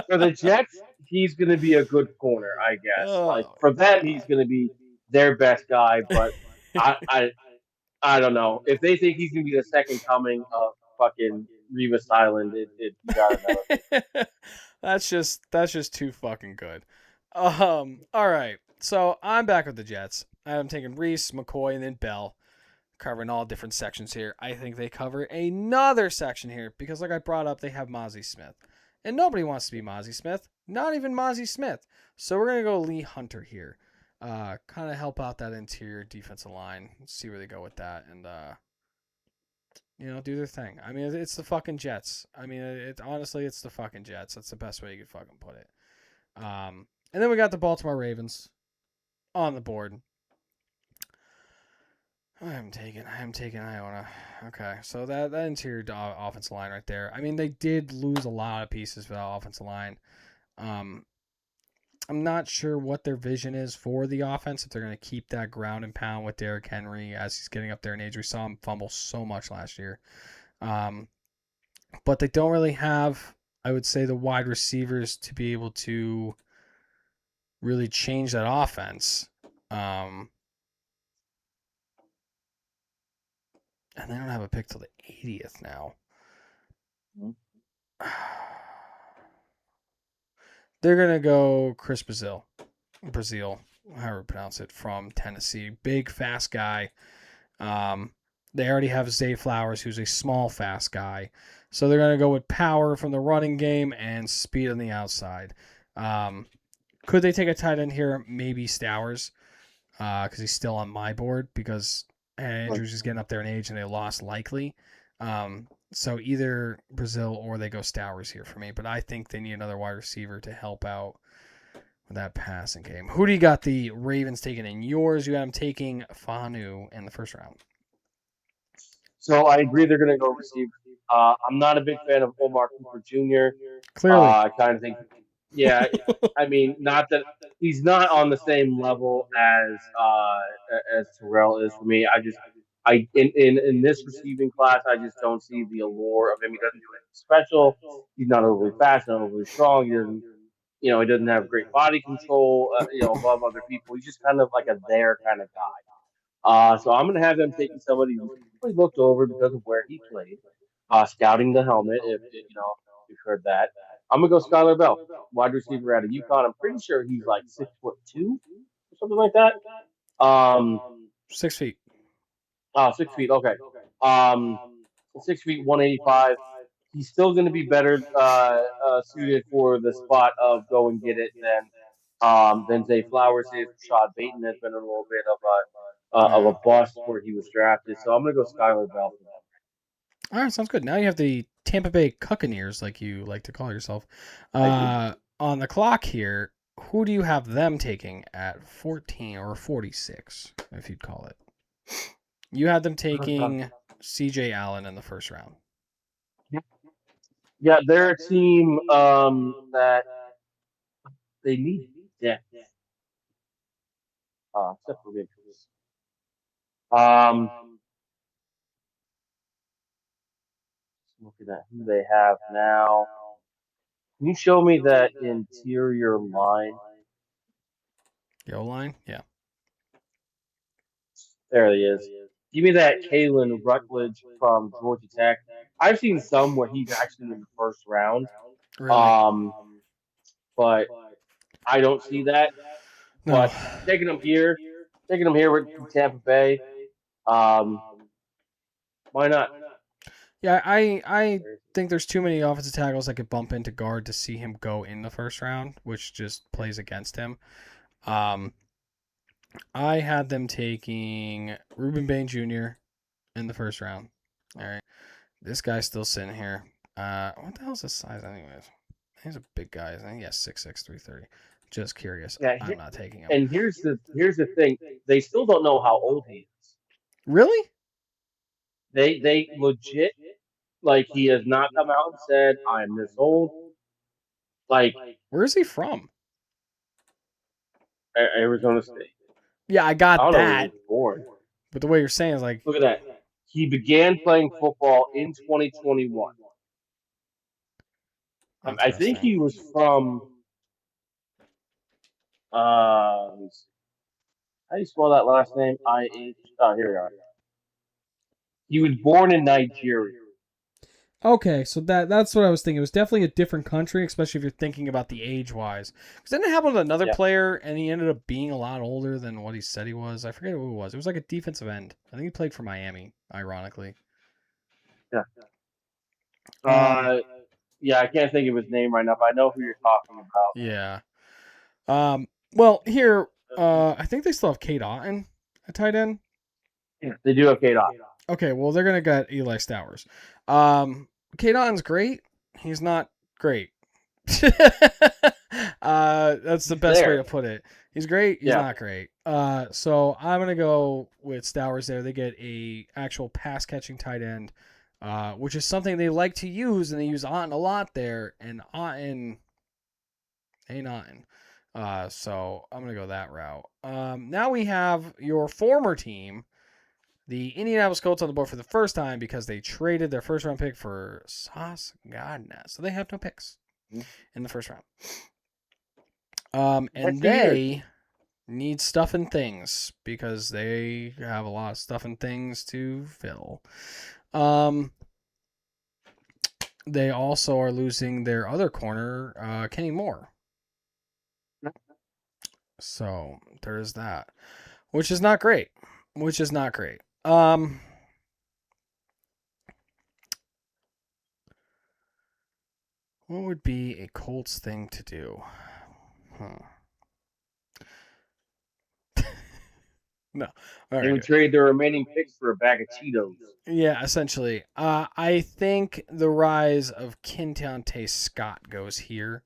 For the Jets, he's going to be a good corner, I guess. Like Oh for them, he's God. going to be their best guy. But I, I, I don't know if they think he's going to be the second coming of fucking Revis Island. You got another. That's just too fucking good. All right. So I'm back with the Jets. I'm taking Reese, McCoy, and then Bell, covering all different sections here. I think they cover another section here because, like I brought up, they have Mozzie Smith, and nobody wants to be Mozzie Smith. Not even Mozzie Smith. So we're gonna go Lee Hunter here. Kind of help out that interior defensive line. See where they go with that, and do their thing. I mean, it's the fucking Jets. I mean, honestly, it's the fucking Jets. That's the best way you could fucking put it. And then we got the Baltimore Ravens on the board. I'm taking Iona. Okay, so that interior offensive line right there. I mean, they did lose a lot of pieces for that offensive line. Um, I'm not sure what their vision is for the offense. If they're going to keep that ground and pound with Derrick Henry as he's getting up there in age. We saw him fumble so much last year. Um, but they don't really have, I would say, the wide receivers to be able to really change that offense. Um, and they don't have a pick till the 80th now. They're gonna go Chris Brazil, however you pronounce it, from Tennessee. Big, fast guy. They already have Zay Flowers, who's a small, fast guy. So they're gonna go with power from the running game and speed on the outside. Could they take a tight end here? Maybe Stowers, because he's still on my board because Andrews is getting up there in age and they lost likely. So either Brazil or they go Stowers here for me. But I think they need another wide receiver to help out with that passing game. Who do you got the Ravens taking in yours? You got them taking Fanu in the first round. So I agree they're going to go receive. I'm not a big fan of Omar Cooper Jr. Clearly. I kind of think, yeah, I mean, not that he's not on the same level as Terrell is for me. In this receiving class, I just don't see the allure of him. He doesn't do anything special. He's not overly fast, not overly strong. He doesn't, he doesn't have great body control. Above other people. He's just kind of like a there kind of guy. So I'm going to have them taking somebody who's probably looked over because of where he played, scouting the helmet. If you've heard that, I'm gonna go Skylar Bell, wide receiver out of UConn. I'm pretty sure he's like 6'2" or something like that. Um, 6 feet. 6 feet. Okay. Um, 6 feet, 185. He's still going to be better suited for the spot of go and get it than Zay Flowers is. Rashad Bateman has been a little bit of a Yeah. bust where he was drafted. So I'm going to go Skylar Bell for that. All right, sounds good. Now you have the Tampa Bay Cuccaneers, like you like to call yourself. I do. On the clock here, who do you have them taking at 14 or 46, if you'd call it? You had them taking CJ Allen in the first round. Yeah, they're a team that they need depth. except for maybe. Um, looking at who they have now. Can you show me that interior line? Yo line, yeah. There he is. Give me that Kalen Rutledge from Georgia Tech. I've seen some where he's actually in the first round, Really? um, but I don't see that. No. But taking him here, taking him here with Tampa Bay, um, why not? Yeah, I think there's too many offensive tackles that could bump into guard to see him go in the first round, which just plays against him. Um, I had them taking Ruben Bain Jr. in the first round. All right, this guy's still sitting here. What the hell's his size, anyways? He's a big guy. I think he has 6'6", 330. Just curious. Yeah, I'm not taking him. and here's the thing. They still don't know how old he is. Really? They legit like he has not come out and said I am this old. Like Where is he from? Arizona State. Yeah, I I got don't know where he that, was born. but the way you're saying is like Look at that. He began playing football in 2021. I think interesting. he was from. How do you spell that last name? IH. Oh, here we are. He was born in Nigeria. Okay, so that's what I was thinking. It was definitely a different country, especially if you're thinking about the age wise. Because didn't it happen with another Yeah, player, and he ended up being a lot older than what he said he was. I forget who it was. It was like a defensive end. I think he played for Miami, ironically. yeah. Um, Uh, yeah. I can't think of his name right now, but I know who you're talking about. yeah. Well, here, I think they still have Kate Otten at tight end. Yeah, they do have Kate Otten. Okay, well they're gonna get Eli Stowers. Kate Otten's great. He's not great. That's the He's best way there. to put it. He's great. He's Yeah. not great. So I'm gonna go with Stowers there. They get a actual pass catching tight end, which is something they like to use, and they use Otten a lot there. And Otten ain't Otten. So I'm gonna go that route. Now we have your former team, the Indianapolis Colts, on the board for the first time because they traded their first round pick for Sauce Gardner. So they have no picks in the first round. That's And 2 years. they need stuff and things because they have a lot of stuff and things to fill. They also are losing their other corner, Kenny Moore. So there's that, which is not great. Which is not great. What would be a Colts thing to do? Huh. No. All They right. would trade their remaining picks for a bag of Cheetos. Yeah, essentially. I think the rise of Kintante Scott goes here.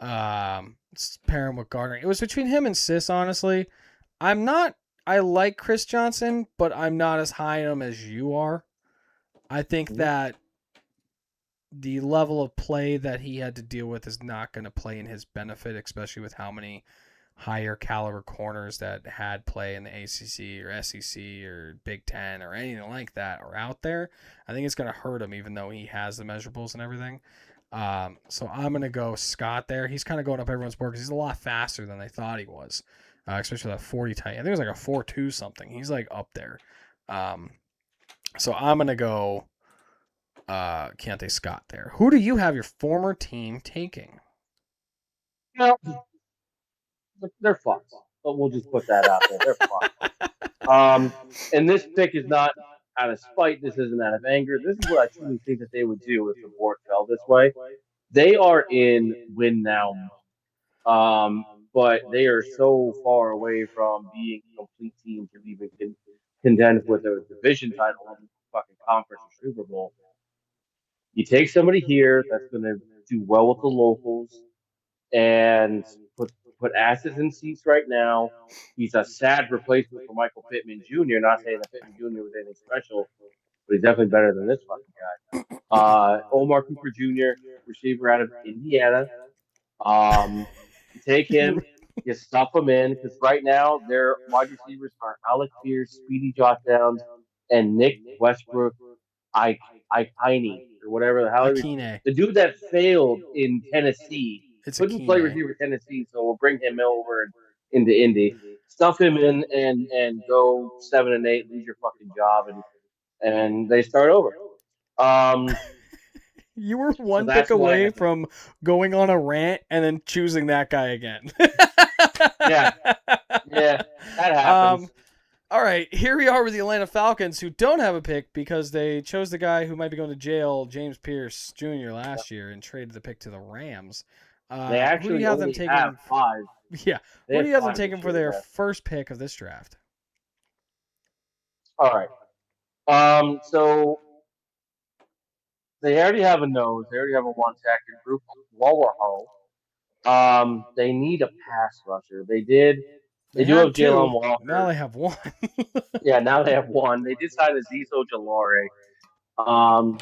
Pair him with Gardner. It was between him and Sis, honestly. I'm not. I like Chris Johnson, but I'm not as high on him as you are. I think Mhm. that the level of play that he had to deal with is not going to play in his benefit, especially with how many higher caliber corners that had play in the ACC or SEC or Big Ten or anything like that are out there. I think it's going to hurt him, even though he has the measurables and everything. So I'm going to go Scott there. He's kind of going up everyone's board because he's a lot faster than they thought he was, especially that 40 tight. I think it was like a 4.2 something. He's like up there. So I'm going to go Keontae Scott there. Who do you have your former team taking? No, they're fucked. But we'll just put that out there. They're fucked. And this pick is not out of spite. This isn't out of anger. This is what I truly think that they would do if the board fell this way. They are in win now mode. But they are so far away from being a complete team to even contend with a division title in the fucking conference or Super Bowl. You take somebody here that's going to do well with the locals and put asses in seats right now. He's a sad replacement for Michael Pittman Jr. Not saying that Pittman Jr. was anything special, but he's definitely better than this fucking guy. Omar Cooper Jr., receiver out of Indiana. You take him. You stuff them in because right now their wide receivers are Alec Pierce, Speedy Josh Downs, and Nick Westbrook, I Ikine or whatever the hell he was. Akine. The dude that failed in Tennessee It's couldn't play Akine. receiver Tennessee, so we'll bring him over into Indy, stuff him in, and go 7-8, lose your fucking job, and they start over. Um, You were so one pick that's why I away have them. from going on a rant and then choosing that guy again. Yeah, yeah, that um, happens. all right, here we are with the Atlanta Falcons, who don't have a pick because they chose the guy who might be going to jail, James Pierce Jr. last year, and traded the pick to the Rams. They Who do you actually have them only have taking? five. Yeah, They who do have you have them five taking this for year. their Yeah. first pick of this draft? All right. So they already have a nose. They already have a one tackle group. Wawaho. They need a pass rusher. They did. They They do have had Jalen two. Now Walker. they have one. Yeah, now they have one. They did sign Azizo Jalore. Um,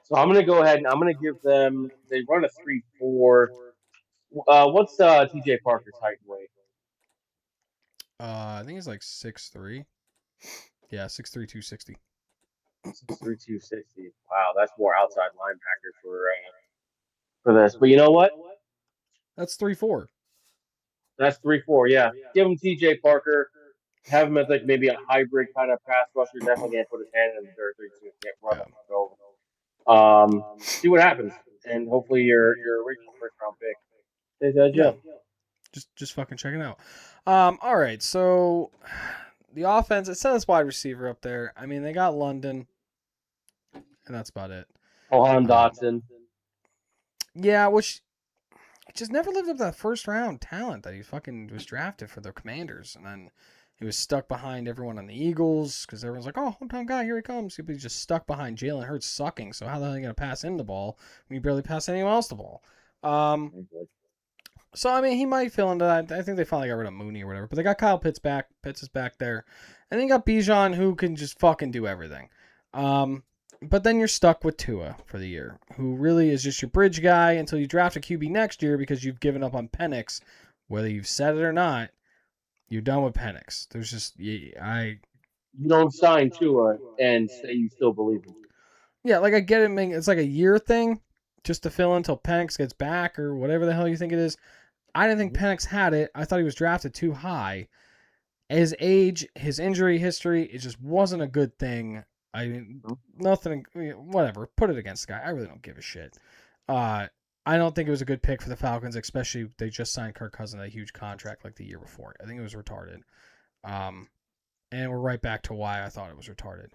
so I'm gonna go ahead and I'm gonna give them. They run a 3-4. What's TJ Parker's height and weight? I think he's like 6'3". Yeah, 6'3", 260. 6'3", 260. Wow, that's more outside linebacker for this. But you know what? That's 3'4". That's 3-4. Yeah, give him T.J. Parker. Have him as like maybe a hybrid kind of pass rusher. Definitely can't put his hand in the dirt. So he can't run Yeah. up and go. See what happens, and hopefully your original first round pick stays out of Yeah. jail. Just fucking check it out. All right, so the offense, it says wide receiver up there. I mean, they got London, and that's about it. Mohan Um, Dotson. yeah, which it just never lived up to that first round talent that he fucking was drafted for the Commanders, and then he was stuck behind everyone on the Eagles because everyone's like, "Oh, hometown guy, here he comes." He's just stuck behind Jalen Hurts sucking. So how the hell are you gonna pass him the ball when you barely pass anyone else the ball? Um, So I mean, he might fill into that. I think they finally got rid of Mooney or whatever, but they got Kyle Pitts back. Pitts is back there, and then you got Bijan who can just fucking do everything. But then you're stuck with Tua for the year, who really is just your bridge guy until you draft a QB next year because you've given up on Penix, whether you've said it or not. You're done with Penix. There's just You don't sign Tua and say you still believe him. yeah, like I get it. It's like a year thing, just to fill in until Penix gets back or whatever the hell you think it is. I didn't think Mm-hmm. Penix had it. I thought he was drafted too high. His age, his injury history, it just wasn't a good thing. I mean, nothing, whatever. Put it against the guy. I really don't give a shit. Uh, I don't think it was a good pick for the Falcons, especially they just signed Kirk Cousins a huge contract like the year before. I think it was retarded. Um, and we're right back to why I thought it was retarded.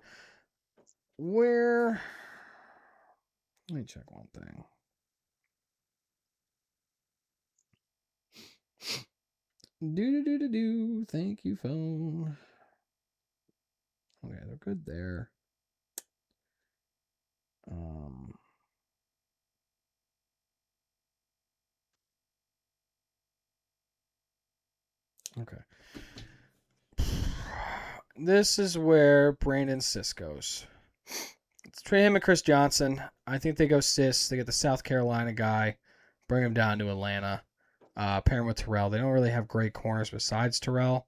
Where? Let me check one thing. Do do do do do. Thank you, phone. Okay, they're good there. Um, okay. This is where Brandon Sis goes. Let's trade him and Chris Johnson. I think they go Sis. They get the South Carolina guy, bring him down to Atlanta, pair him with Terrell. They don't really have great corners besides Terrell.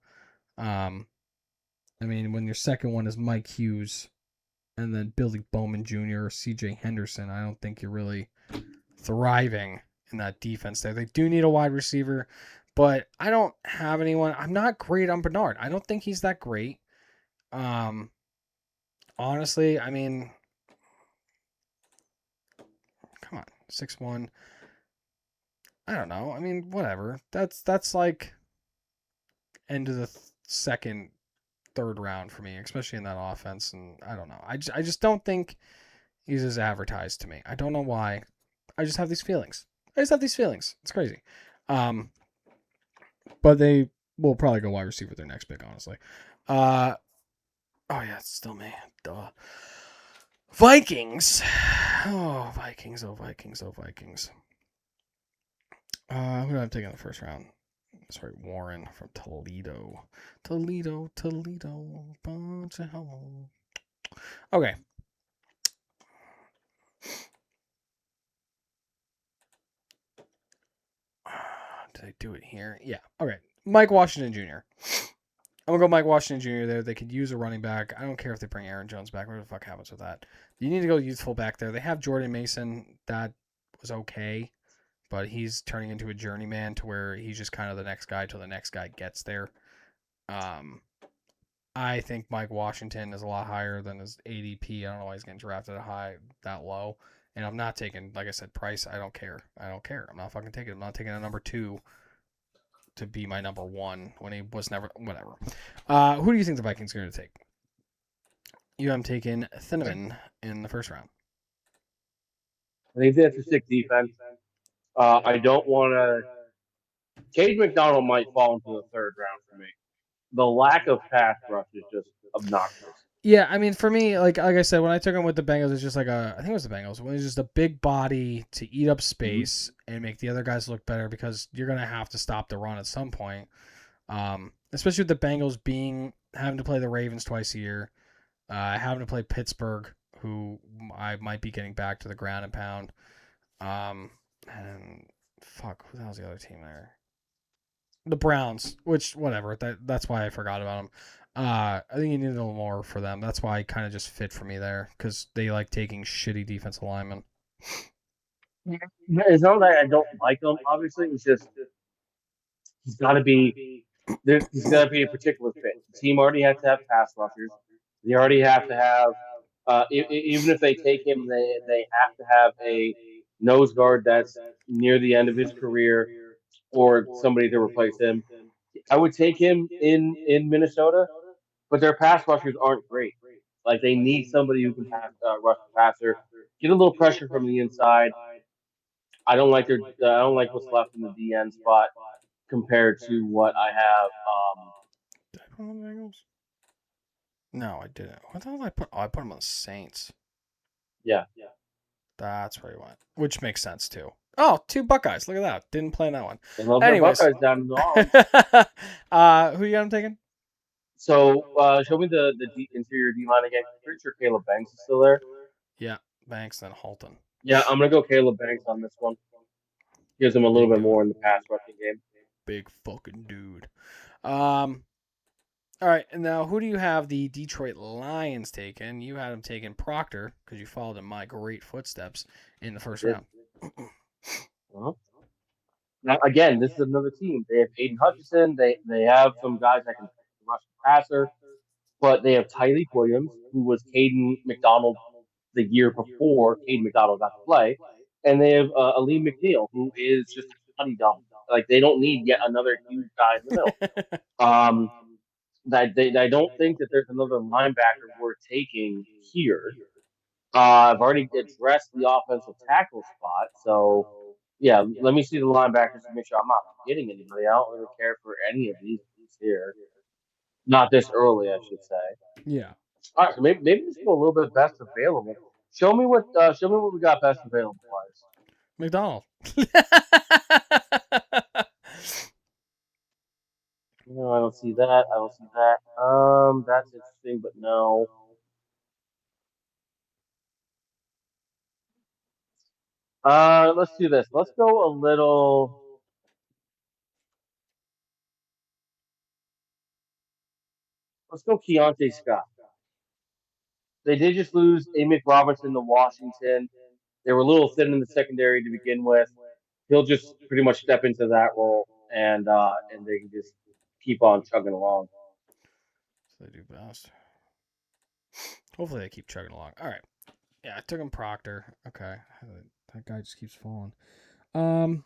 Um, I mean, when your second one is Mike Hughes and then Billy Bowman Jr. or C.J. Henderson, I don't think you're really thriving in that defense there. They do need a wide receiver, but I don't have anyone. I'm not great on Bernard. I don't think he's that great. Um, honestly, I mean, come on, 6'1". I don't know. I mean, whatever. That's like end of the second, third round for me, especially in that offense. And I don't know. I just don't think he's as advertised to me. I don't know why. I just have these feelings. I just have these feelings. It's crazy. Um, but they will probably go wide receiver with their next pick, honestly. Uh, oh yeah, it's still me. Duh. Vikings. Oh, Vikings. Oh, Vikings. Oh, Vikings. Who do I have taken in the first round? Sorry, Warren from Toledo. Toledo. Bunch of hell. Okay. Did I do it here? Yeah. Okay. Mike Washington Jr. I'm gonna go Mike Washington Jr. there. They could use a running back. I don't care if they bring Aaron Jones back. What the fuck happens with that? You need to go youthful back there. They have Jordan Mason. That was okay, but he's turning into a journeyman to where he's just kind of the next guy till the next guy gets there. Um, I think Mike Washington is a lot higher than his ADP. I don't know why he's getting drafted that low. And I'm not taking, like I said, price. I don't care. I don't care. I'm not fucking taking. I'm not taking a number two to be my number one when he was never. Whatever. Who do you think the Vikings are going to take? You have taken Thieneman in the first round. I think that's a sick defense. I don't want to. Cade McDonald might fall into the third round for me. The lack of pass rush is just obnoxious. Yeah, I mean, for me, like I said, when I took him with the Bengals, it's just like I think it was the Bengals. When it's just a big body to eat up Mm-hmm. space and make the other guys look better because you're gonna have to stop the run at some point. Especially with the Bengals having to play the Ravens twice a year, having to play Pittsburgh, who I might be getting back to the ground and pound. And fuck, who the hell's the other team there? The Browns, which whatever. That's why I forgot about them. I think you need a little more for them. That's why it kind of just fit for me there because they like taking shitty defensive linemen. It's not that I don't like him. Obviously, it's just he's got to be there. He's got to be a particular fit. The team already has to have pass rushers. They already have to have. Even if they take him, they have to have a nose guard that's near the end of his career or somebody to replace him. I would take him in Minnesota, but their pass rushers aren't great. Like they need somebody who can rush the passer, get a little pressure from the inside. I don't like what's left in the DN spot compared to what I have. Did I put him on the Bengals? No, I didn't. What the hell did I put? Oh, I put him on the Saints. Yeah, That's where he went, which makes sense too. Oh, two Buckeyes. Look at that. Didn't plan that one. they love their Anyways, Buckeyes down in New Orleans. who you got him taking? So show me the interior D line again. I'm pretty sure Caleb Banks is still there. Yeah, Banks then Halton. Yeah, I'm gonna go Caleb Banks on this one. Gives him a little Big bit dude. more in the pass rushing game. Big fucking dude. Um, all right, and now who do you have the Detroit Lions taken? You had him taking Proctor because you followed in my great footsteps in the first round. Uh-huh. Now, again, this is another team. They have Aiden Hutchinson. They have some guys that can rush the passer, but they have Tyreek Williams, who was Caden McDonald the year before Caden McDonald got to play, and they have Aleem McNeil, who is just a honey dog. Like they don't need yet another huge guy in the middle. Um, I don't think that there's another linebacker worth taking here. I've already addressed the offensive tackle spot, so yeah, let me see the linebackers to make sure I'm not forgetting anybody. I don't really care for any of these here. Not this early, I should say. Yeah, All right, so maybe just go a little bit best available. Show me what we got best available wise. McDonald. No, I don't see that. I don't see that. That's interesting, but no. Let's do this. Let's go a little. Let's go Keontae Scott. They did just lose Amick Robinson to Washington. They were a little thin in the secondary to begin with. He'll just pretty much step into that role, and they can just keep on chugging along. So they do best. Hopefully they keep chugging along. All right. Yeah, I took him Proctor. Okay. That guy just keeps falling. Um,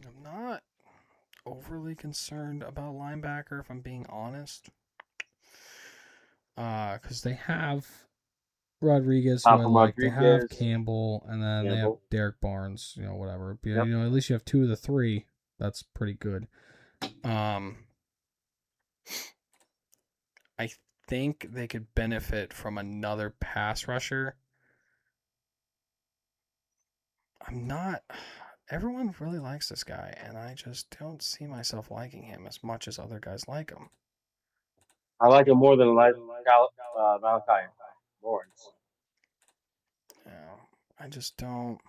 I'm not overly concerned about linebacker if I'm being honest. Because they have Rodriguez, who I From like. They have Rodriguez, Campbell, and then they have Campbell. Derek Barnes. Whatever. But, Yep. at least you have two of the three. That's pretty good. Um, I think they could benefit from another pass rusher. I'm not. Everyone really likes this guy, and I just don't see myself liking him as much as other guys like him. I like him more than Malachi Lawrence. No, I just don't.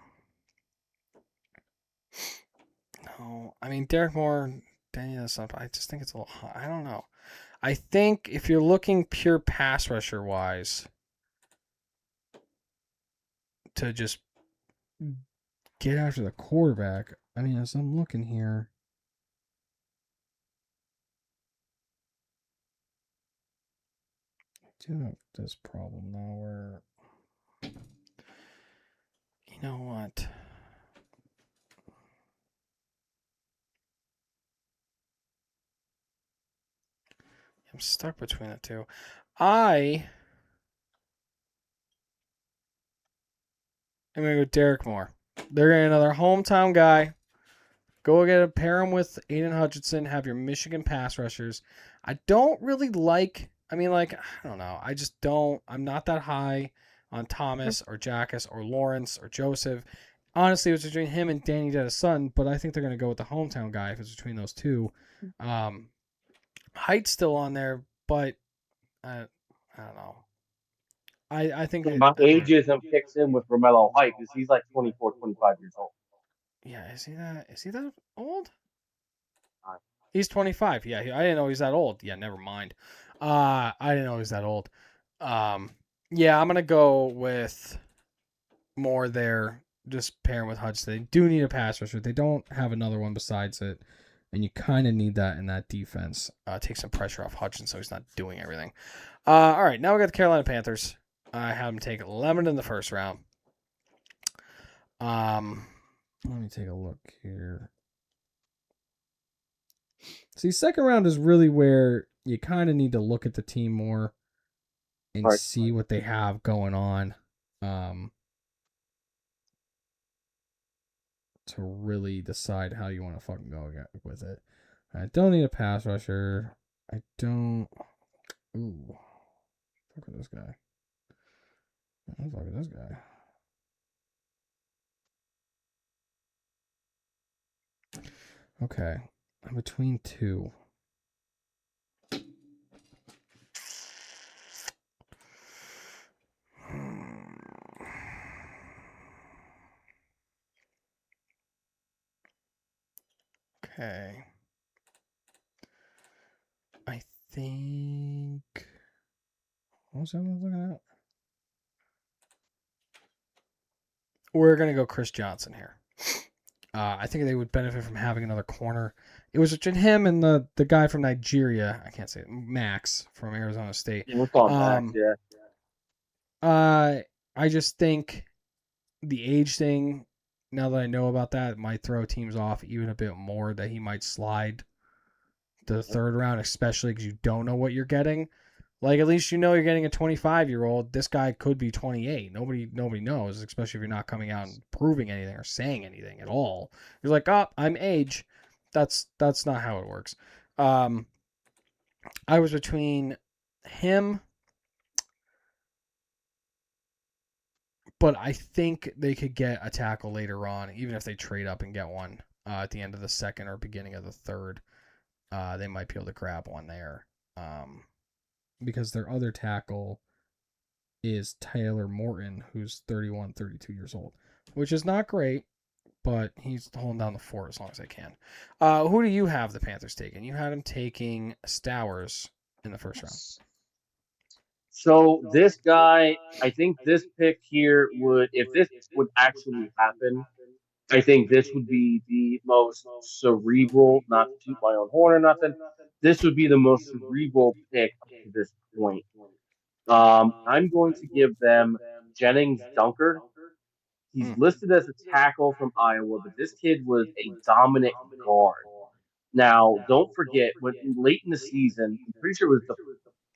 No, I mean Derek Moore, Daniel stuff. I just think it's a little high. I don't know. I think if you're looking pure pass rusher wise, to just get after the quarterback. I mean, as I'm looking here, I do have this problem now where, you know what? I'm stuck between the two. I am going to go Derek Moore. They're going to another hometown guy. Go get a pair him with Aiden Hutchinson. Have your Michigan pass rushers. I don't really like. I mean, like I don't know. I just don't. I'm not that high on Thomas or Jackus or Lawrence or Joseph. Honestly, it was between him and Danny Detta's son, but I think they're going to go with the hometown guy if it's between those two. Um, Height's still on there, but I don't know. I think So that my I think ageism kicks in with Romello Height because he's like 24, 25 years old. yeah. Is he that old? Uh, He's 25. Yeah, I didn't know he's that old. Yeah, never mind. I didn't know he's that old. Um, yeah, I'm gonna go with more there. Just pairing with Hudson. They do need a pass rusher. They don't have another one besides it, and you kind of need that in that defense. Take some pressure off Hudson so he's not doing everything. All right, now we got the Carolina Panthers. I have them take Lemon in the first round. Um, Let me take a look here. See, second round is really where you kind of need to look at the team more and right. see what they have going on um, to really decide how you want to fucking go with it. I don't need a pass rusher. I don't. Ooh, fuck with this guy. Fuck with this guy. Okay, I'm between two. Okay. I think. What was I looking at? We're gonna go Chris Johnson here. I think they would benefit from having another corner. It was between him and the guy from Nigeria. I can't say it, Max from Arizona State. Yeah, we're calling Max. Um, Yeah. uh, I just think the age thing. Now that I know about that, might throw teams off even a bit more. That he might slide the third round, especially because you don't know what you're getting. Like at least you know you're getting a 25-year-old. This guy could be 28. Nobody knows, especially if you're not coming out and proving anything or saying anything at all. You're like, oh, I'm age. That's not how it works. Um, I was between him, but I think they could get a tackle later on, even if they trade up and get one at the end of the second or beginning of the third. They might be able to grab one there. Because their other tackle is Taylor Morton, who's 31, 32 years old, which is not great, but he's holding down the fort as long as they can. Who do you have the Panthers taking? You had him taking Stowers in the first round. So this guy, I think this pick here would, if this would actually happen, I think this would be the most cerebral, not to toot my own horn or nothing. This would be the most cerebral pick up to this point. I'm going to give them Jennings Dunker. He's Mm. listed as a tackle from Iowa, but this kid was a dominant guard. Now, don't forget when late in the season, I'm pretty sure it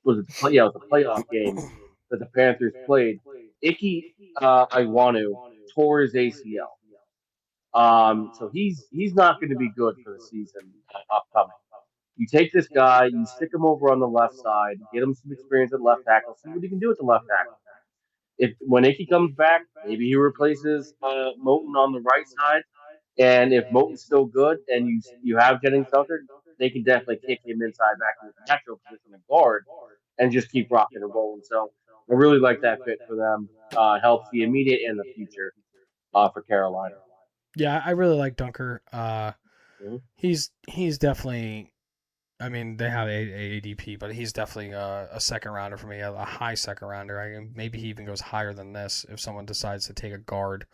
was the playoff game that the Panthers played. Icky Iwanu tore his ACL. So he's not going to be good for the season upcoming. You take this guy, you stick him over on the left side, get him some experience at left tackle, see what he can do at the left tackle. If when Icky comes back, maybe he replaces Moten on the right side. And if Moten's still good and you have Jennings Dunker, they can definitely kick him inside back into the natural position of guard. and just keep rocking and rolling. So I really like that fit for them. Helps the immediate and the future for Carolina. Yeah, I really like Dunker. Mhm. He's definitely. I mean, they have ADP, but he's definitely a second rounder for me, a high second rounder. Maybe he even goes higher than this if someone decides to take a guard.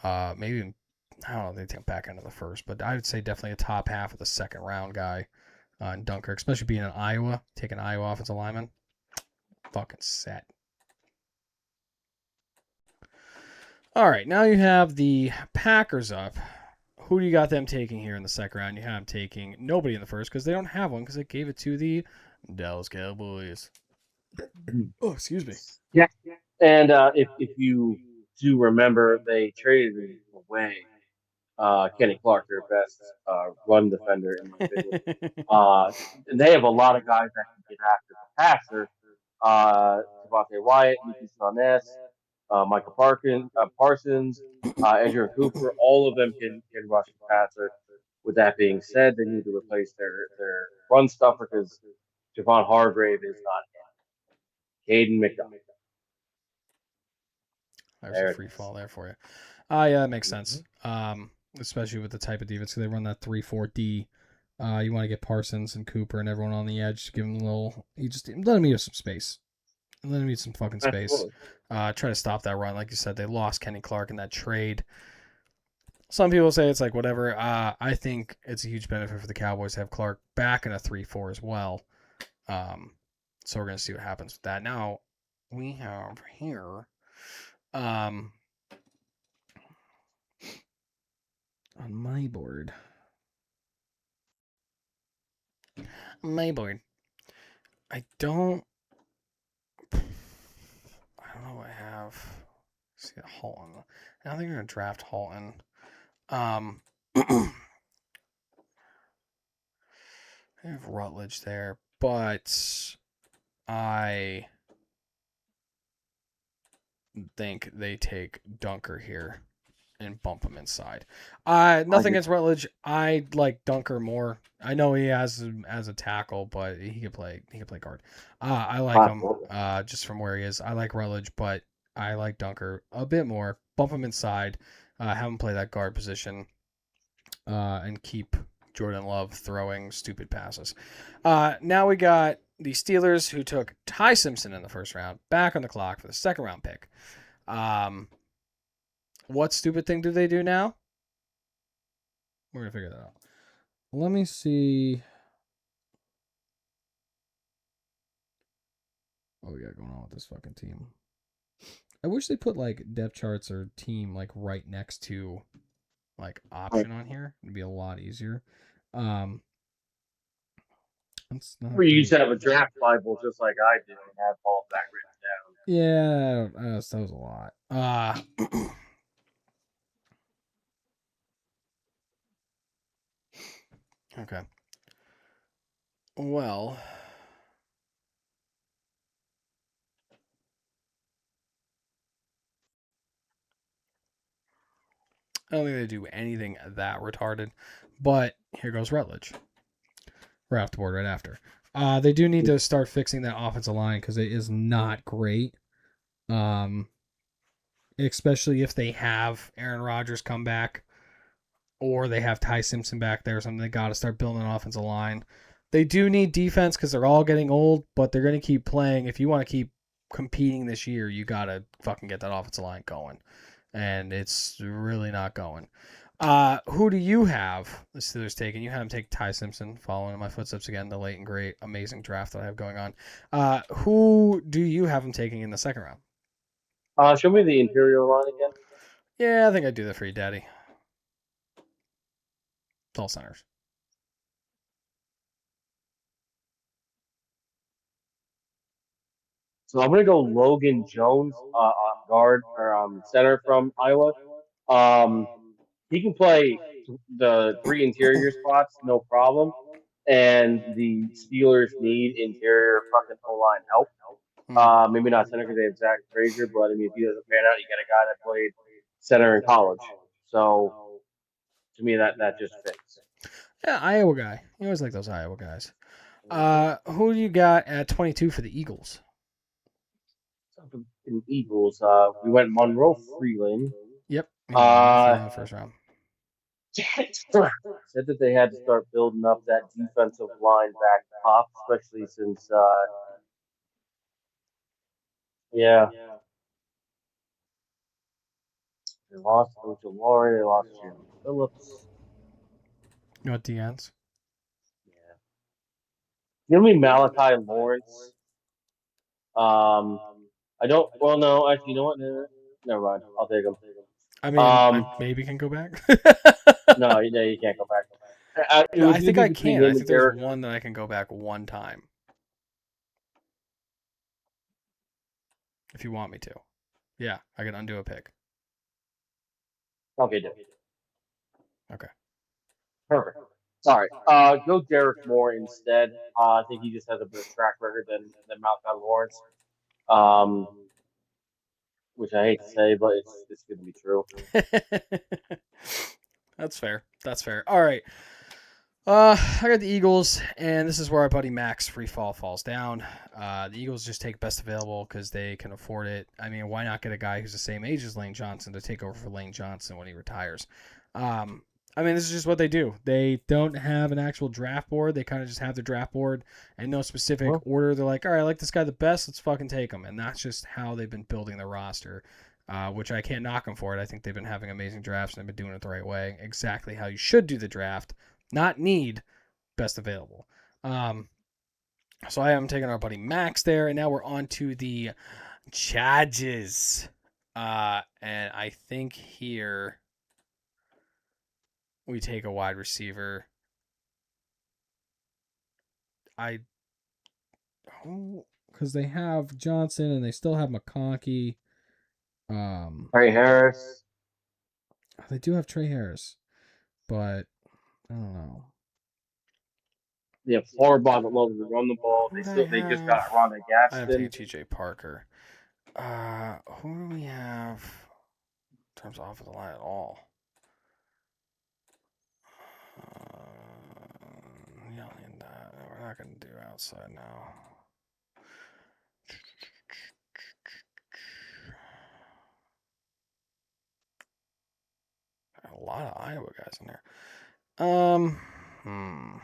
Maybe I don't know. They take him back into the first, but I would say definitely a top half of the second round guy in Dunker, especially being in Iowa, taking Iowa offensive lineman, fucking set. All right, now you have the Packers up. Who do you got them taking here in the second round? You have them taking nobody in the first because they don't have one because they gave it to the Dallas Cowboys. Oh, excuse me. Yeah, and if you do remember, they traded away Kenny Clark, their best run defender, in my opinion. Uh, and they have a lot of guys that can get after the passer. Devontae Wyatt, Mickey Sonnes, Michael Parsons, Edgerrin Cooper, all of them can rush the passer. With that being said, they need to replace their run stuffer because Javon Hargrave is not Caden McDonald. There's a There it free is. fall there for you. Yeah, that makes sense. Mm-hmm. Especially with the type of defense, because they run that 3-4-D. You want to get Parsons and Cooper and everyone on the edge. Give them a little. You just let them eat some space. Let them eat some fucking space. Absolutely. Try to stop that run. Like you said, they lost Kenny Clark in that trade. Some people say it's like whatever. I think it's a huge benefit for the Cowboys to have Clark back in a 3-4 as well. Um, so we're gonna see what happens with that. Now we have here um, on my board. My board. I don't. I don't know what I have. Let's see, Halton. I don't think we're gonna draft Halton. Um, I have Rutledge there, but I think they take Dunker here and bump him inside. I Nothing do. against Rutledge. I like Dunker more. I know he has him as a tackle, but he can play. He can play guard. I like him Absolutely. just from where he is. I like Rutledge, but I like Dunker a bit more. Bump him inside. Have him play that guard position, and keep Jordan Love throwing stupid passes. Now we got the Steelers who took Ty Simpson in the first round, back on the clock for the second round pick. Um, what stupid thing do they do now? We're gonna figure that out. Let me see what we got going on with this fucking team. I wish they put like depth charts or team like right next to like option on here. It'd be a lot easier. Um, that's Or not you used great. to have a draft Bible just like I do and have all of that written down. Yeah, that was a lot. Okay. Well, I don't think they do anything that retarded. But here goes Rutledge. We're off the board right after. They do need to start fixing that offensive line because it is not great. Um, especially if they have Aaron Rodgers come back or they have Ty Simpson back there or something. They got to start building an offensive line. They do need defense because they're all getting old, but they're going to keep playing. If you want to keep competing this year, you got to fucking get that offensive line going. And it's really not going. Who do you have the Steelers taking? You had them take Ty Simpson, following in my footsteps again, the late and great, amazing draft that I have going on. Who do you have them taking in the second round? Show me the interior line again. Yeah, I think I'd do that for you, Daddy. Tall centers. So I'm gonna go Logan Jones, guard or center from Iowa. Um, he can play the three interior spots, no problem. And the Steelers need interior fucking O line help. Hmm. Maybe not center because they have Zach Frazier, but I mean, if he doesn't pan out, you got a guy that played center in college. So to me, that just fits. Yeah, Iowa guy. You always like those Iowa guys. Who do you got at 22 for the Eagles? In Eagles, we went Monroe Freeland. Yep. Yeah, Monroe Uh, Freeland first round. said that they had to start building up that defensive line back top, especially since, yeah, they lost Ojolari, they lost Jeremy Phillips. You want DNs? Yeah. Give me Malachi Lawrence. Um, I don't. Well, no, actually, you know what? Never mind. I'll take him. I mean, I Um, maybe can go back. no, you can't go back. It was I gonna think be I between can. I him and think there's Derek. one that I can go back one time if you want me to. Yeah, I can undo a pick. Okay, do it. Okay. Perfect. All right. Go Derek Moore instead. I think he just has a better track record than Malachi Lawrence. Um, which I hate to say, but it's going to be true. That's fair. That's fair. All right. I got the Eagles, and this is where our buddy Max free fall falls down. The Eagles just take best available because they can afford it. I mean, why not get a guy who's the same age as Lane Johnson to take over for Lane Johnson when he retires? Um, I mean, this is just what they do. They don't have an actual draft board. They kind of just have the draft board and no specific Well, order. They're like, all right, I like this guy the best. Let's fucking take him. And that's just how they've been building the roster, which I can't knock them for it. I think they've been having amazing drafts and they've been doing it the right way. Exactly how you should do the draft, not need best available. Um, so I am taking our buddy Max there, and now we're on to the Charges. And I think here we take a wide receiver. I because they have Johnson and they still have McConkey. Trey Harris. They do have Trey Harris, but I don't know. They have Harbaugh that loves to run the ball. Who would I They just have? got Rondé I am taking Gaston. TJ Parker. Who do we have in terms of offensive line at all? You don't need that. We're not going to do outside now. A lot of Iowa guys in there. Hmm.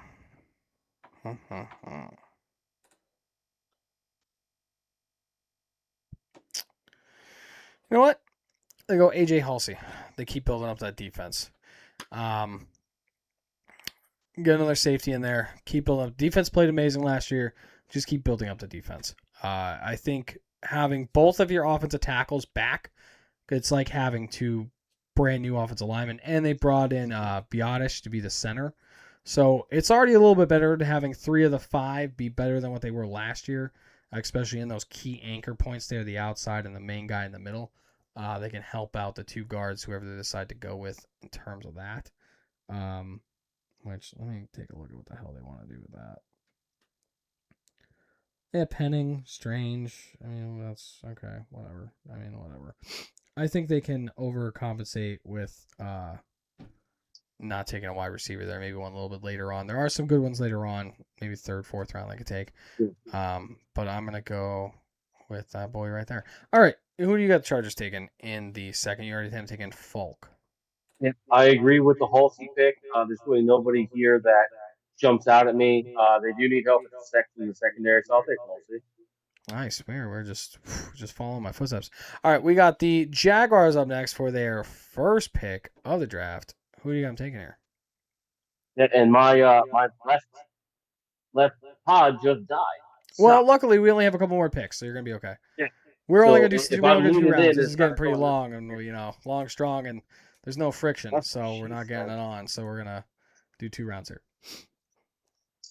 You know what? They go AJ Halsey. They keep building up that defense. Um, get another safety in there. Keep building up. Defense played amazing last year. Just keep building up the defense. I think having both of your offensive tackles back, it's like having two brand new offensive linemen, and they brought in Biotish to be the center. So it's already a little bit better to having three of the five be better than what they were last year, especially in those key anchor points there, the outside and the main guy in the middle. They can help out the two guards, whoever they decide to go with in terms of that. Which let me take a look at what the hell they want to do with that. Yeah, Penning, Strange. I mean, that's okay. Whatever. I mean, whatever. I think they can overcompensate with not taking a wide receiver there. Maybe one a little bit later on. There are some good ones later on. Maybe third, fourth round they could take. But I'm gonna go with that boy right there. All right, who do you got the Chargers taking in the second? You already have taken Falk. Yeah, I agree with the Halsey pick. There's really nobody here that jumps out at me. They do need help at in the secondary, so I'll take Halsey. Nice. We're just following my footsteps. All right, we got the Jaguars up next for their first pick of the draft. Who do you got them taking here? Yeah, and my left pod just died. Well, Sucks. luckily we only have a couple more picks, so you're gonna be okay. Yeah. We're only So gonna do if we're only I'm gonna do leaning rounds. in, This it's is getting not pretty going to long, and long, strong, and there's no friction, That's what so we're she not getting said. it on. So we're gonna do 2 rounds here.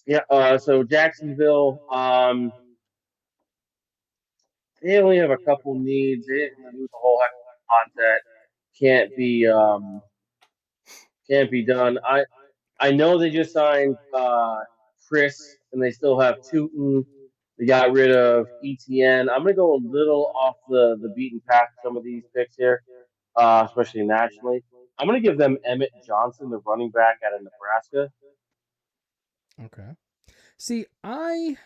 Yeah. So Jacksonville, they only have a couple needs. They didn't lose a whole heck of a lot that can't be can't be done. I know they just signed Chris, and they still have Tootin. They got rid of ETN. I'm gonna go a little off the beaten path of some of these picks here, especially nationally. I'm gonna give them Emmett Johnson, the running back out of Nebraska. Okay. See, I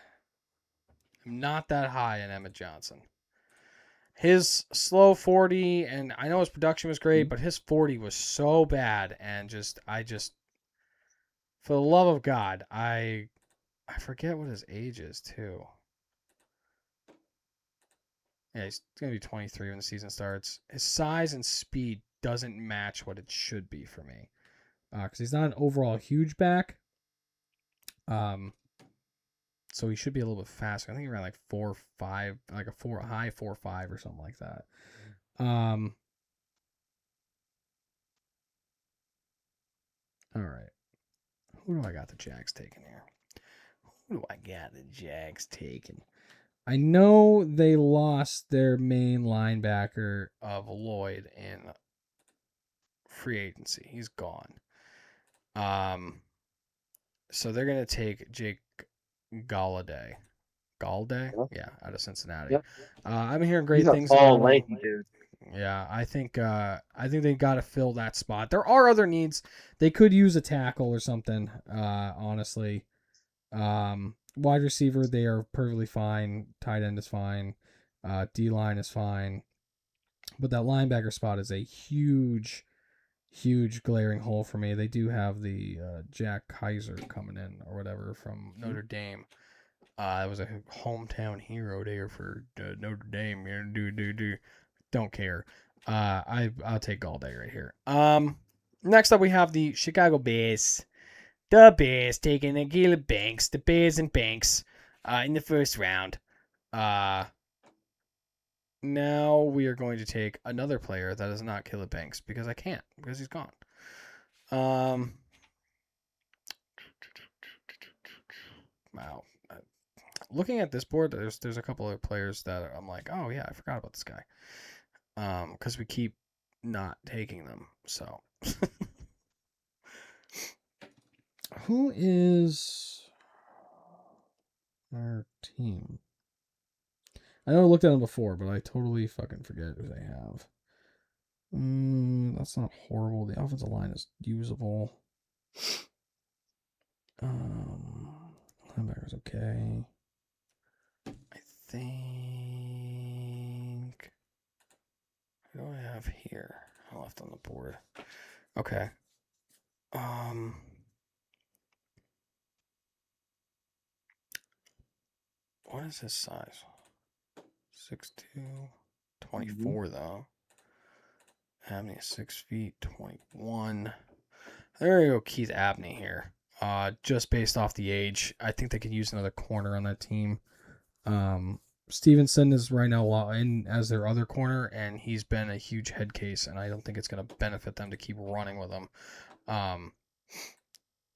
am not that high in Emmett Johnson. His slow 40, and I know his production was great, but his 40 was so bad, and for the love of God, I forget what his age is too. Yeah, he's gonna be 23 when the season starts. His size and speed doesn't match what it should be for me, because he's not an overall huge back. Um, so he should be a little bit faster. I think around like 4.5, like a high 4.5 or something like that. Um, all right. Who do I got the Jags taking here? Who do I got the Jags taking? I know they lost their main linebacker of Lloyd in free agency. He's gone. Um, so they're gonna take Jake Galladay. Galladay, Yeah. yeah, out of Cincinnati. Yep. I'm hearing He's great a things tall, about him. lanky dude. Yeah, I think they got to fill that spot. There are other needs. They could use a tackle or something. Honestly, wide receiver they are perfectly fine. Tight end is fine. D line is fine. But that linebacker spot is a huge glaring hole for me. They do have the Jack Kaiser coming in or whatever from Notre Dame. It was a hometown hero there for Notre Dame. Don't care. I'll take all day right here. Next up we have the Chicago Bears. The Bears taking Agila Banks, the Bears and Banks, in the first round. Now we are going to take another player that is not Caleb Banks because I can't because he's gone. Wow. Looking at this board, there's a couple of players that I'm like, oh yeah, I forgot about this guy. Because we keep not taking them. So, who is our team? I know I looked at them before, but I totally fucking forget who they have. That's not horrible. The offensive line is usable. Linebacker's okay. I think. What do I have here? I left on the board. Okay. What is his size? 6'2", Mm-hmm. 24 though. Abney is 6 feet, 21. There you go, Keith Abney here. Just based off the age, I think they could use another corner on that team. Stevenson is right now in as their other corner, and he's been a huge head case, and I don't think it's going to benefit them to keep running with him.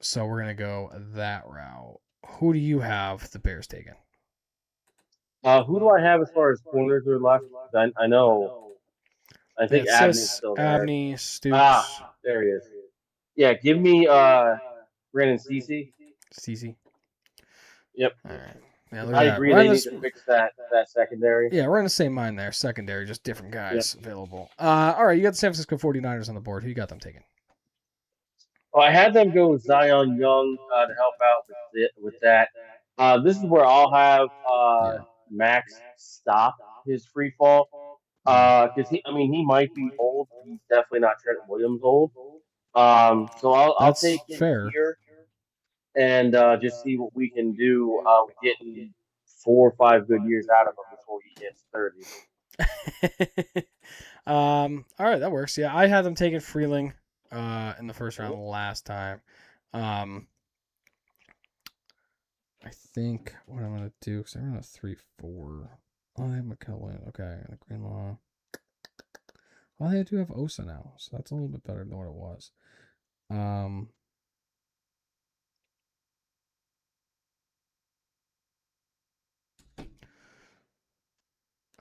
So we're going to go that route. Who do you have the Bears taking? Who do I have as far as corners are left? I know. I They think had Abney's Sis, still there. Abney, Ah, Stoops, there he is. Yeah, give me Brandon Cece. Cece. Yep. All right. Yeah, 'Cause look at I that. agree We're in they need this. to fix that secondary. Yeah, we're in the same mind there. Secondary, just different Yep. guys available. All right, you got the San Francisco 49ers on the board. Who you got them taking? Well, I had them go with Zion Young to help out with that. This is where I'll have Yeah. Max stop his free fall. Mm. Because I mean, he might be old, but he's definitely not Trent Williams old. So I'll That's take him fair. here and just see what we can do with getting 4 or 5 good years out of him before he hits 30. All right, that works. Yeah, I had them taking Freeling in the first round Mhm. last time. Um, I think what I'm gonna do because I'm in a 3-4. Oh, I have McKellen. Okay, and Greenlaw. Well, they do have Osa now, so that's a little bit better than what it was. Um,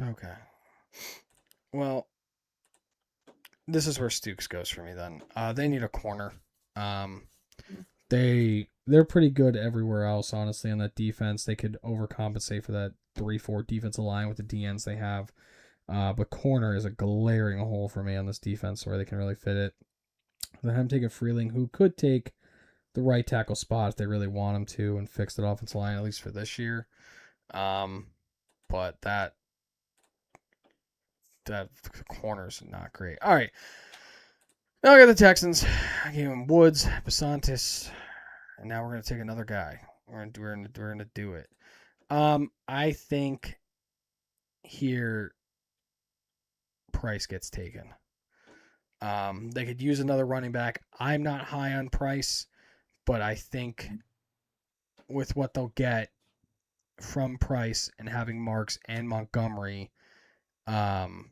okay. Well, this is where Stukes goes for me then. They need a corner. Um, they're pretty good everywhere else, honestly, on that defense. They could overcompensate for that 3-4 defensive line with the DNs they have. But corner is a glaring hole for me on this defense where they can really fit it. Then I'm taking Freeling, who could take the right tackle spot if they really want him to and fix the offensive line at least for this year. But that corner's not great. All right. Now I got the Texans. I gave him Woods, Basantis, and now we're gonna take another guy. We're gonna do it. I think here Price gets taken. They could use another running back. I'm not high on Price, but I think with what they'll get from Price and having Marks and Montgomery, um,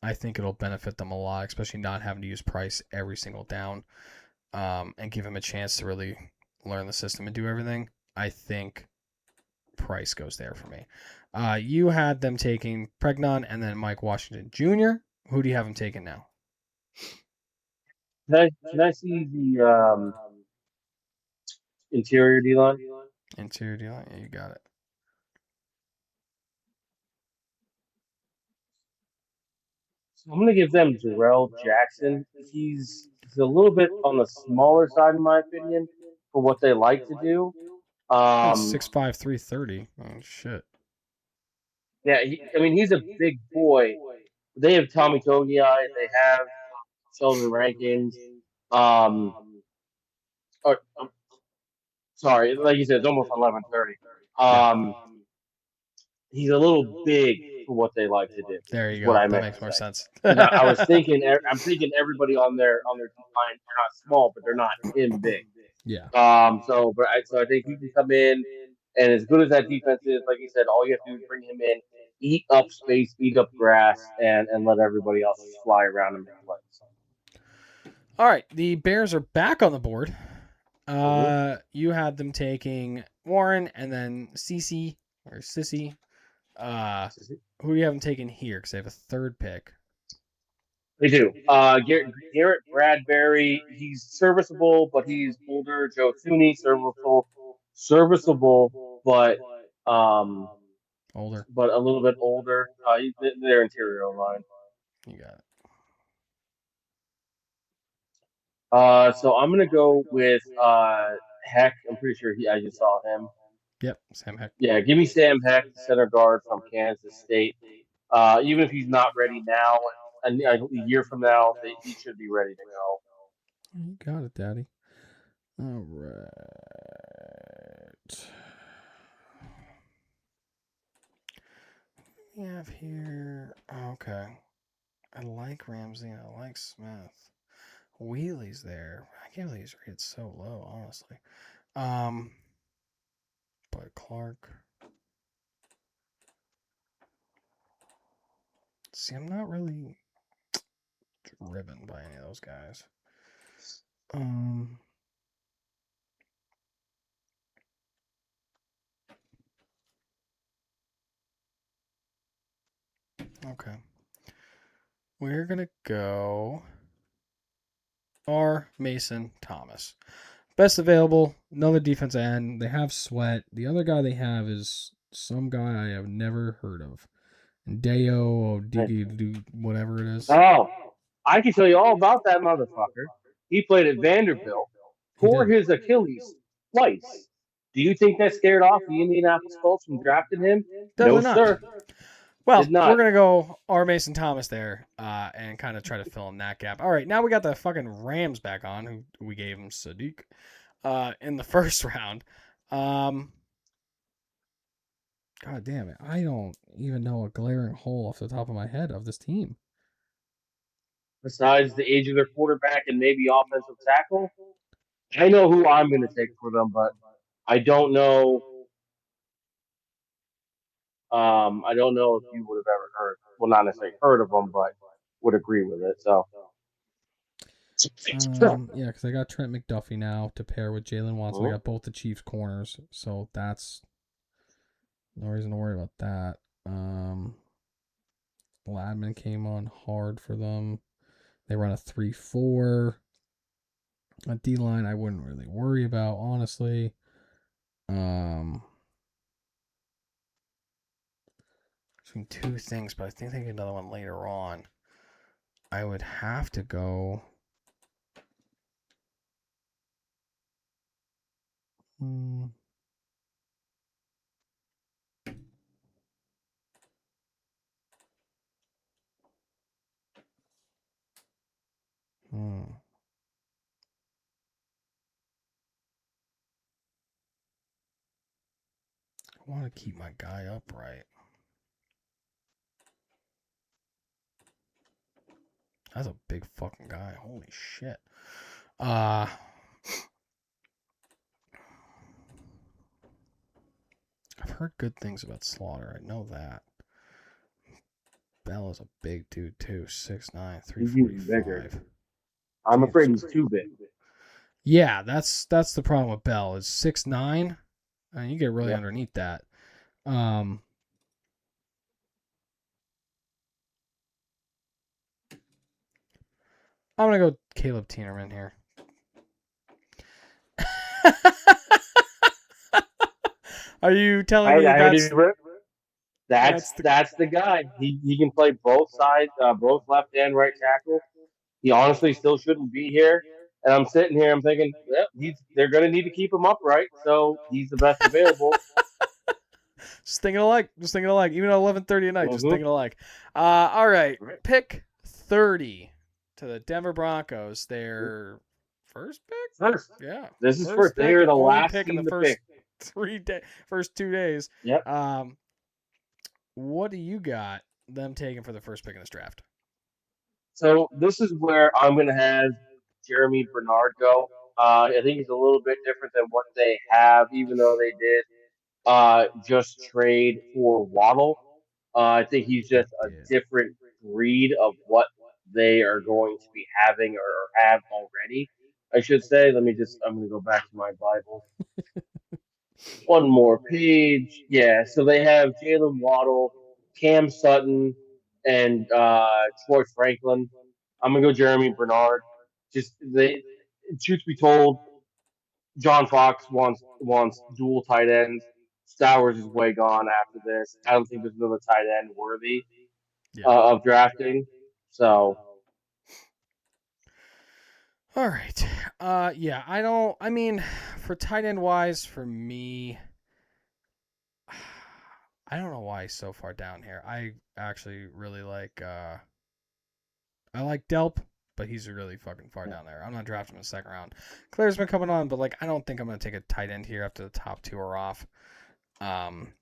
I think it'll benefit them a lot, especially not having to use Price every single down, and give him a chance to really learn the system and do everything. I think Price goes there for me. You had them taking Pregnon and then Mike Washington Jr. Who do you have them taking now? Can I see the interior D line? Interior D line. Yeah, you got it. So I'm gonna give them Jarrell Jackson. He's a little bit on the smaller side, in my opinion, for what they like to do. That's Um, 6'5", 330. Oh, shit. yeah, I mean he's a big boy. They have Tommy Togiai. They have Sheldon Rankins. Um, I'm sorry, like you said, it's almost 11:30. Yeah. Um, he's a little big for what they like to do. There Is you what go. I That meant to makes more say. sense. Because I was thinking, I'm thinking everybody on their D line are not small, but they're not him big. Yeah. So I think he can come in, and as good as that defense is, like you said, all you have to do is bring him in, eat up space, eat up grass, and let everybody else just fly around and make plays. All right. The Bears are back on the board. Mm-hmm. You had them taking Warren and then Cece or Sissy. Who do you have them taking here? Because they have a third pick. They do. Garrett Bradbury, he's serviceable, but he's older. Joe Thuney, serviceable, but um, Older. but a little bit older. Their interior line. You got it. So I'm gonna go with Heck. I'm pretty sure I just saw him. Yep. Sam Heck. Yeah, give me Sam Heck, center guard from Kansas State. Even if he's not ready now, a year from now, he should be ready to go. You got it, Daddy. All right. We have here. Okay. I like Ramsey. I like Smith. Wheelie's there. I can't believe he's rated so low, honestly. Um, but Clark. See, I'm not really driven by any of those guys. Um, okay. We're gonna go R. Mason Thomas. Best available, another defense end. They have Sweat. The other guy they have is some guy I have never heard of. Deo or Digi, whatever it is. Oh, I can tell you all about that motherfucker. He played at Vanderbilt, He tore did. his Achilles twice. Do you think that scared off the Indianapolis Colts from drafting him? No, Definitely not. sir. Well, Did we're not. gonna go R. Mason Thomas there, and kind of try to fill in that gap. All right, now we got the fucking Rams back on, who we gave him Sadiq, in the first round. Um, God damn it, I don't even know a glaring hole off the top of my head of this team. Besides the age of their quarterback and maybe offensive tackle, I know who I'm going to take for them, but I don't know. I don't know if you would have ever heard. Well, not necessarily heard of them, but would agree with it. So, Yeah, because I got Trent McDuffie now to pair with Jalen Watson. I Mhm. got both the Chiefs corners, so that's no reason to worry about that. Ladman came on hard for them. They run a 3-4. A D line I wouldn't really worry about, honestly. Um, between two things, but I think they get another one later on. I would have to go. Hmm. Hmm. I want to keep my guy upright. That's a big fucking guy. Holy shit. Uh I've heard good things about Slaughter. I know that. Bell is a big dude too. 6'9", He's even bigger. 345. I'm Jesus afraid he's Christ. too big. Yeah, that's the problem with Bell. Is 6'9", and you get really Yep. underneath that. Um, I'm gonna go Caleb Tienerman here. Are you telling me I heard he that's ripped. that's the That's the guy. He can play both sides, both left and right tackle. He honestly still shouldn't be here. And I'm sitting here, I'm thinking, well, they're going to need to keep him upright, so he's the best available. just thinking alike? Just thinking alike. Even at 11:30 at night, just Mm-hmm. thinking alike. All right, Right. pick 30 to the Denver Broncos. Their first pick. First, Yeah, this is first first. They pick are and the only last pick in the team to first pick. first 2 days. Yep. Um, what do you got them taking for the first pick in this draft? So this is where I'm going to have Jeremy Bernard go. I think he's a little bit different than what they have, even though they did just trade for Waddle. I think he's They just a did. different breed of what they are going to be having or have already. I should say. I'm going to go back to my Bible. One more page. Yeah, so they have Jalen Waddle, Cam Sutton, and Troy Franklin. I'm going to go Jeremy Bernard. Just they, truth be told, John Fox wants dual tight ends. Stowers is way gone after this. I don't think there's another tight end worthy Yeah. of drafting. So All right. Yeah, I don't. I mean, for tight end wise, for me, I don't know why he's so far down here. I actually really like. I like Delp, but he's really fucking far down there. I'm not drafting him in the second round. Claire's been coming on, but like, I don't think I'm gonna take a tight end here after the top two are off. Um,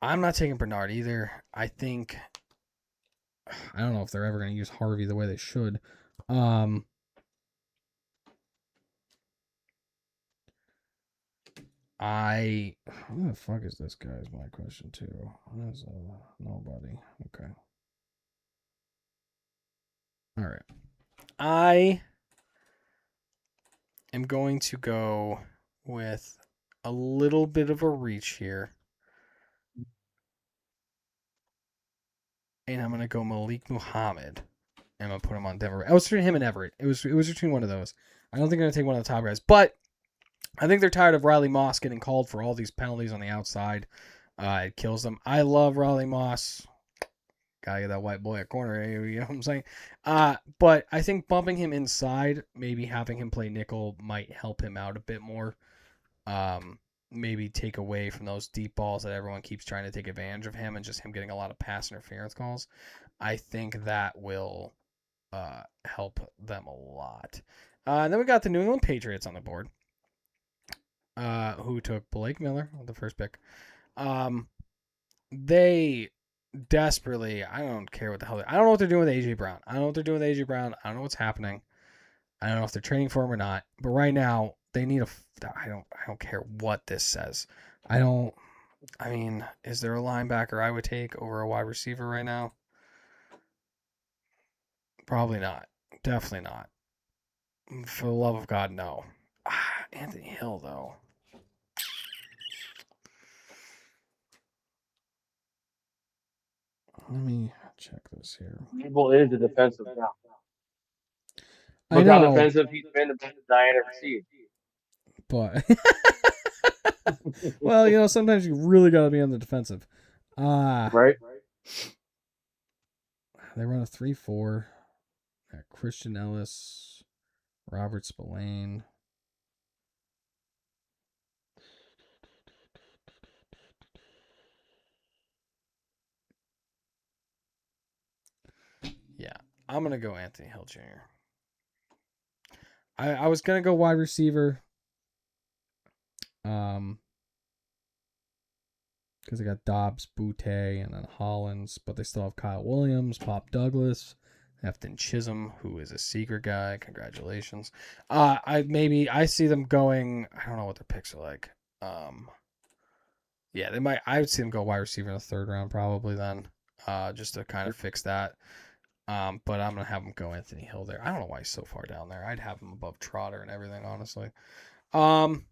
I'm not taking Bernard either. I think I don't know if they're ever gonna use Harvey the way they should. Um, who the fuck is this guy? Is my question too. That's nobody. Okay. All right. I am going to go with a little bit of a reach here, and I'm gonna go Malik Muhammad. And I'm gonna put him on Denver. I was between him and Everett. It was between one of those. I don't think I'm gonna take one of the top guys, but I think they're tired of Riley Moss getting called for all these penalties on the outside. It kills them. I love Riley Moss. Gotta get that white boy at corner. You know what I'm saying? But I think bumping him inside, maybe having him play nickel, might help him out a bit more. Maybe take away from those deep balls that everyone keeps trying to take advantage of him, and just him getting a lot of pass interference calls. I think that will help them a lot. And then we got the New England Patriots on the board, who took Blake Miller with the first pick. They desperately, I don't care what the hell. I don't know what they're doing with AJ Brown. I don't know what they're doing with AJ Brown. I don't know what's happening. I don't know if they're training for him or not. But right now, they need a. I don't care what this says. I don't. I mean, is there a linebacker I would take over a wide receiver right now? Probably not. Definitely not. For the love of God, no. Anthony Hill, though. Let me check this here. Abel is a defensive guy. I Look how know, defensive he's been the best I ever seen. but well, sometimes you really got to be on the defensive. Ah, Right? they run a 3-4. Christian Ellis, Robert Spillane. I'm gonna go Anthony Hill Jr. I was gonna go wide receiver. Um, because they got Dobbs, Boutte, and then Hollins, but they still have Kyle Williams, Pop Douglas, Efton Chisholm, who is a secret guy. Congratulations. I see them going. I don't know what their picks are like. Um, yeah, they might. I would see them go wide receiver in the third round probably then, just to kind of fix that. But I'm gonna have them go Anthony Hill there. I don't know why he's so far down there. I'd have him above Trotter and everything, honestly. Um,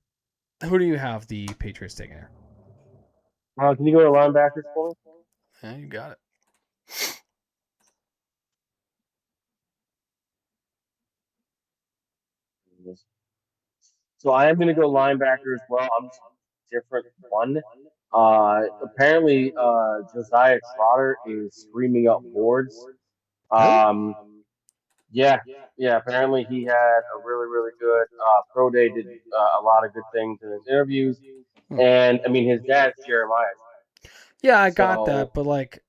who do you have the Patriots taking here? Can you go to linebackers for Yeah, you got it. me? So I am going to go linebacker as well. I'm just a different one. Apparently, Josiah Trotter is screaming up boards. Really? Um, yeah, yeah. Apparently, he had a really, really good pro day. Did a lot of good things in his interviews, Hmm. and I mean, his dad's Jeremiah. Yeah, I got that, So but like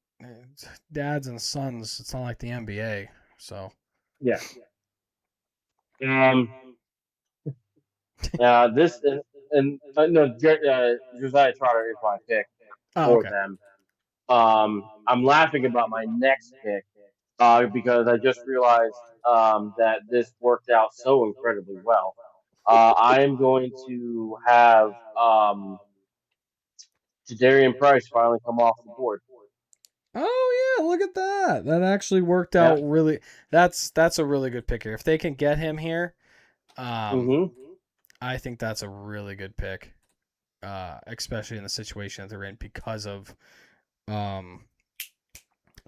dads and sons, it's not like the NBA. So, yeah. Um. This and no, Josiah Trotter is my pick oh, for okay. them. I'm laughing about my next pick because I just realized that this worked out so incredibly well. I am going to have Jadarian Price finally come off the board. Oh yeah, look at that. That actually worked Yeah. out really. That's a really good pick here. If they can get him here, um, Mm-hmm. I think that's a really good pick. Especially in the situation that they're in because of um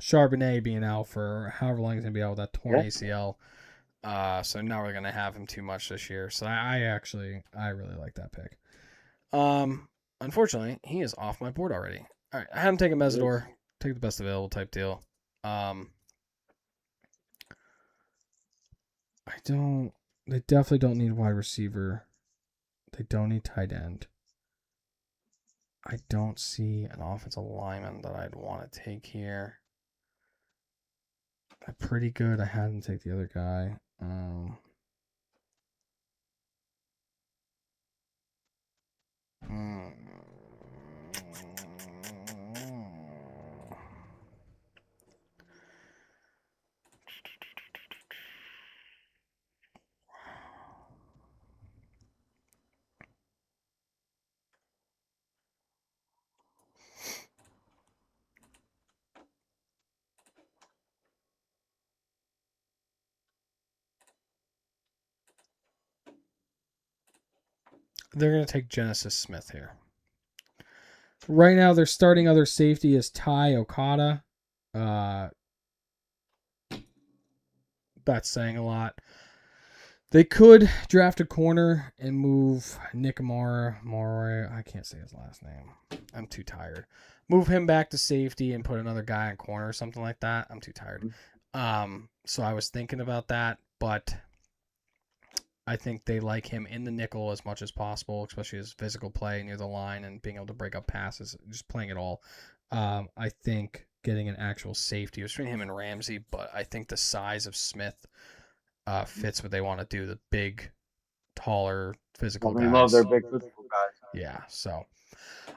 Charbonnet being out for however long he's gonna be out with that torn Yeah. ACL. So not really gonna have him too much this year. So I really like that pick. Unfortunately, he is off my board already. All right, I had him take a It is. Mesidor, take the best available type deal. Um, I don't. They definitely don't need wide receiver. They don't need tight end. I don't see an offensive lineman that I'd want to take here. They're pretty good. I had them take the other guy. Hmm. They're gonna take Genesis Smith here. Right now, their starting other safety is Ty Okada. Uh, that's saying a lot. They could draft a corner and move Nick Moore. I can't say his last name. I'm too tired. Move him back to safety and put another guy in corner or something like that. I'm too tired. So I was thinking about that, but I think they like him in the nickel as much as possible, especially his physical play near the line and being able to break up passes, just playing it all. I think getting an actual safety between him and Ramsey, but I think the size of Smith fits what they want to do. The big, taller, Well, physical they love their guys. big physical guys. Yeah. So,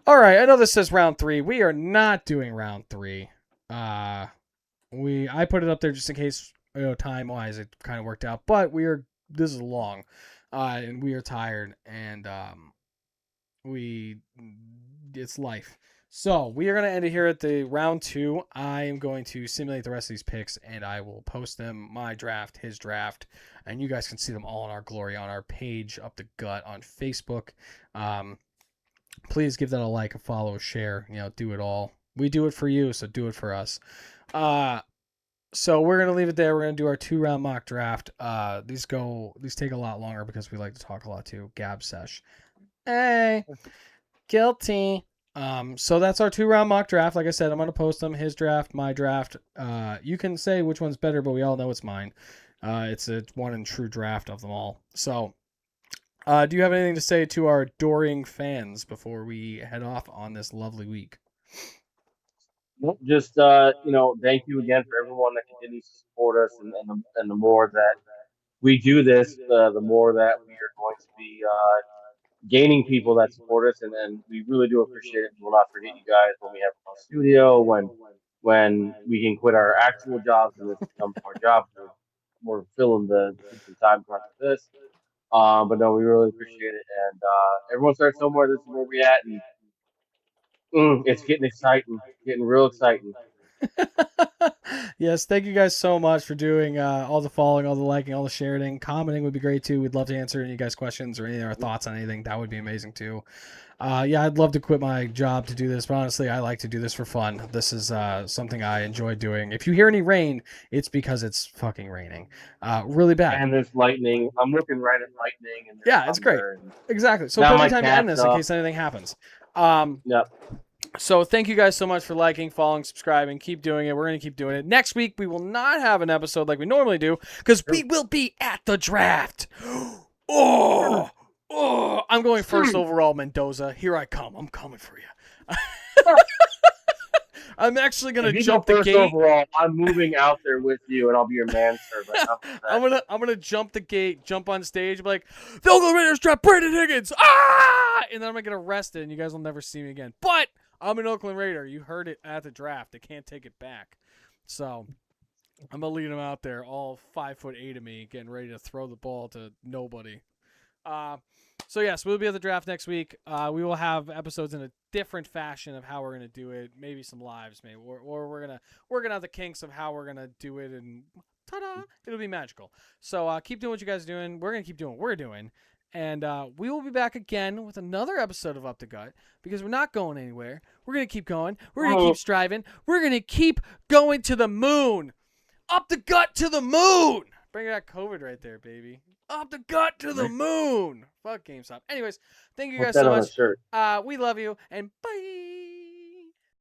all right. I know this says round three. We are not doing round three. Uh, I put it up there just in case time wise it kind of worked out, but this is long, and we are tired, and we it's life. So we are going to end it here at the round two. I am going to simulate the rest of these picks, and I will post them, my draft, his draft, and you guys can see them all in our glory on our page, Up the Gut, on Facebook. Um, please give that a like, a follow, a share. Do it all. We do it for you, so do it for us. Uh, so we're gonna leave it there. We're gonna do our 2 round mock draft. These take a lot longer because we like to talk a lot too. Gab sesh. Hey, guilty. So that's our 2 round mock draft. Like I said, I'm gonna post them. His draft, my draft. You can say which one's better, but we all know it's mine. It's a one and true draft of them all. So, do you have anything to say to our adoring fans before we head off on this lovely week? Well, just thank you again for everyone that continues to support us, and the more that we do this, the more that we are going to be gaining people that support us, and we really do appreciate it. We will not forget you guys when we have a studio, when we can quit our actual jobs and this becomes our job. We're filling the freaking time crunch with this. But no, we really appreciate it, and everyone starts somewhere. This is where we at, and it's getting exciting, getting real exciting. Yes, thank you guys so much for doing all the following, all the liking, all the sharing. Commenting would be great too. We'd love to answer any of you guys' questions or any of our thoughts on anything. That would be amazing too. Yeah, I'd love to quit my job to do this, but honestly, I like to do this for fun. This is something I enjoy doing. If you hear any rain, it's because it's fucking raining, really bad. And there's lightning. I'm looking right at lightning, and there's Yeah, it's great. thunder, and Exactly. So now perfect my time to end cat's this in up. case anything happens. Um, Yep. so thank you guys so much for liking, following, subscribing. Keep doing it. We're gonna keep doing it. Next week we will not have an episode like we normally do because we will be at the draft. Oh, oh! I'm going first overall, Mendoza. Here I come. I'm coming for you. I'm actually gonna If you go jump the first gate. overall, I'm moving out there with you, and I'll be your manservant. How about that? I'm gonna jump the gate, jump on stage, be like, the Oakland Raiders draft Brandon Higgins, and then I'm gonna get arrested, and you guys will never see me again. But I'm an Oakland Raider. You heard it at the draft. They can't take it back. So I'm gonna lead them out there, all 5'8" of me, getting ready to throw the ball to nobody. Uh, so yes, we'll be at the draft next week. We will have episodes in a different fashion of how we're gonna do it. Maybe some lives, maybe, or we're gonna work out the kinks of how we're gonna do it, and ta-da, it'll be magical. So keep doing what you guys are doing. We're gonna keep doing what we're doing, and we will be back again with another episode of Up the Gut because we're not going anywhere. We're gonna keep going. We're gonna keep striving. We're gonna keep going to the moon. Up the gut to the moon. Bring that COVID right there, baby. Up the gut to the moon. Fuck GameStop. Anyways, thank you Put guys that so on a much. shirt. We love you, and bye.